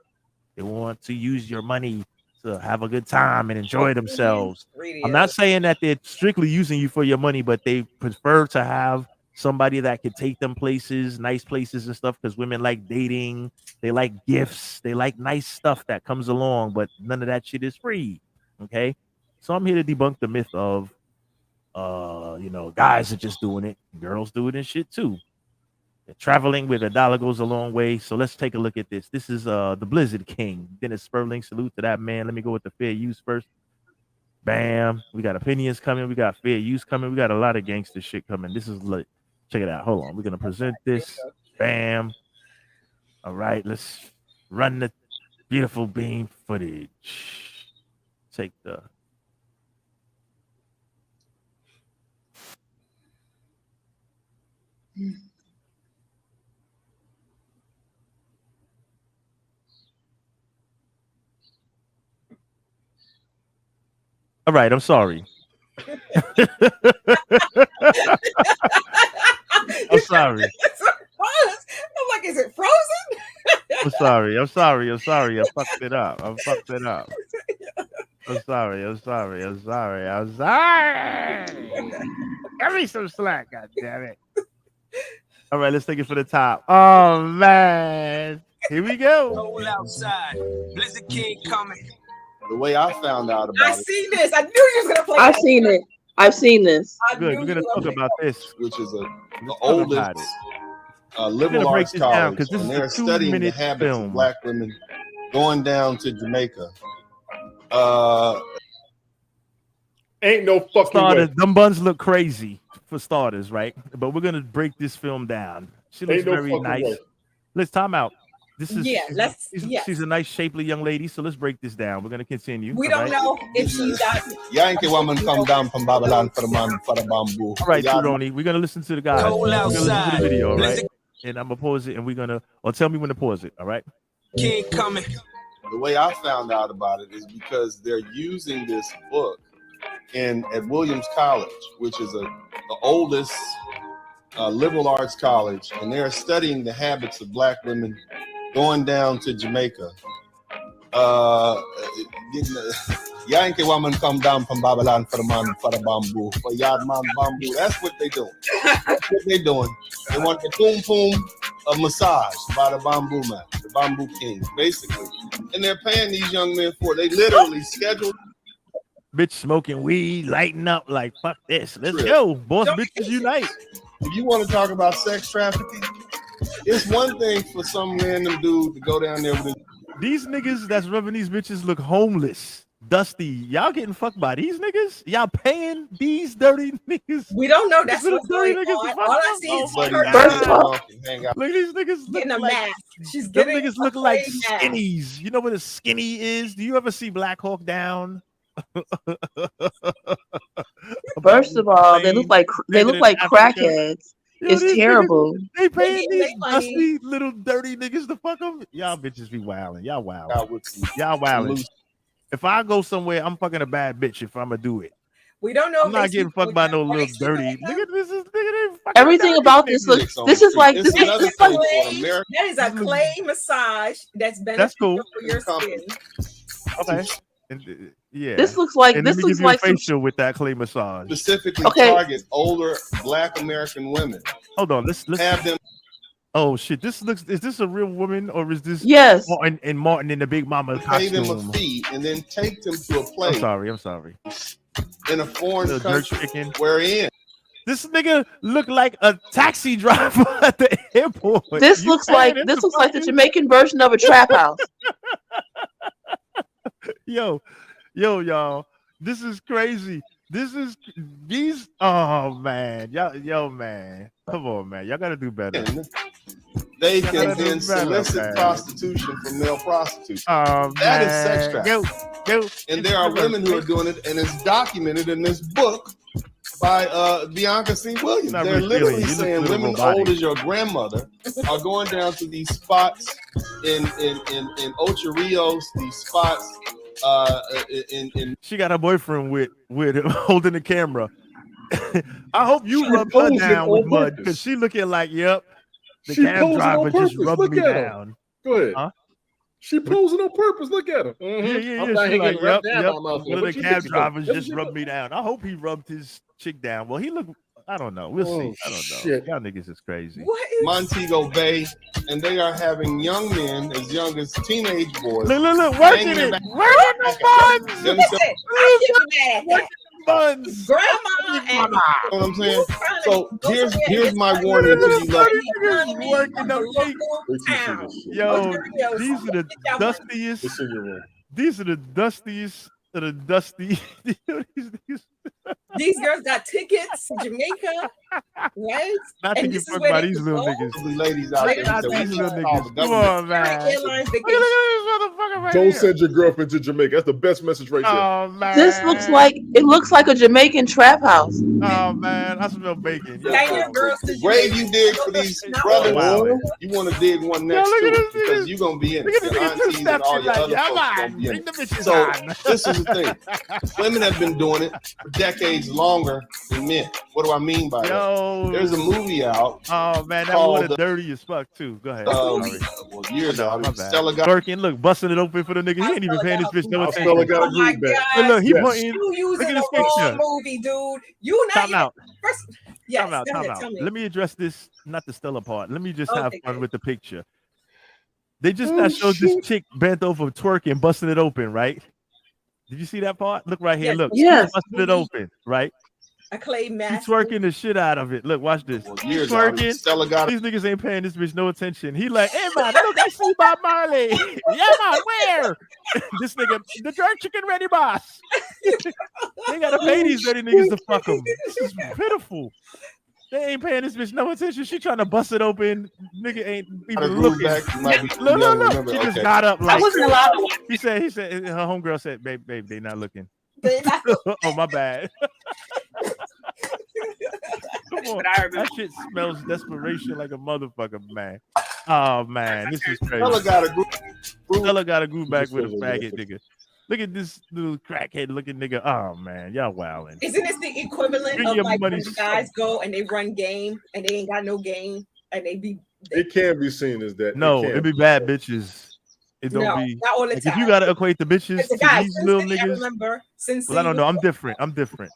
They want to use your money to have a good time and enjoy themselves. I'm not saying that they're strictly using you for your money, but they prefer to have somebody that could take them places, nice places and stuff, because women like dating, they like gifts, they like nice stuff that comes along, but none of that shit is free. Okay. So I'm here to debunk the myth of guys are just doing it, girls do it and shit too. They're traveling with $1 goes a long way. So let's take a look at this. This is the Blizzard King, Dennis Sperling. Salute to that man. Let me go with the fair use first. Bam. We got opinions coming. We got fair use coming. We got a lot of gangster shit coming. This is lit. Check it out. Hold on. We're gonna present this. Bam. All right. Let's run the beautiful beam footage. Take the. All right, I'm sorry. I'm sorry. I'm like, is it frozen? I'm sorry. I fucked it up. I'm sorry. Give me some slack, god damn it. All right, let's take it for the top. Oh man. Here we go. Roll outside. Blizzard King coming. The way I found out about I seen this. I knew you was gonna play. I've seen it. I've seen this. Good. We're gonna talk about this, which is the oldest liberal arts college, and they're studying the habits of Black women going down to Jamaica. Ain't no fucking way. Them buns look crazy for starters, right? But we're gonna break this film down. She looks very nice. Way. Let's time out. This is she's a nice, shapely young lady. So let's break this down. We're gonna continue. We don't know if she's got. Yankee woman come down from Babylon for the man for the bamboo. All right, Ronnie, we're gonna listen to the guys. We're gonna listen to the video, all right? And I'm gonna pause it, and we're gonna, or tell me when to pause it. All right. King coming. The way I found out about it is because they're using this book at Williams College, which is the oldest liberal arts college, and they're studying the habits of Black women going down to Jamaica. Yankee woman come down from Babylon for the man for the bamboo, for yard man bamboo. That's what they doing. That's what they doing. They want the boom boom massage by the bamboo man, the bamboo king, basically. And they're paying these young men for it. They literally scheduled. Bitch smoking weed, lighting up like fuck this. Let's go, boss. Bitches unite. If you want to talk about sex trafficking, it's one thing for some random dude to go down there with these niggas that's rubbing these bitches look homeless, dusty. Y'all getting fucked by these niggas? Y'all paying these dirty niggas? We don't know. That's what's going on. All I see is her. First of all, look at these niggas getting a mask. She's them getting niggas look like skinnies. You know what a skinny is? Do you ever see Black Hawk Down? First of all, they look like crackheads. It's terrible. They paying these dusty little dirty niggas to fuck them. Y'all bitches be wilding. Y'all wilding. Y'all wilding. If I go somewhere, I'm fucking a bad bitch if I'm gonna do it. We don't know. I'm not getting fucked by no little dirty. Nigga, this is everything about this looks. This is like this is like that is a clay massage that's beneficial for your skin. Okay. Yeah. This looks like and this looks like facial with that clay massage. Specifically target older Black American women. Hold on, let's have them. Oh shit! Is this a real woman or is this yes? Martin in the Big Mama Pay costume? them a fee and then take them to a place. I'm sorry. In a foreign country, wherein this nigga look like a taxi driver at the airport. This looks like the Jamaican version of a trap house. Yo, y'all, this is crazy. Oh man, yo, man, come on, man, y'all gotta do better. They can then solicit prostitution from male prostitutes. That is sex trafficking. And there are women who are doing it, and it's documented in this book by Bianca C. Williams. They're literally saying women old as your grandmother are going down to these spots in Ocho Rios, these spots She got her boyfriend with him holding the camera. I hope you She rubbed her posing down on with mud purpose. because she looking like, yep, the She cab posing driver on just purpose. rubbed Look me at her. down. Go ahead. Huh? She posing on purpose. Look at her. Yeah. I'm not She here like, getting rubbed yep. down by my One of the cab drivers just rubbed me down. I hope he rubbed his chick down. Well, he looked. I don't know. We'll see. I don't know. Shit. Y'all niggas is crazy. Montego Bay, and they are having young men as young as teenage boys. Look, working it. Working the buns. You understand? I can't be mad at that. Buns. Grandma and You know what I'm saying? So here's my warning to you, love. Working them cheeks. Yo, these are the dustiest. These are the dustiest of the dusty. These girls got tickets to Jamaica, right? Not to And get this is fucked where by they these could little go? niggas. Ladies out there, Not that these we little can't call the niggas. Come government. on, man. Airlines Look vacation. at this motherfucker right Don't here. send your girlfriend to Jamaica. That's the best message right there. Oh man. This looks like a Jamaican trap house. Oh man, I smell bacon. Yo, Take your girls to The grave you dig for these brothers, wow. you want to dig one next look to at it this because you're gonna be in it. Look at Your this nigga aunties and all your like, other yeah, folks man, gonna be in bring the it. bitches So on. this is the thing. Women have been doing it for decades longer than men. What do I mean by that? There's a movie out. Oh man, that called water dirty as fuck too. Go ahead. well, Sorry. years No, ago. my bad. Stella got Working, look, busting it open for the nigga. He ain't even paying his bitch no attention. Stella got a Oh my groove back. God. Look, he Yes. pointing. You Look using at the this wrong picture. movie, dude. You not Time even out. first. Yes, Time out. go Time ahead, out. tell me. Let me address this, not the Stella part. Let me just have Okay, fun good. with the picture. They just not showed this chick bent over twerking, busting it open, right? Did you see that part? Look right here. Yes, Look, yes. busting it open, right? A clay She's mask. twerking the shit out of it. Look, watch this. She's years ago. twerking. Stella got These niggas ain't paying this bitch no attention. He like, hey man, look, I see Bob Marley. Yeah man, where? This nigga, the jerk chicken ready, boss. They gotta pay these dirty niggas to fuck them. This is pitiful. They ain't paying this bitch no attention. She trying to bust it open. Nigga ain't even looking. back. You might be too Look, young to look. remember. She just Okay. got up like. I wasn't allowed to. He said, her homegirl said, babe, they not looking. They not- Oh, my bad. Come on. That shit smells desperation like a motherfucker, man. Oh, man. This is crazy. Stella got a groove. Stella got to go back with a faggot, nigga. Look at this little crackhead looking nigga. Oh, man. Y'all wildin'. Isn't this the equivalent Bring of your like money when the guys go and they run game and they ain't got no game and they be It can be seen as that. No, it it be bad bitches. It don't no, be. not all the Like, time. if you got to equate the bitches It's to a guy, these Sin little City, I niggas. remember Sin Well, I don't City know. was- I'm different.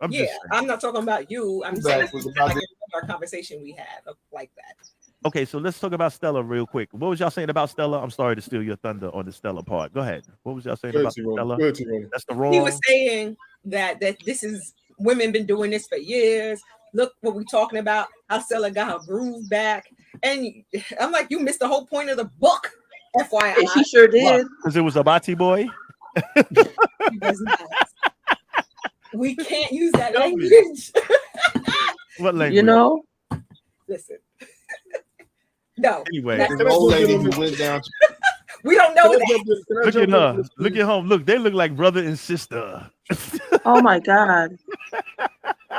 I'm Yeah, just saying. I'm not talking about you. I'm Back saying was like about our conversation we had like that. Okay, so let's talk about Stella real quick. What was y'all saying about Stella? I'm sorry to steal your thunder on the Stella part. Go ahead. What was y'all saying about Stella? That's the wrong. He was saying that this is women been doing this for years. Look what we're talking about. How Stella got her groove back, and I'm like, you missed the whole point of the book. FYI, And she sure did. Because it was a Bati boy. He does not. We can't use that Tell me. language. What language? You know, Listen. No. Anyway, that's- The old lady who went down to we don't know that. Look at her. Look at home. Look, they look like brother and sister. oh my God.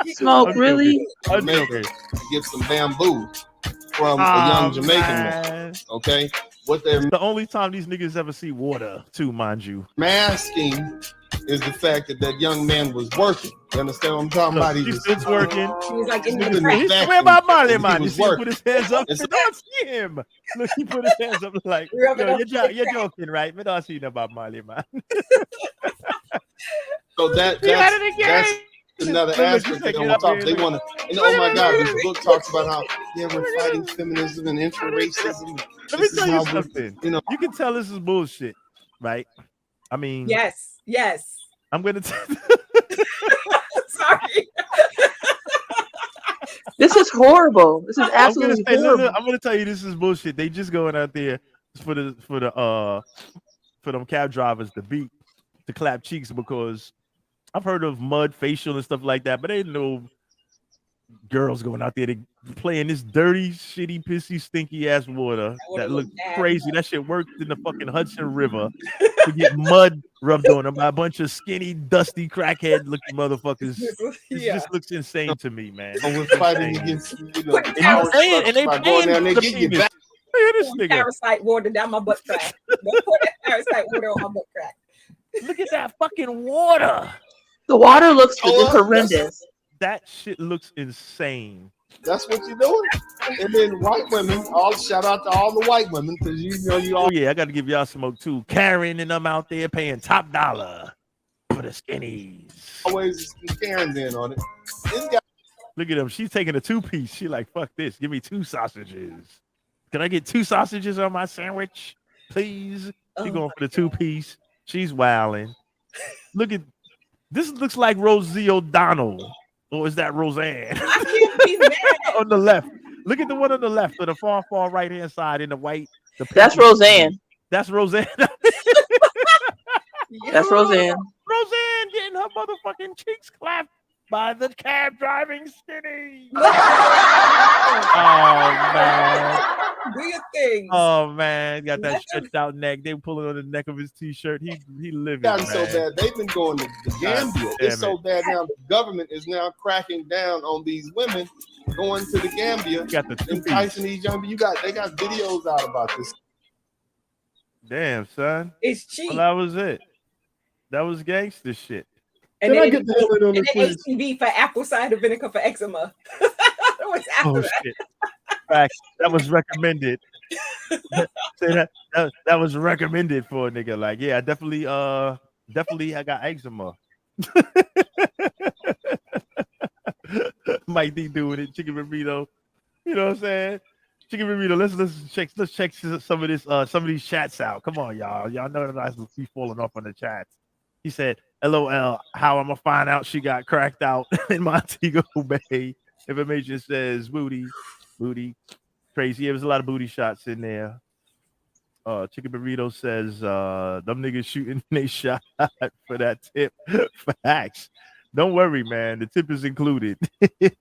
Smoke, I'm really? I'm Jamaica joking. to get some bamboo from a Oh, young Jamaican man. man. Okay, what they're The only time these niggas ever see water, too, mind you. masking is the fact that that young man was working. You understand what I'm talking Look, about? He he's was still twerking. He was like in He the was crack. He's vacuum, swear by Marley, and he man. You was see him working. put his hands up. And I so- don't see him. Look, he put his hands up like, Rubbing yo, up you're the crack. joking, right? But I don't see nothing about Marley, man. So He had it again. that's another Look, you aspect take they it don't up talk. here, They look. want to. And oh my God, this book talks about how we're fighting feminism and inter-racism. Let me This is tell you how we're- something. You know, You can tell this is bullshit, right? I mean, Yes. I'm gonna tell. Sorry. This is horrible. This is I'm gonna absolutely say, horrible. I'm gonna tell you this is bullshit. They just going out there for them cab drivers to clap cheeks because I've heard of mud facial and stuff like that, but ain't no girls going out there to play in this dirty, shitty, pissy, stinky ass water that look crazy. That shit worked in the fucking Hudson River to get mud rubbed on them by a bunch of skinny, dusty, crackhead looking motherfuckers. It just looks insane to me, man. so we're It's fighting insane. against power And they structure by going down there, for the get you penis. back. Look at this nigga. Parasite water down my butt crack. Don't pour that parasite water on my butt crack. Look at that fucking water. The water looks horrendous. That shit looks insane. That's what you're doing. And then white women, all shout out to all the white women, because you all. Oh yeah, I got to give y'all smoke too. Karen and them out there paying top dollar for the skinnies. Always Karen's in on it. This guy. Look at him. She's taking a 2-piece. She like, fuck this. Give me 2 sausages. Can I get 2 sausages on my sandwich, please? She going for the 2-piece. She's wilding. Look at this. Looks like Rosie O'Donnell, or is that Roseanne? I can't be mad. On the left. Look at the one on the left, or the far right hand side in the white. That's Roseanne. That's Roseanne. That's Roseanne. Roseanne getting her motherfucking cheeks clapped by the cab driving skinny. Oh man. Do your thing. Oh man, got that stretched out neck. They pulling on the neck of his t-shirt. He living. Gotten so bad. They've been going to the Gambia. It's so bad now. The government is now cracking down on these women going to the Gambia, enticing these young. They got videos out about this. Damn, son. It's cheap. Well, that was it. That was gangster shit. And Can then I get the hell in on this, please? HPV for apple cider vinegar for eczema. What's after Oh that? shit. Facts. That was recommended. Say that was recommended for a nigga. Like, yeah, I definitely I got eczema. Mike D doing it, chicken burrito. You know what I'm saying? Chicken burrito. Let's check some of this some of these chats out. Come on, y'all. Y'all know that I be falling off on the chats. He said, LOL, how I'm gonna find out she got cracked out in Montego Bay. Information says booty. Crazy. There was a lot of booty shots in there. Chicken burrito says them niggas shooting they shot for that tip. Facts. Don't worry, man. The tip is included. Chicken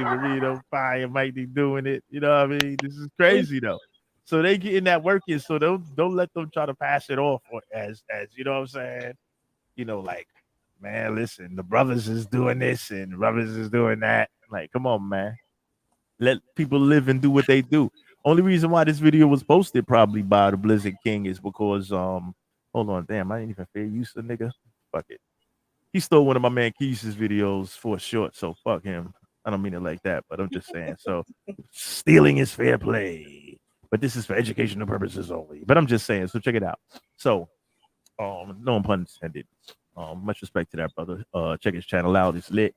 burrito fire might be doing it. You know what I mean? This is crazy though. So they getting that working. So don't let them try to pass it off as you know what I'm saying. You know, like, man, listen, the brothers is doing this and the brothers is doing that. Like, come on, man. Let people live and do what they do. Only reason why this video was posted probably by the Blizzard King is because hold on, damn, I ain't even fair use the nigga. Fuck it. He stole one of my man Keith's videos for short, so fuck him. I don't mean it like that, but I'm just saying. So stealing is fair play, but this is for educational purposes only. But I'm just saying, so check it out. So no pun intended. Much respect to that brother. Check his channel out. It's lit.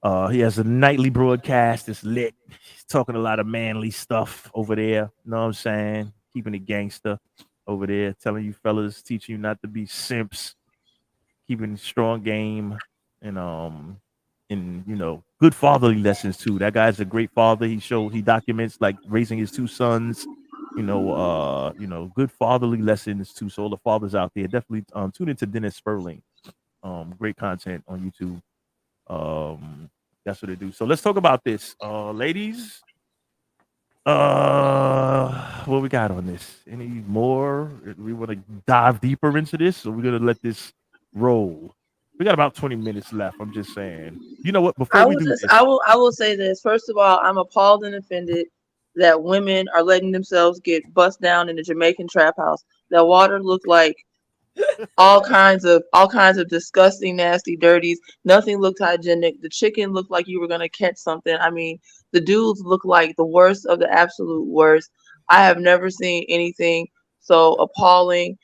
He has a nightly broadcast. It's lit. He's talking a lot of manly stuff over there. You know what I'm saying? Keeping it gangster over there. Telling you fellas, teaching you not to be simps. Keeping strong game. And you know, good fatherly lessons too. That guy's a great father. He documents like raising his 2 sons. You know, good fatherly lessons too. So all the fathers out there, definitely tune into Dennis Sperling. Great content on YouTube. That's what they do. So let's talk about this, ladies. What we got on this? Any more? We want to dive deeper into this, or we're gonna let this roll? We got about 20 minutes left. I'm just saying. You know what? Before we do this, I will say this. First of all, I'm appalled and offended that women are letting themselves get bust down in the Jamaican trap house. That water looked like all kinds of disgusting, nasty, dirties. Nothing looked hygienic. The chicken looked like you were gonna catch something. I mean, the dudes look like the worst of the absolute worst. I have never seen anything so appalling.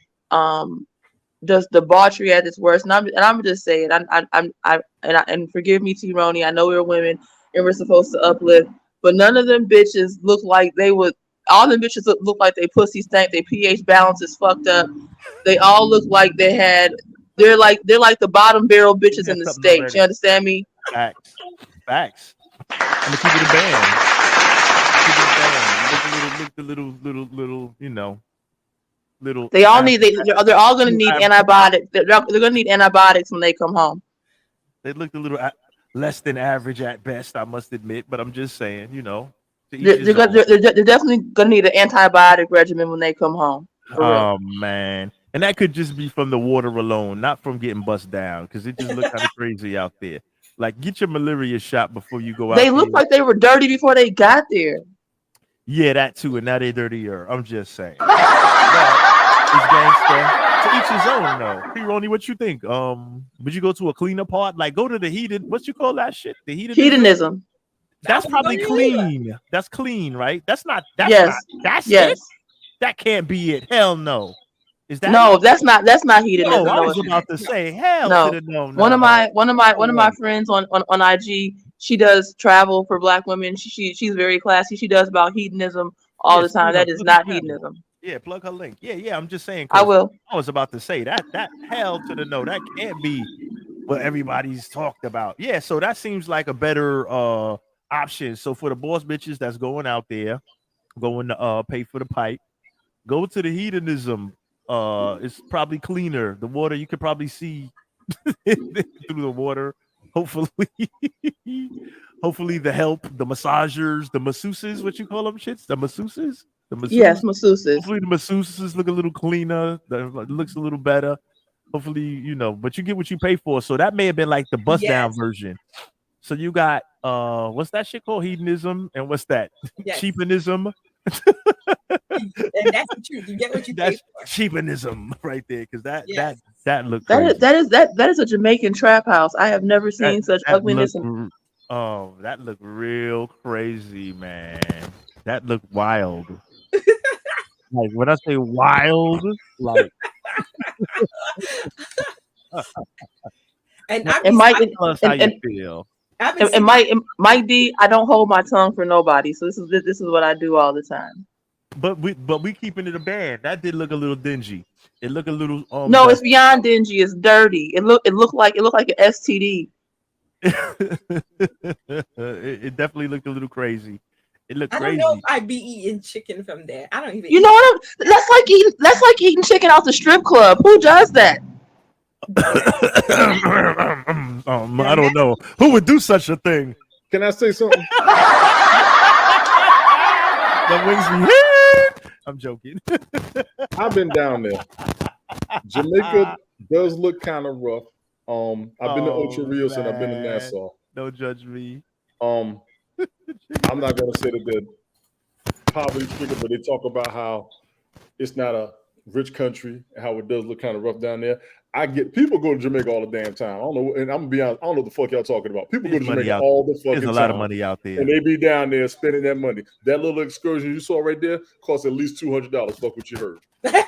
Just debauchery at its worst. And I'm just saying, and forgive me, T-Roni. I know we're women and we're supposed to uplift, but none of them bitches look like they would. All them bitches look like they pussy stank. Their pH balance is fucked up. They all look like they're like the bottom barrel bitches in the state. You understand me? Facts. I'm gonna keep it a band. Look the little, you know, little. They all need. They're all gonna need antibiotics. They're gonna need antibiotics when they come home. They look a little less than average at best, I must admit. But I'm just saying, you know. They're definitely gonna need an antibiotic regimen when they come home. Oh man, and that could just be from the water alone, not from getting bust down, because it just looked kind of crazy out there. Like, get your malaria shot before you go out. They look like they were dirty before they got there. Yeah, that too, and now they dirtier. I'm just saying. But it's gangster. To each his own, though. Ronnie, what you think? Would you go to a cleaner part? Like, go to the heated. What you call that shit? The Hedonism. That's probably clean. That's clean, right? That's not. That's Yes. not. That's Yes. it. That can't be it. Hell no. Is that No, it? that's not hedonism. No, I No, was it's about to say hell no. to the no. One of my friends on IG, she does travel for Black women. She's very classy. She does about hedonism all the time. That is not hedonism. Yeah, plug her link. Yeah. I'm just saying. I will. I was about to say that hell to the no. That can't be what everybody's talked about. Yeah, so that seems like a better option. So for the boss bitches that's going out there, going to pay for the pipe, go to the hedonism. It's probably cleaner. The water you could probably see through the water. Hopefully, the help, the massagers, the masseuses, what you call them shits? The masseuses? Yes, masseuses. Hopefully the masseuses look a little cleaner. It looks a little better. Hopefully, but you get what you pay for. So that may have been like the bust down version. So you got what's that shit called? Hedonism, and what's that? Yes. Cheapenism. And that's the truth. You get what you pay That's for. cheapenism right there, because that looked That crazy. is a Jamaican trap house. I have never seen such ugliness. That looked real crazy, man. That looked wild. Like when I say wild, like and Mike feel. And Mike D, I don't hold my tongue for nobody. So this is what I do all the time. But we keeping it a band. That did look a little dingy. It looked a little no, it's beyond dingy. It's dirty. It looked like an STD. it definitely looked a little crazy. It looked I crazy. don't know if I'd be eating chicken from there. I don't even. You know what? That's like eating chicken out the strip club. Who does that? I don't know. Who would do such a thing? Can I say something? That wings me here. I'm joking. I've been down there. Jamaica does look kind of rough. I've been to Ocho Rios and I've been to Nassau. Don't judge me. I'm not gonna say that they're poverty stricken, but they talk about how it's not a rich country and how it does look kind of rough down there. People go to Jamaica all the damn time. I don't know, and I'm gonna be honest, I don't know what the fuck y'all talking about. People go to Jamaica all the fucking time. There's a lot of money out there, and they be down there spending that money. That little excursion you saw right there cost at least $200. Fuck what you heard.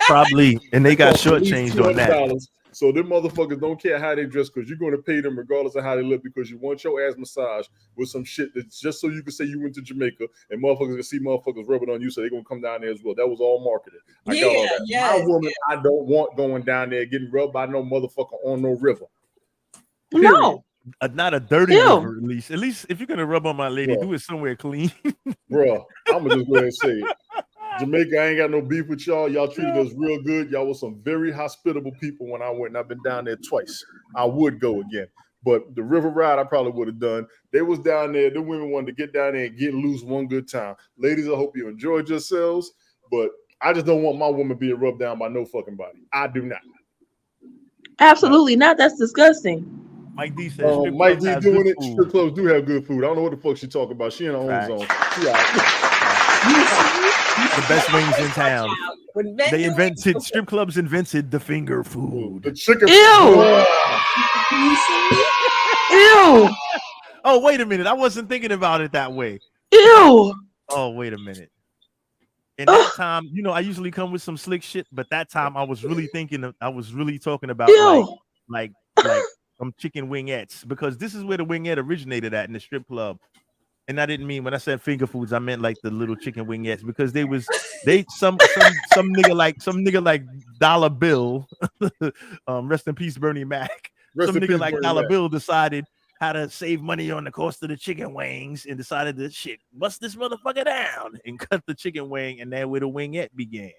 Probably, and they got shortchanged on that. So them motherfuckers don't care how they dress because you're going to pay them regardless of how they look because you want your ass massage with some shit that's just so you can say you went to Jamaica and motherfuckers can see motherfuckers rubbing on you, so they're going to come down there as well. That was all marketed. I got all that. My woman, I don't want going down there getting rubbed by no motherfucker on no river. Period. No. Not a dirty river, at least. At least if you're going to rub on my lady, do it somewhere clean. Bruh, I'm going to just go ahead and say it. Jamaica, I ain't got no beef with y'all. Y'all treated us real good. Y'all was some very hospitable people when I went, and I've been down there twice. I would go again. But the river ride, I probably would have done. They was down there. The women wanted to get down there and get loose one good time. Ladies, I hope you enjoyed yourselves. But I just don't want my woman being rubbed down by no fucking body. I do not. Absolutely not. That's disgusting. Mike D says Mike D doing it. Strip clubs do have good food. I don't know what the fuck she talking about. She in her own zone. The best wings in town. Strip clubs invented the finger food. The chicken. Ew. Ew. Oh, wait a minute. I wasn't thinking about it that way. Ew. Oh, wait a minute. And that time, I usually come with some slick shit, but that time I was really talking about like some chicken wingettes, because this is where the wingette originated at, in the strip club. And I didn't mean, when I said finger foods, I meant like the little chicken wingettes, because some nigga like Dollar Bill, rest in peace Bernie Mac. Some nigga like Dollar Bill decided how to save money on the cost of the chicken wings and decided to bust this motherfucker down and cut the chicken wing, and that's where the wingette began,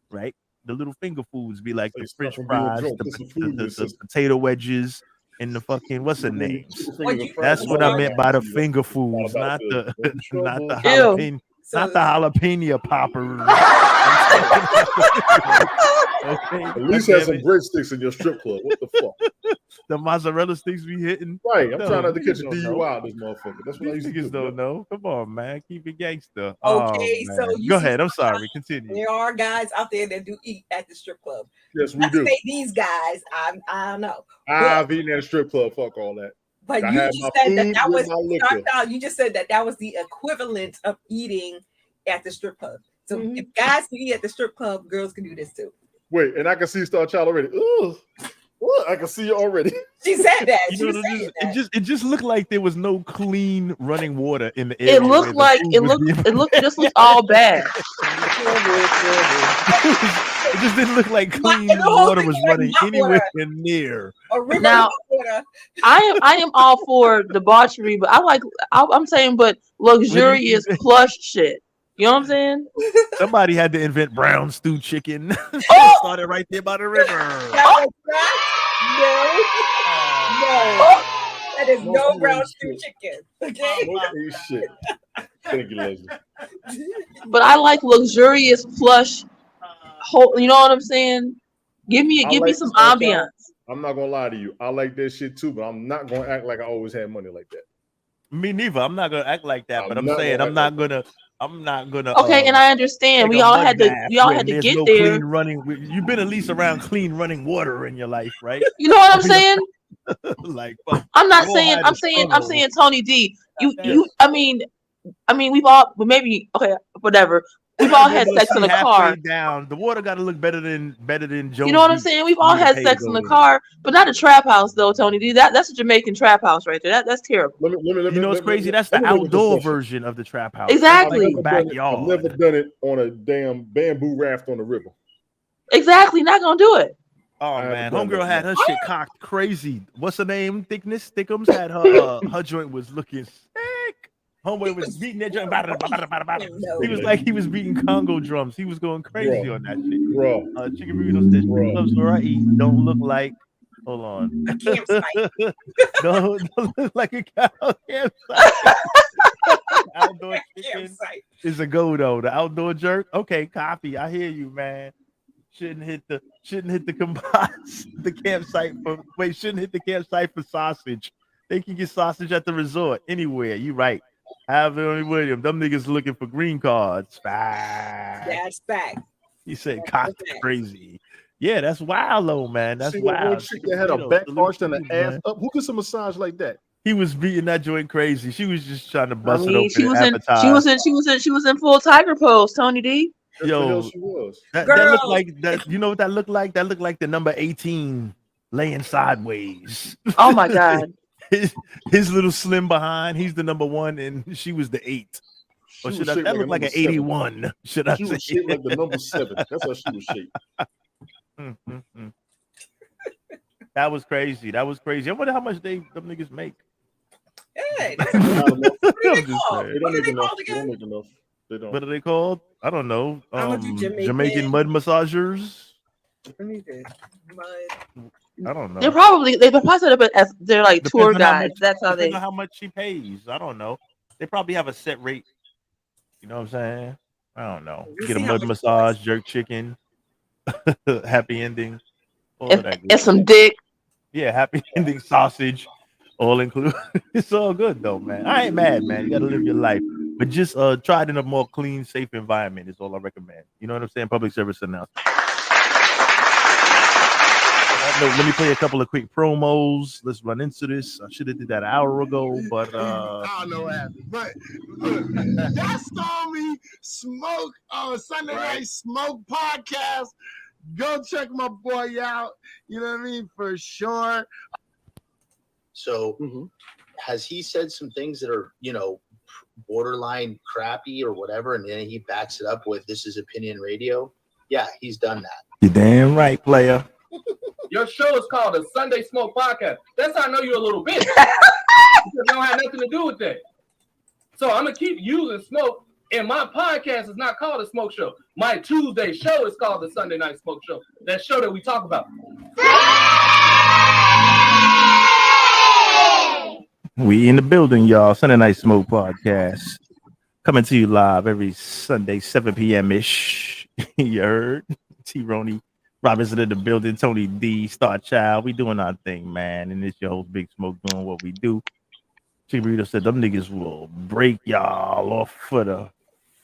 right? The little finger foods be like the French fries, the potato wedges, and the fucking what's the names? That's what I meant by the finger foods, not the jalapeno poppers. Okay. At least have some breadsticks in your strip club. What the fuck? the mozzarella sticks be hitting. Right. I'm No, trying not to catch a niggas don't DUI know. out this motherfucker. That's what I These used to niggas do. don't know. Come on, man. Keep it gangster. Okay, Oh, so man. you Go see ahead. I'm sorry. Continue. there are guys out there that do eat at the strip club. Yes, we Not to do. say these guys, I don't know. I've eaten at a strip club. Fuck all that. But I you had just my said that food that with was my liquor. start out. You just said that that was the equivalent of eating at the strip club. So if guys can eat at the strip club, girls can do this too. Wait, and I can see Star Child already. Ooh, what? I can see you already. She said that. You She know was what saying it that. just it just looked like there was no clean running water in the area. It looked like it just looked all bad. It just didn't look like clean the whole water thing was was like running hot anywhere water. near. A river Now, of water. I am all for debauchery, but I'm saying, but luxurious plush shit. You know what I'm saying? Somebody had to invent brown stew chicken. Oh! Started right there by the river. That was that is no brown stew chicken. Okay. Shit. Thank you, Leslie. But I like luxurious plush. You know what I'm saying? Give me some Star Child. ambiance. I'm not gonna lie to you. I like that shit too, but I'm not gonna act like I always had money like that. Me neither. I'm not gonna act like that, but I'm saying I'm not gonna. Okay, and I understand. take We a all mud had to. bath We all when had to there's get no there. clean running. You've been at least around clean running water in your life, right? You know what I'm saying? Like, fuck. I'm not We all saying. had I'm to saying. I'm struggle. saying. Tony D. You. I mean, we've all. But maybe. Okay. Whatever. We've all had sex in a car. Down. The water got to look better than Jones. You know what I'm saying? We've all had sex in the car, but not a trap house though, Tony D. That's a Jamaican trap house right there. That's terrible. You know what's crazy? That's the outdoor version of the trap house. Exactly. Like backyard. I've never done it on a damn bamboo raft on the river. Exactly. Not gonna do it. Oh man, homegirl had her shit cocked crazy. What's her name? Thickums had her her joint was looking sick. Homeboy was beating that joint. He was like he was beating Congo drums. He was going crazy on that shit. Bro. Chicken burritos said clubs where I eat don't look like. Hold on. A campsite. don't look like a cow campsite. Outdoor chicken is a go though. The outdoor jerk. Okay, copy. I hear you, man. Shouldn't hit the campsite for sausage. They can get sausage at the resort anywhere. You right. Have William. Them niggas looking for green cards. Fact. That's fact. He said cock crazy. Yeah, that's wild though, man. That's See that one wild. chick that had a back arched and an ass up. Who gets a massage like that? He was beating that joint crazy. She was just trying to I bust it mean, open. she was in full tiger pose, Tony D. Yo, she was. that looked like that. You know what that looked like? That looked like the number 18 laying sideways. Oh my god. His little slim behind. He's the number 1, and she was the 8. Or should I? That looked like an 81. Should I She say? was shaped like the number 7. That's how she was shaped. That was crazy. That was crazy. I wonder how much them niggas make. Hey, They don't make called enough. They don't make enough. They don't. What are they called? I don't know. I'm gonna do Jamaican mud massagers. Mud. I don't know. They probably set up as they're like tour Depends on how guides. much- That's how depends they. on how much she pays. I don't know. They probably have a set rate. You know what I'm saying? I don't know. We'll Get a see how mud much massage, jerk chicken, happy ending, all of that. And Good some shit. dick. Yeah, happy ending sausage, all included. It's all good though, man. I ain't mad, man. You gotta live your life, but just try it in a more clean, safe environment is all I recommend. You know what I'm saying? Public service announcement. Let me play a couple of quick promos. Let's run into this. I should have did that an hour ago, but I don't know what happened. But look, y'all saw me smoke on Sunday Night Smoke podcast. Go check my boy out. You know what I mean? For sure. So has he said some things that are, borderline crappy or whatever, and then he backs it up with this is opinion radio? Yeah, he's done that. you're damn right, player. Your show is called the Sunday Smoke Podcast. That's how I know you're a little bitch. Because it don't have nothing to do with that. So I'm going to keep using smoke, and my podcast is not called a smoke show. My Tuesday show is called the Sunday Night Smoke Show. That show that we talk about. We in the building, y'all. Sunday Night Smoke Podcast. Coming to you live every Sunday, 7 p.m. ish. You heard? T-Roney Robinson in the building, Tony D, Star Child. We doing our thing, man. And it's your host, Big Smoke, doing what we do. Chick Burrito said them niggas will break y'all off for the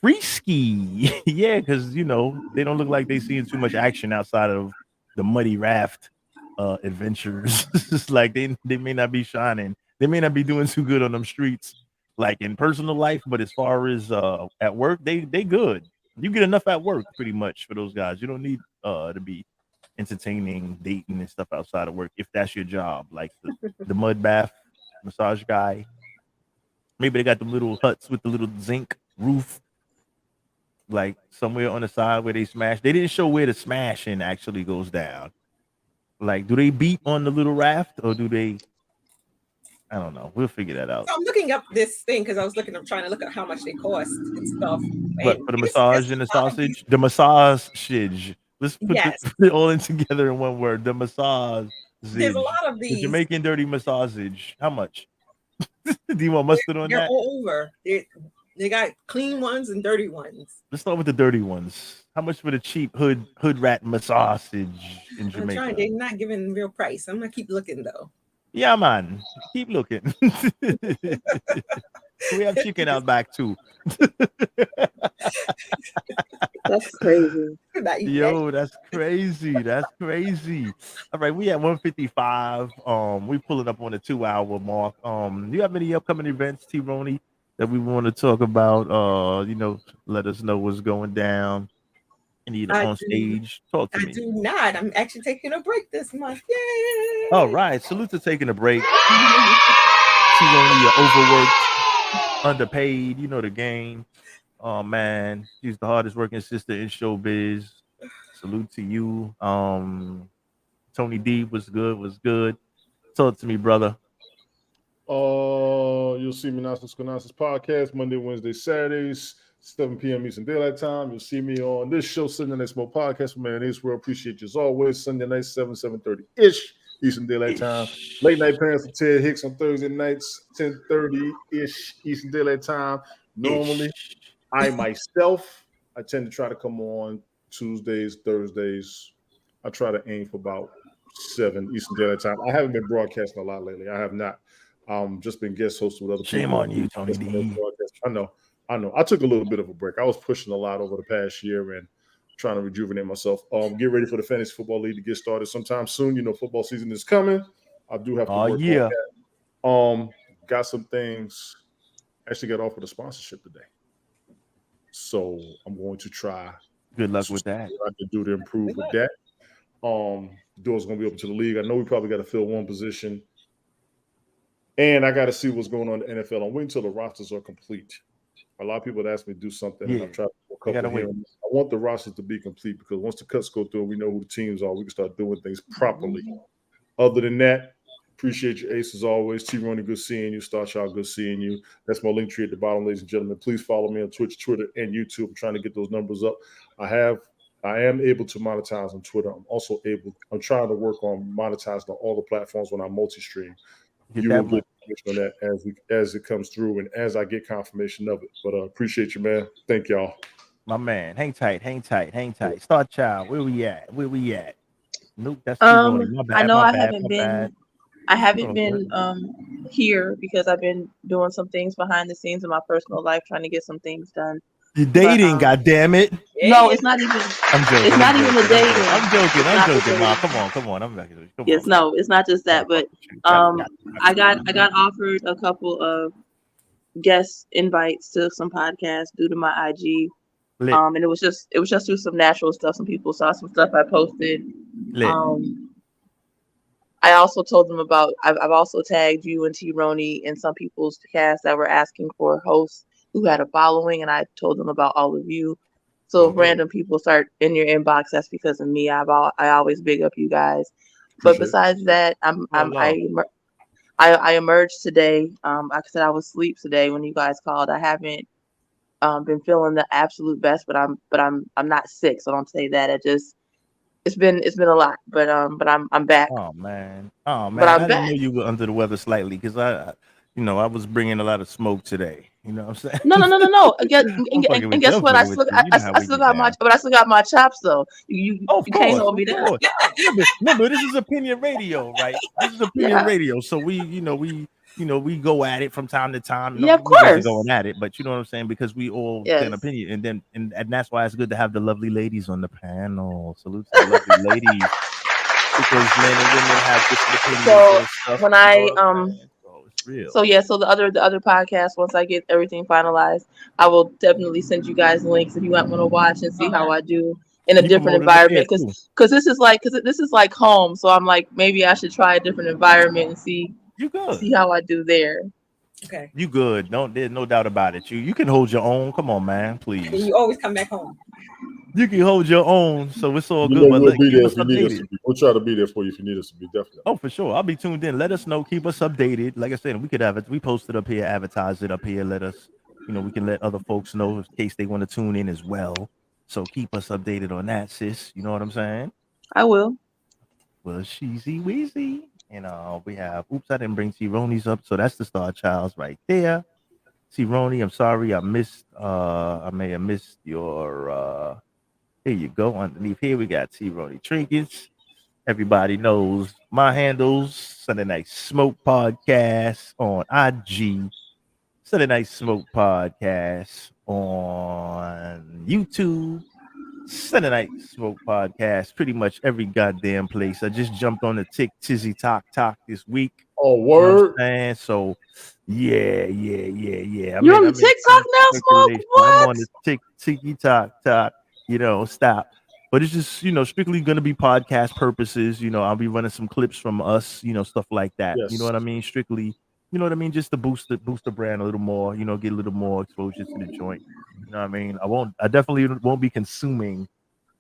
free ski. Yeah, because you know they don't look like they seeing too much action outside of the muddy raft adventures. It's like they may not be shining. They may not be doing too good on them streets, like in personal life. But as far as at work, they good. You get enough at work pretty much for those guys. You don't need to be entertaining, dating, and stuff outside of work if that's your job. Like the mud bath massage guy. Maybe they got the little huts with the little zinc roof, like somewhere on the side where they smash. They didn't show where the smashing actually goes down. Like, do they beat on the little raft or do they? I don't know. We'll figure that out. So I'm looking up this thing because I'm trying to look at how much they cost and stuff. But And for the massage and the sausage, the massage shige. Let's put, Yes. put it all in together in one word. The massage. There's a lot of The these. Jamaican dirty massage. How much? Do you want mustard on They're that? all over. They got clean ones and dirty ones. Let's start with the dirty ones. How much for the cheap hood rat massage in I'm Jamaica? trying. They're not giving real price. I'm gonna keep looking though. Yeah, man. Keep looking. We have chicken out back too. That's crazy. Yo, that's crazy. That's crazy. All right, we at 155. We pulling up on the 2-hour mark. Do you have any upcoming events, T-Roni, that we want to talk about? Let us know what's going down. Any on stage? Talk to I me. do not. I'm actually taking a break this month. Yay! All right, salute to taking a break. T-Roni, overworked, underpaid. You know the game. Oh man, she's the hardest working sister in showbiz. Salute to you. Tony D was good. Talk to me, brother. You'll see me Nonsense Podcast Monday, Wednesday, Saturdays, 7 p.m. Eastern Daylight Time. You'll see me on this show, SundayNiteSmoke Podcast. My man Israel. Appreciate you as always. Sunday night, 7:30-ish Eastern Daylight Time. Late night parents with Ted Hicks on Thursday nights, 10:30-ish Eastern Daylight Time. Normally, I myself, I tend to try to come on Tuesdays, Thursdays. I try to aim for about 7 Eastern Daylight Time. I haven't been broadcasting a lot lately. I have not. Just been guest hosting with other people. Shame on you, Tony D. I know. I took a little bit of a break. I was pushing a lot over the past year and trying to rejuvenate myself. Get ready for the Fantasy Football League to get started sometime soon. You know, football season is coming. I do have to work on that. Got some things. Actually got offered a sponsorship today. So I'm going to try. Good luck with that. What I can do to improve with that. Doors going to be open to the league. I know we probably got to fill one position. And I got to see what's going on in the NFL. I'm waiting until the rosters are complete. A lot of people have asked me to do something, and I've tried to do a couple here. I want the rosters to be complete because once the cuts go through, we know who the teams are. We can start doing things properly. Other than that, appreciate you, Ace, as always. T-Roni, good seeing you. Star Child, good seeing you. That's my link tree at the bottom, ladies and gentlemen. Please follow me on Twitch, Twitter, and YouTube. I'm trying to get those numbers up. I am able to monetize on Twitter. I'm trying to work on monetizing on all the platforms when I multi-stream. You will get information on that as it comes through and as I get confirmation of it. But appreciate you, man. Thank y'all. My man, hang tight. Star Child, where we at? Nope, that's I know I haven't been here because I've been doing some things behind the scenes in my personal life, trying to get some things done. You're dating, goddammit. No, it's not even. I'm joking. It's not even the dating. I'm joking, Ma. Come on. I'm back. Yes, no, it's not just that, but I got offered a couple of guest invites to some podcasts due to my IG. And it was just through some natural stuff. Some people saw some stuff I posted. I also told them about. I've also tagged you and T-Roni in some people's casts that were asking for hosts who had a following, and I told them about all of you. So if random people start in your inbox, that's because of me. I always big up you guys. But besides that, I emerged today. Like I said, I was asleep today when you guys called. I haven't been feeling the absolute best, but I'm not sick, so don't say that. It's been a lot, but I'm back. Oh man, but I didn't know you were under the weather slightly because I was bringing a lot of smoke today. You know what I'm saying? No. Again, I'm fucking and with guess you. I'm what? I fucking with still, you. You know how I we still get got my, down. but I still got my chops though. You Of can't course, hold me of down. course. Remember, this is opinion radio, right? This is opinion Yeah. radio. So we go at it from time to time. Yeah, of We wasn't course. going at it, but you know what I'm saying, because we all get an Yes. opinion, and that's why it's good to have the lovely ladies on the panel. Salute to the lovely ladies, because men and women have different opinions So on stuff. when You know I what I'm saying? So it's real. So yeah, so the other podcast, once I get everything finalized, I will definitely send you guys links if you want to watch and see how I do in a You different promote it up there environment, too. because this is like home. So I'm like, maybe I should try a different environment and see how I do there. Okay. You good? There's no doubt about it. You can hold your own. Come on, man, And please. you always come back home. You can hold your own, so it's all You good. know But we'll be keep there us if you need us updated. to be. We'll try to be there for you if you need us to be, definitely. Oh, for sure. I'll be tuned in. Let us know. Keep us updated. Like I said, we could have it. We post it up here, advertise it up here. Let us, we can let other folks know in case they want to tune in as well. So keep us updated on that, sis. You know what I'm saying? I will. Well, sheezy weezy. We have. Oops, I didn't bring T-Roni's up. So that's the Star Childs right there. T-Roni, I'm sorry, I may have missed your. Here you go. Underneath here, we got T-Roni Trinkets. Everybody knows my handles. Sunday Night Smoke Podcast on IG. Sunday Night Smoke Podcast on YouTube. Sunday Night Smoke Podcast, pretty much every goddamn place. I just jumped on the Tizzy Talk this week. Oh, You know what I'm word. saying? So, yeah. You're on the TikTok now, Smoke? I'm What? on the Tiki Talk. Stop. But it's just, strictly going to be podcast purposes. I'll be running some clips from us, stuff like that. Yes. You know what I mean? Strictly, just to boost the brand a little more, get a little more exposure to the joint. You know what I mean? I definitely won't be consuming.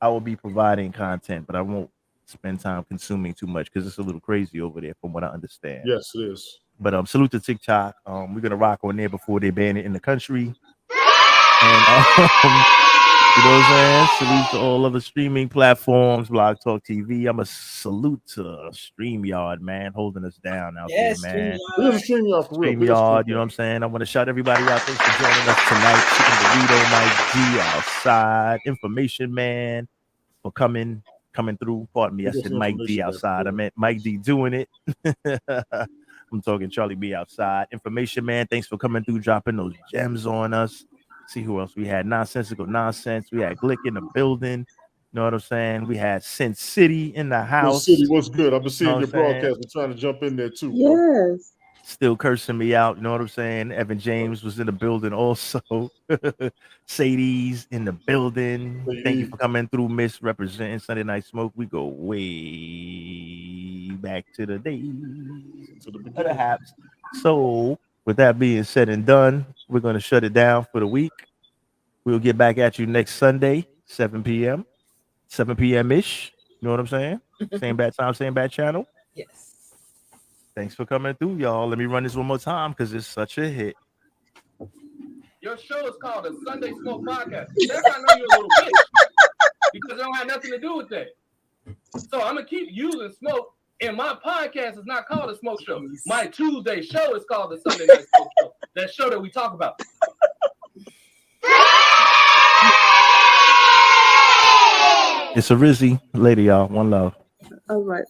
I will be providing content, but I won't spend time consuming too much because it's a little crazy over there from what I understand. Yes, it is. But salute to TikTok. We're gonna rock on there before they ban it in the country. And you know what I'm saying? Salute to all other streaming platforms, Blog Talk TV. I'm a salute to StreamYard, man, holding us down out there, man. It is a StreamYard for real. StreamYard, you know what I'm saying? I want to shout everybody out. Thanks for joining us tonight. Chicken Burrito, Mike D outside, Information Man for coming through. Pardon me, I said Mike D outside. I meant Mike D doing it. I'm talking Charlie B outside. Information Man, thanks for coming through, dropping those gems on us. See who else we had. Nonsensical Nonsense. We had Glick in the building. You know what I'm saying? We had Sin City in the house. Sin City, what's good? I've been seeing You know your what I'm saying? broadcast. We're trying to jump in there too. Bro. Yes. Still cursing me out. You know what I'm saying? Evan James was in the building also. Sadie's in the building. Thank you for coming through, Miss, representing Sunday Night Smoke. We go way back to the days to the perhaps. So with that being said and done, we're going to shut it down for the week. We'll get back at you next Sunday, 7 p.m. ish. You know what I'm saying? Same bad time, same bad channel. Yes. Thanks for coming through, y'all. Let me run this one more time because it's such a hit. Your show is called the Sunday Smoke Podcast. That's how I know you're a little bitch. Because it don't have nothing to do with that. So I'm going to keep using smoke. And my podcast is not called a smoke show. My Tuesday show is called the Sunday Night Smoke Show. That show that we talk about. It's a Rizzy. Later, y'all. One love. All right.